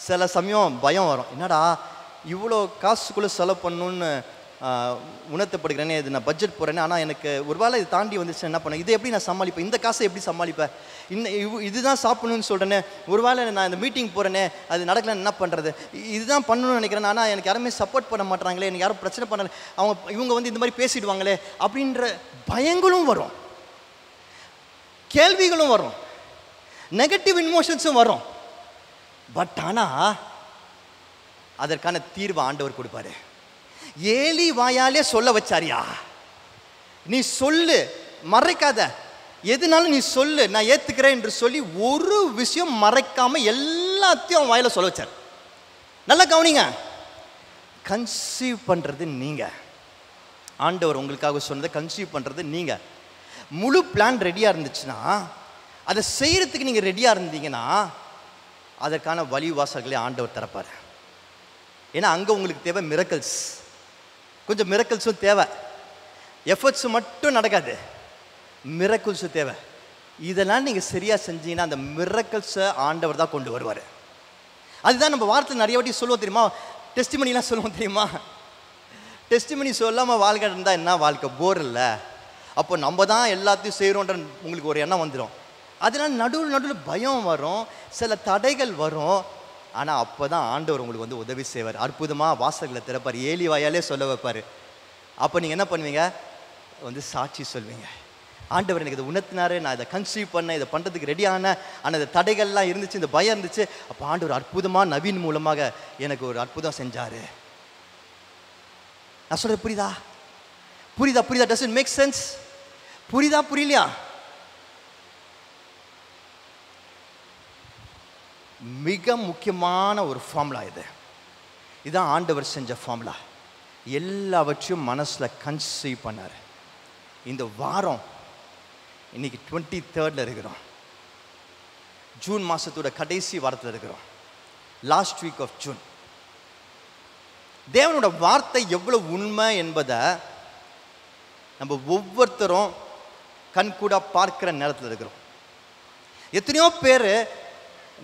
சில சமயம் பயம் வரும். என்னடா இவ்வளோ காசுக்குள்ளே செலவு பண்ணணுன்னு உணர்த்தப்படுகிறேனே, இது நான் பட்ஜெட் போகிறேன்னு, ஆனால் எனக்கு ஒரு வேளை இது தாண்டி வந்துச்சு என்ன பண்ணேன், இதை எப்படி நான் சமாளிப்பேன், இந்த காசை எப்படி சமாளிப்பேன், இதுதான் சாப்பிடணும்னு சொல்கிறேனே, ஒரு வேளை நான் இந்த மீட்டிங் போகிறேனே அது நடக்கலன்னு என்ன பண்ணுறது, இதுதான் பண்ணணும்னு நினைக்கிறேன், ஆனால் எனக்கு யாருமே சப்போர்ட் பண்ண மாட்டாங்களே, எனக்கு யாரும் பிரச்சனை பண்ணல, இவங்க வந்து இந்த மாதிரி பேசிடுவாங்களே அப்படின்ற பயங்களும் வரும், கேள்விகளும் வரும், நெகட்டிவ் இமோஷன்ஸும் வரும். பட் ஆனால் அதற்கான தீர்வு ஆண்டவர் கொடுப்பாரு. ஏலி வாயாலே சொல்ல வச்சாரியா, நீ சொல்லு, மறைக்காத, எதுனாலும் நீ சொல்லு, நான் ஏத்துக்கிறேன் என்று சொல்லி ஒரு விஷயம் மறைக்காம எல்லாத்தையும் வாயில சொல்ல வச்சார். நல்லா கவனிங்க, கன்சீவ் பண்றது நீங்க. ஆண்டவர் உங்களுக்காக சொன்னதை கன்சீவ் பண்றது நீங்க. முழு பிளான் ரெடியா இருந்துச்சுன்னா, அதை செய்யறதுக்கு நீங்க ரெடியா இருந்தீங்கன்னா, அதற்கான வழிவாசல்களை ஆண்டவர் திறப்பார். ஏன்னா அங்கே உங்களுக்கு தேவை மிரக்கல்ஸ், கொஞ்சம் மிரக்கல்ஸும் தேவை, எஃபர்ட்ஸும் மட்டும் நடக்காது, மிரக்கல்ஸும் தேவை. இதெல்லாம் நீங்கள் சரியாக செஞ்சீங்கன்னா அந்த மிரக்கல்ஸை ஆண்டவர் தான் கொண்டு வருவார். அதுதான் நம்ம வார்த்தை நிறைய வாட்டி சொல்லுவோம் தெரியுமா, டெஸ்டிமனிலாம் சொல்லுவோம் தெரியுமா. டெஸ்டிமனி சொல்லாமல் வாழ்க்கை இருந்தால் என்ன வாழ்க்கை, போர் இல்லை. அப்போ நம்ம தான் எல்லாத்தையும் செய்கிறோன்ற உங்களுக்கு ஒரு எண்ணம் வந்துடும். அதனால் நடுவில் பயம் வரும், சில தடைகள் வரும். ஆனால் அப்போ தான் ஆண்டவர் உங்களுக்கு வந்து உதவி செய்வார், அற்புதமாக வாசல்களை திறப்பார், ஏலி வாயாலே சொல்ல வைப்பார். அப்போ நீங்கள் என்ன பண்ணுவீங்க, வந்து சாட்சி சொல்வீங்க, ஆண்டவர் எனக்கு இதை உணர்த்தினாரு, நான் இதை கன்சீவ் பண்ணேன், இதை பண்ணுறதுக்கு ரெடியான, ஆனால் இந்த தடைகள்லாம் இருந்துச்சு, இந்த பயம் இருந்துச்சு, அப்போ ஆண்டவர் அற்புதமாக நவீன் மூலமாக எனக்கு ஒரு அற்புதம் செஞ்சார். நான் சொல்கிறது புரியுதா புரியுதா புரியுதா டஸ் இட் மேக் சென்ஸ்? புரியுதா புரியலையா? மிக முக்கியமான ஒரு ஃபார்முலா இது. இதுதான் ஆண்டவர் செஞ்ச ஃபார்முலா. எல்லாவற்றையும் மனசில் கன்சீவ் பண்ணார். இந்த வாரம் இன்னைக்கு 23rd இருக்கிறோம், ஜூன் மாதத்தோட கடைசி வாரத்தில் இருக்கிறோம், லாஸ்ட் வீக் ஆஃப் ஜூன். தேவனோட வார்த்தை எவ்வளோ உண்மை என்பதை நம்ம ஒவ்வொருத்தரும் கண்கூட பார்க்கிற நேரத்தில் இருக்கிறோம். எத்தனையோ பேர்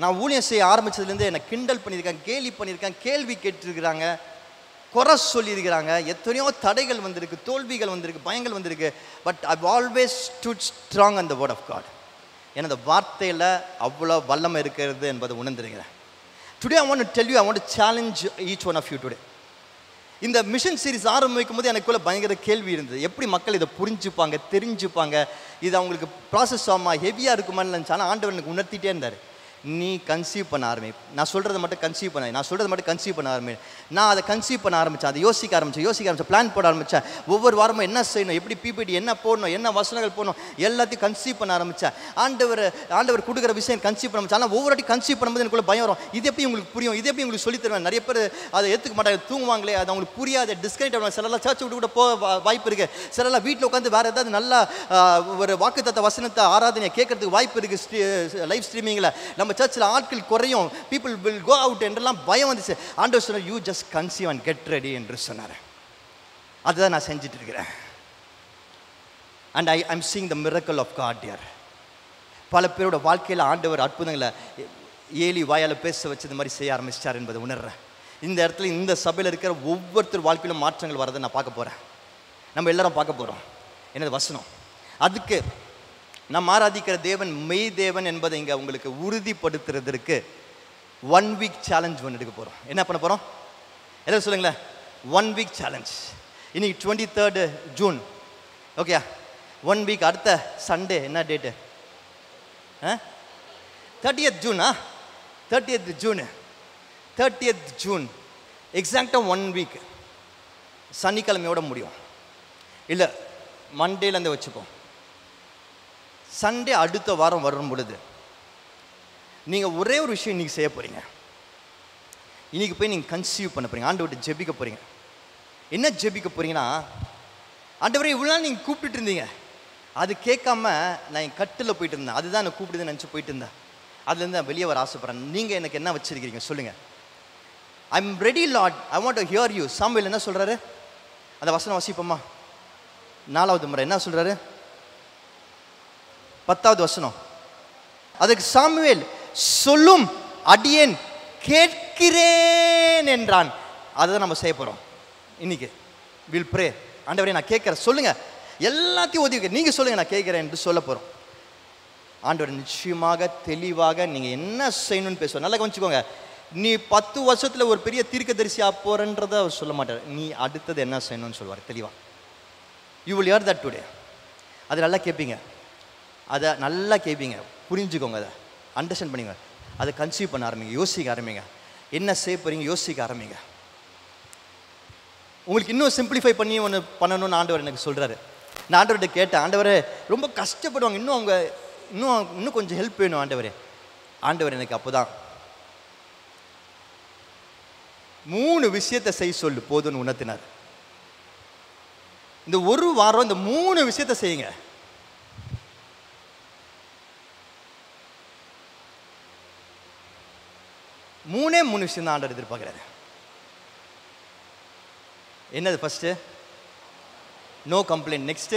நான் ஊழியம் செய்ய ஆரம்பித்ததுலேருந்து என்னை கிண்டல் பண்ணியிருக்காங்க, கேலி பண்ணியிருக்காங்க, கேள்வி கேட்டிருக்கிறாங்க, குறை சொல்லியிருக்கிறாங்க, எத்தனையோ தடைகள் வந்திருக்கு, தோல்விகள் வந்திருக்கு, பயங்கள் வந்திருக்கு. But I always stood strong on the word of God. ஏன்னா அந்த வார்த்தையில் அவ்வளோ வல்லமை இருக்கிறது என்பதை உணர்ந்துருக்கிறேன். Today I want to tell you, I want to challenge each one of you today. இந்த மிஷன் சீரிஸ் ஆரம்பிக்கும் போது எனக்குள்ள பயங்கர கேள்வி இருந்தது, எப்படி மக்கள் இதை புரிஞ்சுப்பாங்க, தெரிஞ்சுப்பாங்க, இது அவங்களுக்கு ப்ராசஸ் ஆகுமா, ஹெவியாக இருக்குமான்னு நினச்சி. ஆனால் ஆண்டவர் எனக்கு உணர்த்திட்டே இருந்தார், நீ கன்சீவ் பண்ண ஆரம்பி, நான் சொல்கிறத மட்டும் கன்சீவ் பண்ண, நான் சொல்கிறத மட்டும் கன்சீவ் பண்ண ஆரம்பி. நான் அதை கன்சீவ் பண்ண ஆரம்பித்தேன், அதை யோசிக்க ஆரம்பித்தேன், பிளான் போட ஆரம்பித்தேன். ஒவ்வொரு வாரமும் என்ன செய்யணும், எப்படி பிபிடி என்ன போடணும், என்ன வசனங்கள் போடணும், எல்லாத்தையும் கன்சீவ் பண்ண ஆரம்பித்தேன். ஆண்டவர் கொடுக்குற விஷயம் கன்சீவ் பண்ண ஆரம்பிச்சேன். ஆனால் ஒவ்வொரு வாட்டி கன்சீவ் பண்ணும்போது எனக்குள்ள பயம் வரும், இது எப்படி உங்களுக்கு புரியும், இது எப்படி உங்களுக்கு சொல்லி தருவேன். நிறைய பேர் அதை ஏற்றுக்க மாட்டாங்க, தூங்குவாங்களே, அது அவங்களுக்கு புரியாது, டிஸ்கனெக்ட் ஆகும். சிலலாம் சர்ச் விட்டு கூட போக வாய்ப்பு இருக்குது, சிலலாம் வீட்டில் உட்காந்து வேறு ஏதாவது நல்லா ஒரு வாக்குத்தத்த வசனத்தை ஆராதனையை கேட்கறதுக்கு வாய்ப்பு இருக்குது. லைவ் ஸ்ட்ரீமிங்கில் நம்ம சர்ச்சில் ஆட்கள் குறையும், பீப்புள் வில் கோ அவுட் என்றெல்லாம் பயம் வந்துச்சு. ஆண்டவர் சொன்னார், you just conceive and get ready என்று சொன்னார். அதுதான் நான் செஞ்சுட்டு இருக்கிறேன். And I'm seeing the miracle of God here. பல பேரோட வாழ்க்கையில் ஆண்டவர் அற்புதங்களை ஏலி வாயால் பேச வச்சது மாதிரி செய்ய ஆரம்பிச்சார் என்பதை உணர்றேன். இந்த இடத்துல இந்த சபையில் இருக்கிற ஒவ்வொருத்தர் வாழ்க்கையிலும் மாற்றங்கள் வரதை நான் பார்க்க போகிறேன், நம்ம எல்லாரும் பார்க்க போகிறோம். என்னது வசனம், அதுக்கு நாம் ஆராதிக்கிற தேவன் மெய் தேவன் என்பதை இங்கே உங்களுக்கு உறுதிப்படுத்துறதுக்கு 1 வீக் சேலஞ்ச் ஒன்று எடுக்க போகிறோம். என்ன பண்ண போகிறோம் எல்லாம் சொல்லுங்களேன், 1 வீக் சேலஞ்ச். இன்னைக்கு 23rd ஜூன், ஓகே? 1 வீக், அடுத்த சண்டே என்ன டேட்டு? 30th ஜூனா? 30th ஜூனு, 30th ஜூன் எக்ஸாக்டாக 1 வீக். சனிக்கிழமையோட முடியும், இல்லை மண்டேலேருந்து வச்சுப்போம். சண்டே அடுத்த வாரம் வரும் பொழுது நீங்கள் ஒரே ஒரு விஷயம் இன்றைக்கி செய்ய போகிறீங்க. இன்றைக்கி போய் நீங்கள் கன்சீவ் பண்ண போகிறீங்க, ஆண்டவர்கிட்ட ஜெபிக்க போகிறீங்க. என்ன ஜெபிக்க போகிறீங்கன்னா, ஆண்டவரே இவ்வளோ நாள் நீங்கள் கூப்பிட்டுட்டு இருந்தீங்க, அது கேட்காம நான் என் கட்டில் போயிட்டு இருந்தேன், அதுதான் நான் கூப்பிடுதுன்னு நினச்சி போயிட்டு இருந்தேன், அதுலேருந்து நான் வெளியே வர ஆசைப்பட்றேன். நீங்கள் எனக்கு என்ன வச்சுருக்கிறீங்க சொல்லுங்கள். I am ready Lord, I want to hear you. Samuel என்ன சொல்கிறாரு, அந்த வசனம் வசிப்போமா? 4வது முறை என்ன சொல்கிறாரு? 10வது வசனம். அதுக்கு சாமுவேல் சொல்லும் அடியேன் கேட்கிறேன் என்றான். அதை தான் நம்ம செய்ய போகிறோம் இன்னைக்கு. Will pray. ஆண்டவரே நான் கேட்குறேன், சொல்லுங்க, எல்லாத்தையும் ஒதுக்கி நீங்கள் சொல்லுங்க, நான் கேட்குறேன் என்று சொல்ல போகிறோம். ஆண்டவர் நிச்சயமாக தெளிவாக நீங்கள் என்ன செய்யணும்னு பேசுவார். நல்லா கவனிச்சுக்கோங்க, நீ 10 வருஷத்தில் ஒரு பெரிய தீர்க்கதரிசியாக போகிறன்றதை அவர் சொல்ல மாட்டார். நீ அடுத்தது என்ன செய்யணும்னு சொல்லுவார் தெளிவாக. You will hear that today. அதை நல்லா கேட்பீங்க, அதை நல்லா கேட்பீங்க, புரிஞ்சுக்கோங்க, அதை அண்டர்ஸ்டாண்ட் பண்ணிங்க, அதை கன்சீவ் பண்ண ஆரம்பிங்க, யோசிக்க ஆரம்பிங்க, என்ன செய்ய போகிறீங்க யோசிக்க ஆரம்பிங்க. உங்களுக்கு இன்னும் சிம்பிளிஃபை பண்ணி ஒன்று பண்ணணும்னு ஆண்டவர் எனக்கு சொல்கிறாரு. நான் ஆண்டவர்கிட்ட கேட்டேன், ஆண்டவரே ரொம்ப கஷ்டப்படுவாங்க, இன்னும் அவங்க இன்னும் கொஞ்சம் ஹெல்ப் வேணும் ஆண்டவரே. ஆண்டவர் எனக்கு அப்போ தான் 3 விஷயத்தை செய்ய சொல்லு போதும்னு உணர்த்தினார். இந்த ஒரு வாரம் இந்த 3 விஷயத்தை செய்யுங்க. மூணே 3 விஷயம் தான் ஆண்டவர் எதிர்பார்க்கிறாரு. என்னது? First no complaint, next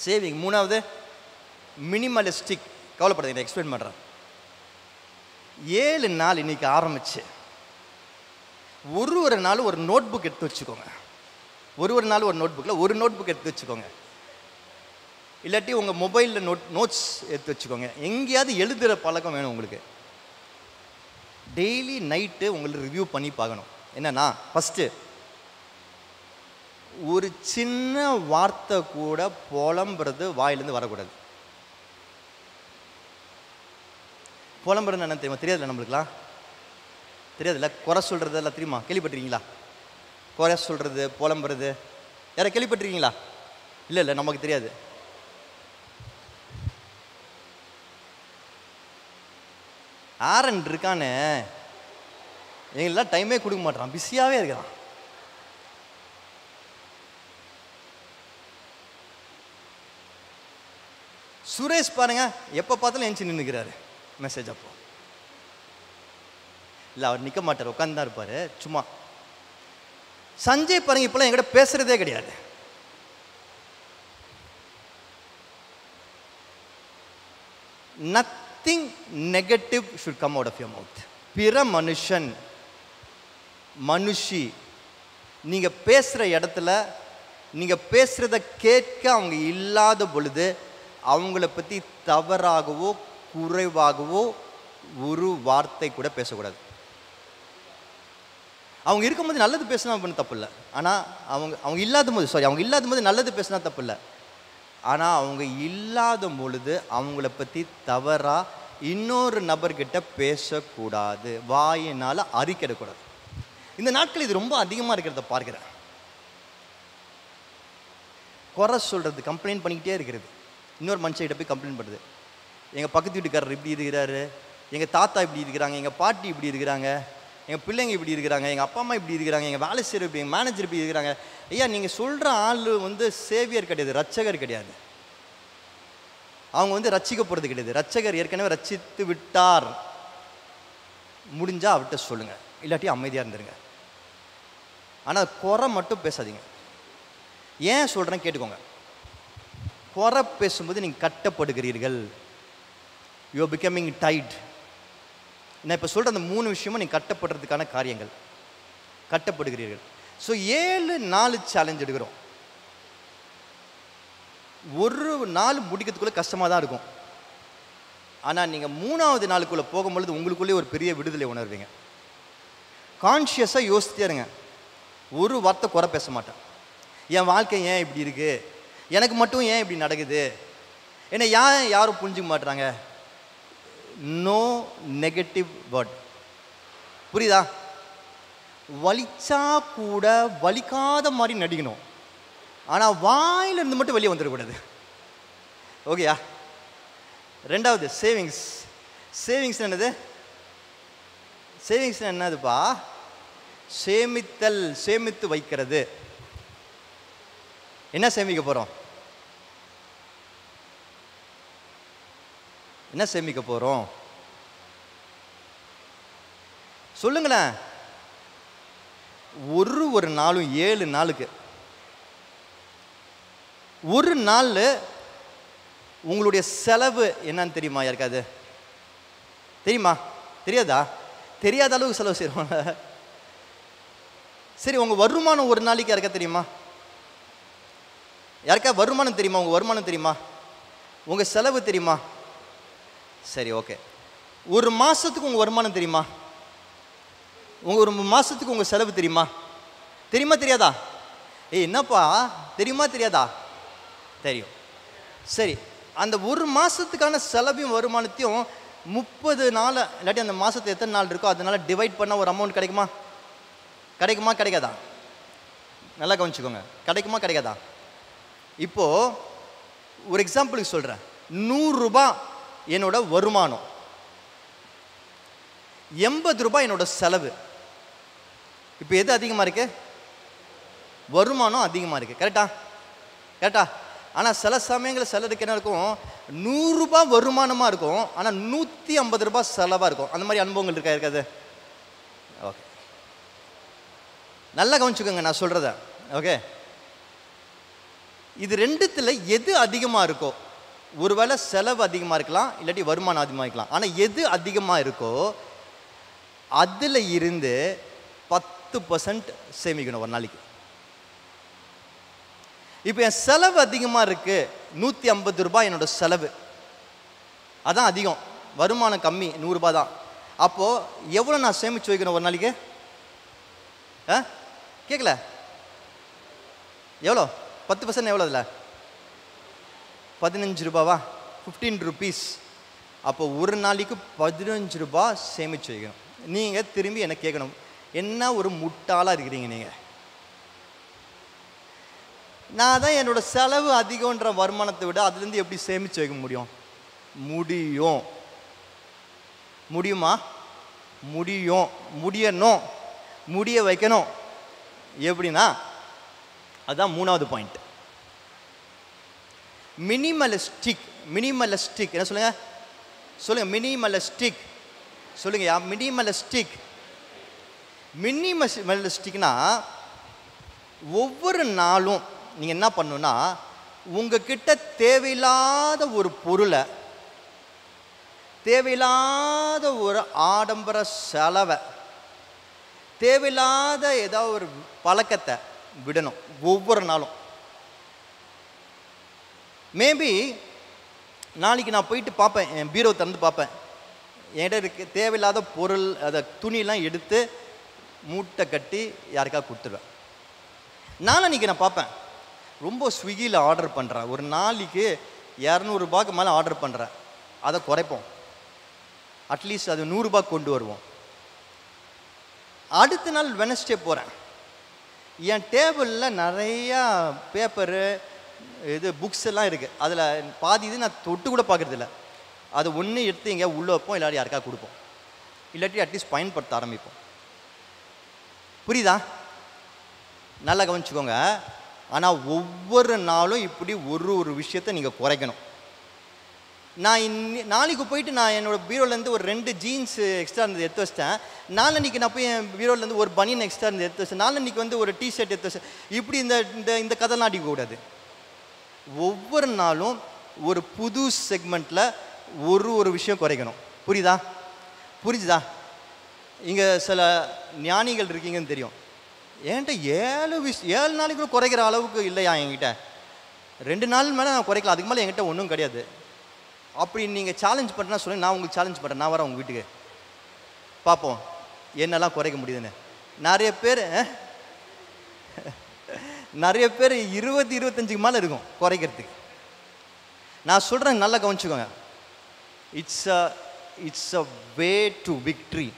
saving, 3வது மினிமலிஸ்டிக். கவலைப்படாதீங்க, எக்ஸ்பிளைன் பண்ணுறேன். 7 நாள் இன்னைக்கு ஆரம்பிச்சு ஒரு நாள் ஒரு நோட் புக் எடுத்து வச்சுக்கோங்க. ஒரு நாள் ஒரு நோட் புக்கில் ஒரு நோட் புக் எடுத்து வச்சுக்கோங்க. இல்லாட்டி உங்கள் மொபைலில் நோட்ஸ் எடுத்து வச்சுக்கோங்க. எங்கேயாவது எழுதுகிற பழக்கம் வேணும் உங்களுக்கு. டெய்லி நைட்டு உங்களுக்கு ரிவ்யூ பண்ணி பார்க்கணும். என்னன்னா, ஃபஸ்ட்டு ஒரு சின்ன வார்த்தை கூட புலம்புறது வாயிலேருந்து வரக்கூடாது. புலம்புறது என்ன தெரியுமா? தெரியாதுல்ல நம்மளுக்குலாம், தெரியாதுல்ல. குறை சொல்கிறது எல்லாம் தெரியுமா? கேள்விப்பட்டிருக்கீங்களா? குறை சொல்கிறது, புலம்புறது யாரை கேள்விப்பட்டிருக்கீங்களா? இல்லை, நமக்கு தெரியாது. ஆரன் இருக்கானே, எங்கெல்லாம் டைமே கொடுக்க மாட்டான், பிஸியாகவே இருக்கிறான். சுரேஷ் பாருங்க, எப்போ பார்த்தாலும் எஞ்சி நின்றுக்கிறாரு மெசேஜ். அப்போ இல்லை, அவர் நிற்க மாட்டார், உட்காந்து தான் இருப்பார் சும்மா. சஞ்சய் பாருங்க, இப்போலாம் என்கிட்ட பேசுறதே கிடையாது. Nothing negative should come out of your mouth. பிற மனுஷி நீங்கள் பேசுகிற இடத்துல நீங்கள் பேசுகிறத கேட்க அவங்க இல்லாத பொழுது அவங்கள பற்றி தவறாகவோ குறைவாகவோ ஒரு வார்த்தை கூட பேசக்கூடாது. அவங்க இருக்கும்போது நல்லது பேசினா பண்ண தப்பு இல்லை. ஆனால் அவங்க இல்லாத போது நல்லது பேசினா தப்பு இல்லை. ஆனால் அவங்க இல்லாத பொழுது அவங்கள பற்றி தவறாக இன்னொரு நபர்கிட்ட பேசக்கூடாது, வாயினால் அறிக்கிடக்கூடாது. இந்த நாட்கள் இது ரொம்ப அதிகமாக இருக்கிறத பார்க்கிறேன். குறை சொல்கிறது, கம்ப்ளைண்ட் பண்ணிக்கிட்டே இருக்கிறது. இன்னொரு மனுஷன்கிட்ட போய் கம்ப்ளைண்ட் பண்ணுறது, எங்கள் பக்கத்து வீட்டுக்காரர் இப்படி இருக்கிறாரு, எங்கள் தாத்தா இப்படி இருக்கிறாங்க, எங்கள் பாட்டி இப்படி இருக்கிறாங்க, எங்கள் பிள்ளைங்க இப்படி இருக்கிறாங்க, எங்கள் அப்பா அம்மா இப்படி இருக்கிறாங்க, எங்கள் வேலை செய்கிற இப்படி, எங்கள் மேனேஜர் இப்படி இருக்கிறாங்க. ஐயா, நீங்கள் சொல்கிற ஆள் சேவியர் கிடையாது, ரட்சகர் கிடையாது. அவங்க ரட்சிக்க போகிறது கிடையாது. ரட்சகர் ஏற்கனவே ரட்சித்து விட்டார். முடிஞ்சால் அவர்கிட்ட சொல்லுங்கள், இல்லாட்டி அமைதியாக இருந்துருங்க. ஆனால் குறை மட்டும் பேசாதீங்க. ஏன் சொல்கிறேன் கேட்டுக்கோங்க. குறை பேசும்போது நீங்கள் கட்டப்படுகிறீர்கள். You are becoming tight. நான் இப்போ சொல்கிற அந்த 3 விஷயமும் நீங்கள் கட்டப்படுறதுக்கான காரியங்கள், கட்டப்படுகிறீர்கள். ஸோ 7 சேலஞ்ச் எடுக்கிறோம். ஒரு நாள் முடிக்கிறதுக்குள்ளே கஷ்டமாக தான் இருக்கும். ஆனால் நீங்கள் 3வது நாளுக்குள்ளே போகும்பொழுது உங்களுக்குள்ளே ஒரு பெரிய விடுதலை உணர்வீங்க. கான்ஷியஸாக யோசித்தே இருங்க. ஒரு வார்த்தை குறை பேச மாட்டேன். என் வாழ்க்கை ஏன் இப்படி இருக்குது, எனக்கு மட்டும் ஏன் இப்படி நடக்குது, என்னை யாரும் புரிஞ்சுக்க மாட்டுறாங்க. No negative word. புரியுதா? வலிச்சா கூட வலிக்காத மாதிரி நடிக்கணும். ஆனால் வாயிலிருந்து மட்டும் வெளியே வந்துடக்கூடாது. ஓகேயா? 2வது சேவிங்ஸ். சேவிங்ஸ் என்னது? சேவிங்ஸ் என்னதுப்பா? சேமித்தல், சேமித்து வைக்கிறது. என்ன சேமிக்க போகிறோம்? என்ன சேமிக்க போகிறோம் சொல்லுங்களேன். ஒரு நாளும் 7 நாளுக்கு ஒரு நாள் உங்களுடைய செலவு என்னன்னு தெரியுமா? யாருக்காது தெரியுமா? தெரியாதா? தெரியாத அளவுக்கு செலவு செய்கிறோம். சரி, உங்கள் வருமானம் ஒரு நாளைக்கு யாருக்கா தெரியுமா? யாருக்கா வருமானம் தெரியுமா? உங்கள் வருமானம் தெரியுமா? உங்கள் செலவு தெரியுமா? சரி, ஓகே. ஒரு மாதத்துக்கு உங்கள் வருமானம் தெரியுமா? ஒரு மாதத்துக்கு உங்கள் செலவு தெரியுமா? தெரியுமா தெரியாதா? என்னப்பா தெரியுமா தெரியாதா? தெரியும். சரி, அந்த ஒரு மாதத்துக்கான செலவையும் வருமானத்தையும் 30 நாள் இல்லாட்டி அந்த மாதத்து எத்தனை நாள் இருக்கோ அதனால் டிவைட் பண்ணால் ஒரு அமௌண்ட் கிடைக்குமா? கிடைக்குமா கிடைக்காதா? நல்லா கவனிச்சுக்கோங்க. கிடைக்குமா கிடைக்காதா? இப்போது ஒரு எக்ஸாம்பிளுக்கு சொல்கிறேன். 100 ரூபாய் என்னோட வருமானம், 80 ரூபாய் என்னோட செலவு. இப்போ எது அதிகமாக இருக்கு? வருமானம் அதிகமாக இருக்குது. கரெக்டா? கரெக்டா? ஆனால் சில சமயங்களில் சிலருக்கு என்ன இருக்கும், 100 ரூபாய் வருமானமாக இருக்கும், ஆனால் 150 ரூபாய் செலவாக இருக்கும். அந்த மாதிரி அனுபவங்கள் இருக்கா? இருக்காது? ஓகே, நல்லா கவனிச்சுக்கோங்க நான் சொல்கிறத. ஓகே, இது ரெண்டுத்தில் எது அதிகமாக இருக்கோ, ஒருவேளை செலவு அதிகமாக இருக்கலாம், இல்லாட்டி வருமானம் அதிகமாக இருக்கலாம். ஆனால் எது அதிகமாக இருக்கோ அதில் இருந்து 10% சேமிக்கணும் ஒரு நாளைக்கு. இப்போ என் செலவு அதிகமாக இருக்குது, 150 ரூபாய் என்னோட செலவு, அதான் அதிகம். வருமானம் கம்மி, 100 ரூபாய் தான். அப்போது எவ்வளோ நான் சேமித்து வைக்கணும் ஒரு நாளைக்கு? கேட்கல? எவ்வளோ? 10% எவ்வளோ? அதில் 15 ரூபாவா? 15 ருபீஸ். அப்போ ஒரு நாளைக்கு 15 ரூபாய் சேமித்து வைக்கணும். நீங்கள் திரும்பி என்ன கேட்கணும், என்ன ஒரு முட்டாளாக இருக்கிறீங்க நீங்கள்? நான் தான் என்னோட செலவு அதிகன்ற வருமானத்தை விட அதுலேருந்து எப்படி சேமித்து வைக்க முடியும்? முடியும். முடியுமா? முடியும். முடியணும். முடிய வைக்கணும். எப்படின்னா, அதுதான் 3வது பாயிண்ட். மினிமலிஸ்டிக். மினிமலிஸ்டிக் என்ன சொல்லுங்க? சொல்லுங்க. மினிமலிஸ்டிக் சொல்லுங்க. மினிமலிஸ்டிக். மினிமலிஸ்டிக்னா ஒவ்வொரு நாளும் நீங்கள் என்ன பண்ணணும்னா, உங்ககிட்ட தேவையில்லாத ஒரு பொருளை, தேவையில்லாத ஒரு ஆடம்பர செலவை, தேவையில்லாத ஏதாவது ஒரு பழக்கத்தை விடணும் ஒவ்வொரு நாளும். மேபி நாளைக்கு நான் போயிட்டு பார்ப்பேன், என் பீரோ திறந்து பார்ப்பேன், என்கிட்ட இருக்க தேவையில்லாத பொருள், அதை துணியெல்லாம் எடுத்து மூட்டை கட்டி யாருக்கா கொடுத்துருவேன். நாளைக்கு நான் பார்ப்பேன், ரொம்ப ஸ்விக்கியில் ஆர்டர் பண்ணுறேன், ஒரு நாளைக்கு 200 ரூபாய்க்கு மேலே ஆர்டர் பண்ணுறேன், அதை குறைப்போம், அட்லீஸ்ட் அது 100 ரூபாய் கொண்டு வருவோம். அடுத்த நாள் வெனஸ்டே போகிறேன், என் டேபிளில் நிறையா பேப்பரு இது புக்ஸ் எல்லாம் இருக்குது, அதில் பாதி இது நான் தொட்டு கூட பார்க்குறதில்ல, அதை ஒன்று எடுத்து எங்கேயா உள்ளே வைப்போம், இல்லாட்டி யாருக்கா கொடுப்போம், இல்லாட்டி அட்லீஸ்ட் பயன்படுத்த ஆரம்பிப்போம். புரியுதா? நல்லா கவனிச்சுக்கோங்க. ஆனால் ஒவ்வொரு நாளும் இப்படி ஒரு விஷயத்தை நீங்கள் குறைக்கணும். நான் நாளைக்கு போயிட்டு நான் என்னோடய பீரோலேருந்து ஒரு 2 ஜீன்ஸ் எக்ஸ்ட்ரா இருந்தது எடுத்து வச்சிட்டேன், நாளைக்கு நான் போய் என் பீரோலேருந்து ஒரு பனியன் எக்ஸ்ட்ரா இருந்து எடுத்து வச்சேன், நாளைக்கு வந்து ஒரு டிஷர்ட் எடுத்து வச்சேன். இப்படி இந்த கதைலாம் அடிக்கக்கூடாது. ஒவ்வொரு நாளும் ஒரு புது செக்மெண்ட்டில் ஒரு விஷயம் குறைக்கணும். புரியுதா? புரிஞ்சுதா? இங்கே சில ஞானிகள் இருக்கீங்கன்னு தெரியும். என்கிட்ட 7 நாளைக்கு கூட குறைக்கிற அளவுக்கு இல்லையா என்கிட்ட, 2 நாள் மேலே நான் குறைக்கலாம், அதுக்கு மேலே என்கிட்ட ஒன்றும் கிடையாது. அப்படி நீங்கள் சேலஞ்ச் பண்ணுறேன்னா சொல்லுங்கள், நான் உங்களுக்கு சேலஞ்ச் பண்ணுறேன், நான் வரேன் உங்கள் வீட்டுக்கு, பார்ப்போம் என்னெல்லாம் குறைக்க முடியுதுன்னு. நிறைய பேர் 20-25க்கு மேலே இருக்கும் குறைக்கிறதுக்கு. நான் சொல்கிறேன், நல்லா கவனிச்சுக்கோங்க. It's a way to victory.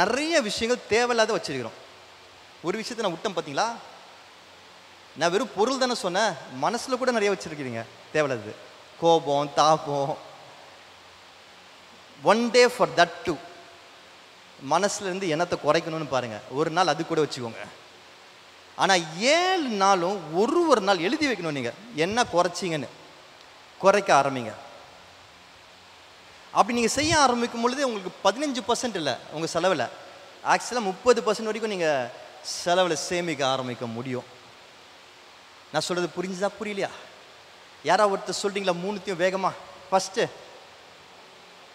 நிறைய விஷயங்கள் தேவையில்லாத வச்சிருக்கிறோம். ஒரு விஷயத்தை நான் விட்டேன் பார்த்தீங்களா? நான் வெறும் பொருள் தானே சொன்னேன், மனசில் கூட நிறைய வச்சுருக்கிறீங்க தேவையில்லாது. கோபம், தாபம். One day for that too. மனசுலேருந்து எண்ணத்தை குறைக்கணும்னு பாருங்கள், ஒரு நாள் அது கூட வச்சுக்கோங்க. ஆனால் 7 நாளும் ஒரு நாள் எழுதி வைக்கணும். நீங்கள் என்ன குறைச்சிங்கன்னு குறைக்க ஆரம்பிங்க. அப்படி நீங்கள் செய்ய ஆரம்பிக்கும் பொழுது உங்களுக்கு 15% இல்லை உங்கள் செலவில், ஆக்சுவலாக 30% வரைக்கும் நீங்கள் செலவில் சேமிக்க ஆரம்பிக்க முடியும். நான் சொல்கிறது புரிஞ்சுதா புரியலையா? யாராவது ஒருத்தர் சொல்கிறீங்களா 3த்தையும் வேகமாக? ஃபஸ்ட்டு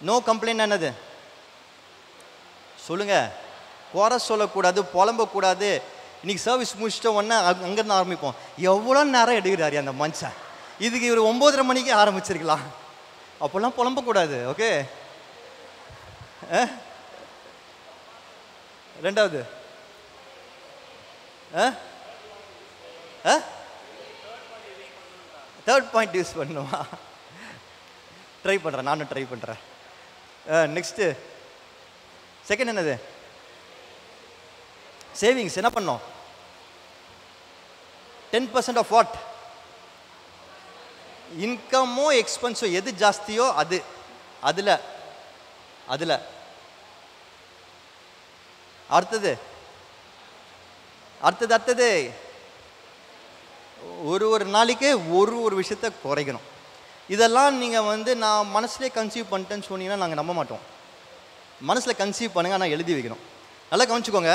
நோ கம்ப்ளைண்ட் என்னது சொல்லுங்கள். குறை சொல்லக்கூடாது, புலம்பக்கூடாது. இன்றைக்கி சர்வீஸ் முடிச்சிட்ட உடனே அங்கேருந்து ஆரம்பிப்போம். எவ்வளோ நேரம் எடுக்கிறாரு அந்த மனுஷன், இதுக்கு இவர் 9:30 மணிக்கு ஆரம்பிச்சிருக்கலாம். அப்போல்லாம் புலம்பக்கூடாது. ஓகே. ரெண்டாவது தேர்ட் பாயிண்ட் யூஸ் பண்ணுவா. ட்ரை பண்ணுறேன், நானும் ட்ரை பண்ணுறேன். நெக்ஸ்ட்டு செகண்ட் என்னது? சேவிங்ஸ். என்ன பண்ணோம்? 10% ஆஃப் வாட்? இன்கமோ எக்ஸ்பென்ஸோ எது ஜாஸ்தியோ அதில் அடுத்தது ஒரு நாளைக்கு ஒரு விஷயத்தை குறைக்கணும். இதெல்லாம் நீங்கள் நான் மனசுலேயே கன்சீவ் பண்ணிட்டேன்னு சொன்னீங்கன்னா நாங்கள் நம்ப மாட்டோம். மனசில் கன்சீவ் பண்ணுங்க, ஆனால் எழுதி வைக்கணும். நல்லா கவனிச்சுக்கோங்க.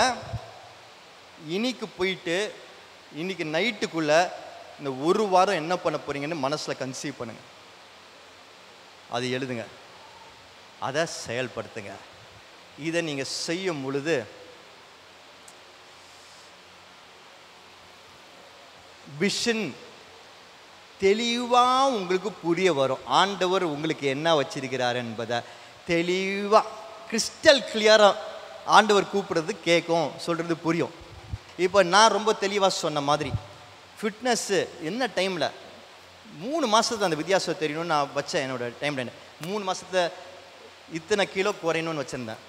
இன்னைக்கு போயிட்டு இன்னைக்கு நைட்டுக்குள்ளே இந்த ஒரு வாரம் என்ன பண்ண போகிறீங்கன்னு மனசில் கன்சீவ் பண்ணுங்க, அது எழுதுங்க, அதை செயல்படுத்துங்க. இதை நீங்கள் செய்யும் பொழுது விஷன் தெளிவாக உங்களுக்கு புரிய வரும். ஆண்டவர் உங்களுக்கு என்ன வச்சிருக்கிறார் என்பதை தெளிவாக கிறிஸ்டல் கிளியராக ஆண்டவர் கூப்பிடுறது கேட்கும், சொல்கிறது புரியும். இப்போ நான் ரொம்ப தெளிவாக சொன்ன மாதிரி ஃபிட்னஸ்ஸு என்ன டைமில் 3 மாதத்துக்கு அந்த வித்தியாசம் தெரியணும்னு நான் வச்சேன். என்னோடய டைம் லைன் 3 மாதத்தை இத்தனை கிலோ குறையணும்னு வச்சுருந்தேன்.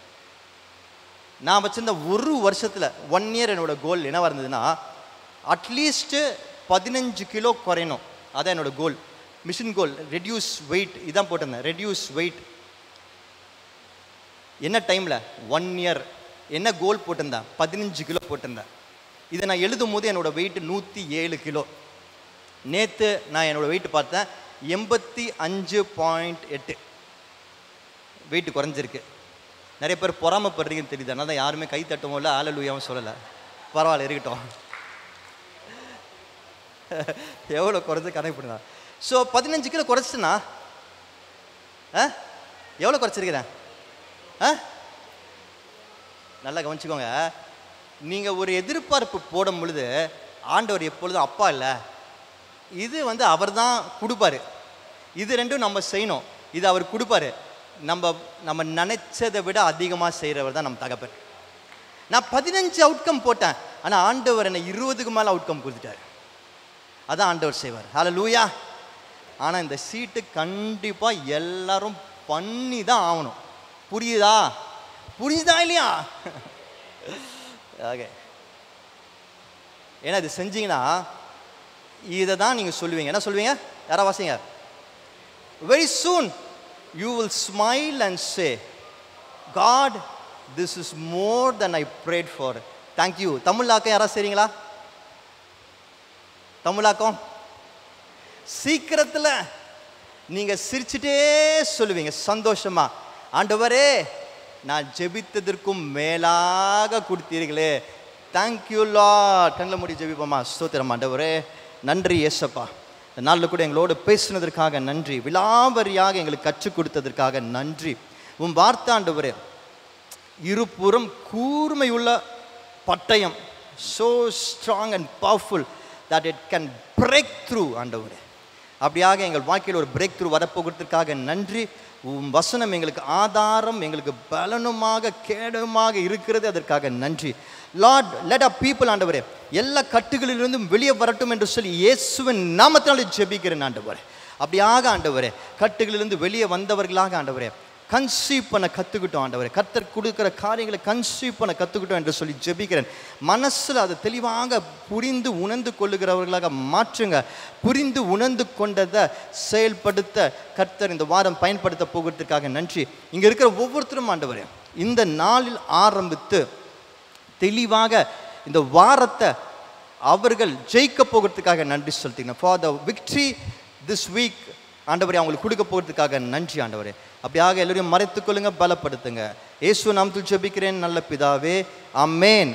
நான் வச்சுருந்த ஒரு வருஷத்தில் 1 இயர் என்னோடய கோல் என்னவாக இருந்ததுன்னா அட்லீஸ்ட்டு 15 கிலோ குறையணும். அதான் என்னோடய கோல், மிஷன் கோல். ரெடியூஸ் வெயிட் இதான் போட்டிருந்தேன், ரெடியூஸ் வெயிட். என்ன டைமில்? 1 இயர். என்ன கோல் போட்டிருந்தேன்? 15 கிலோ போட்டிருந்தேன். இதை நான் எழுதும் போது என்னோடய வெயிட் 107 கிலோ. நேற்று நான் என்னோடய வெயிட் பார்த்தேன் 85.8 வெயிட் குறைஞ்சிருக்கு. நிறைய பேர் பொறாமப்படுறீங்கன்னு தெரியுது, அதனால தான் யாருமே கை தட்டவும் இல்லை, ஹல்லேலூயாவும் சொல்லலை. பரவாயில்ல, இருக்கட்டும். எவ்வளோ குறைஞ்சு கணக்கு பண்ணுங்க. ஸோ 15 கிலோ குறைச்சிட்டுனா எவ்வளோ குறைச்சிருக்கிறேன்? நல்லா கவனிச்சுக்கோங்க. நீங்கள் ஒரு எதிர்பார்ப்பு போடும் பொழுது ஆண்டவர் எப்பொழுதும் அப்பா இல்லை, இது அவர் தான் கொடுப்பாரு. இது ரெண்டும் நம்ம செய்யணும். இது அவர் கொடுப்பாரு. நம்ம நினைச்சதை விட அதிகமாக செய்கிறவர் தான் நம்ம தகப்பன். நான் 15 அவுட்கம் போட்டேன், ஆனால் ஆண்டவர் என்னை 20க்கு மேலே அவுட்கம் கொடுத்துட்டார். அதான் ஆண்டவர் செய்வார். ஹல்லேலூயா. ஆனால் இந்த சீட்டு கண்டிப்பாக எல்லாரும் பண்ணி தான் ஆகணும். புரியுதா இல்லையா? ஓகே. ஏன்னா இது செஞ்சீங்கன்னா இதை தான் நீங்கள் சொல்லுவீங்க. என்ன சொல்லுவீங்க? யாரா வாசிங்க. Very soon you will smile and say God this is more than I prayed for. Thank you. தமிழாக்கம் யாராவது செய்றீங்களா? தமிழாக்கம் சீக்கிரத்தில் நீங்கள் சிரிச்சுட்டே சொல்லுவீங்க சந்தோஷமா, ஆண்டவரே நான் ஜெபித்ததற்கும் மேலாக கொடுத்தீர்களே, தேங்க்யூ லார்ட். கண்ணில் மூடி ஜெபிப்போமா? ஸ்தோத்திரம் ஆண்டவரே, நன்றி ஏசப்பா. இந்த நாளில் கூட எங்களோடு பேசினதற்காக நன்றி, விலாவரியாக எங்களுக்கு கற்றுக் கொடுத்ததற்காக நன்றி. உன் வார்த்தை ஆண்டவரே இருபுறம் கூர்மையுள்ள பட்டயம், so strong and powerful that it can break through. ஆண்டவரே அப்படியாக எங்கள் வாழ்க்கையில் ஒரு பிரேக் த்ரூ வரப்போகிறதுக்காக நன்றி. உம் வசனம் எங்களுக்கு ஆதாரம், எங்களுக்கு பலனுமாக கேடமாக இருக்கிறது, அதற்காக நன்றி. லார்ட் லெட் அ பீப்புள் ஆண்டவரே எல்லா கட்டுகளிலிருந்தும் வெளியே வரட்டும் என்று சொல்லி இயேசுவின் நாமத்தினாலே ஜெபிக்கிறேன் ஆண்டவரே. அப்படியாக ஆண்டவரே கட்டுகளிலிருந்து வெளியே வந்தவர்களாக ஆண்டவரே கன்சீவ் பண்ண கற்றுக்கிட்டோம் ஆண்டவரே. கர்த்தர் கொடுக்குற காரியங்களை கன்சீவ் பண்ண கற்றுக்கிட்டோம் என்று சொல்லி ஜெபிக்கிறேன். மனசில் அதை தெளிவாக புரிந்து உணர்ந்து கொள்ளுகிறவர்களாக மாற்றுங்க. புரிந்து உணர்ந்து கொண்டதை செயல்படுத்த கர்த்தர் இந்த வாரம் பயன்படுத்த போகிறதுக்காக நன்றி. இங்கே இருக்கிற ஒவ்வொருத்தரும் ஆண்டவரே இந்த நாளில் ஆரம்பித்து தெளிவாக இந்த வாரத்தை அவர்கள் ஜெயிக்க போகிறதுக்காக நன்றி சொல்லிட்டீங்க. For the victory this week ஆண்டவரே அவங்களுக்கு கொடுக்க போகிறதுக்காக நன்றி ஆண்டவரே. அப்படியாக எல்லோரையும் மறைத்துக்கொள்ளுங்க, பலப்படுத்துங்க. இயேசு நாமத்தில் ஜெபிக்கிறேன் நல்ல பிதாவே, ஆமென்.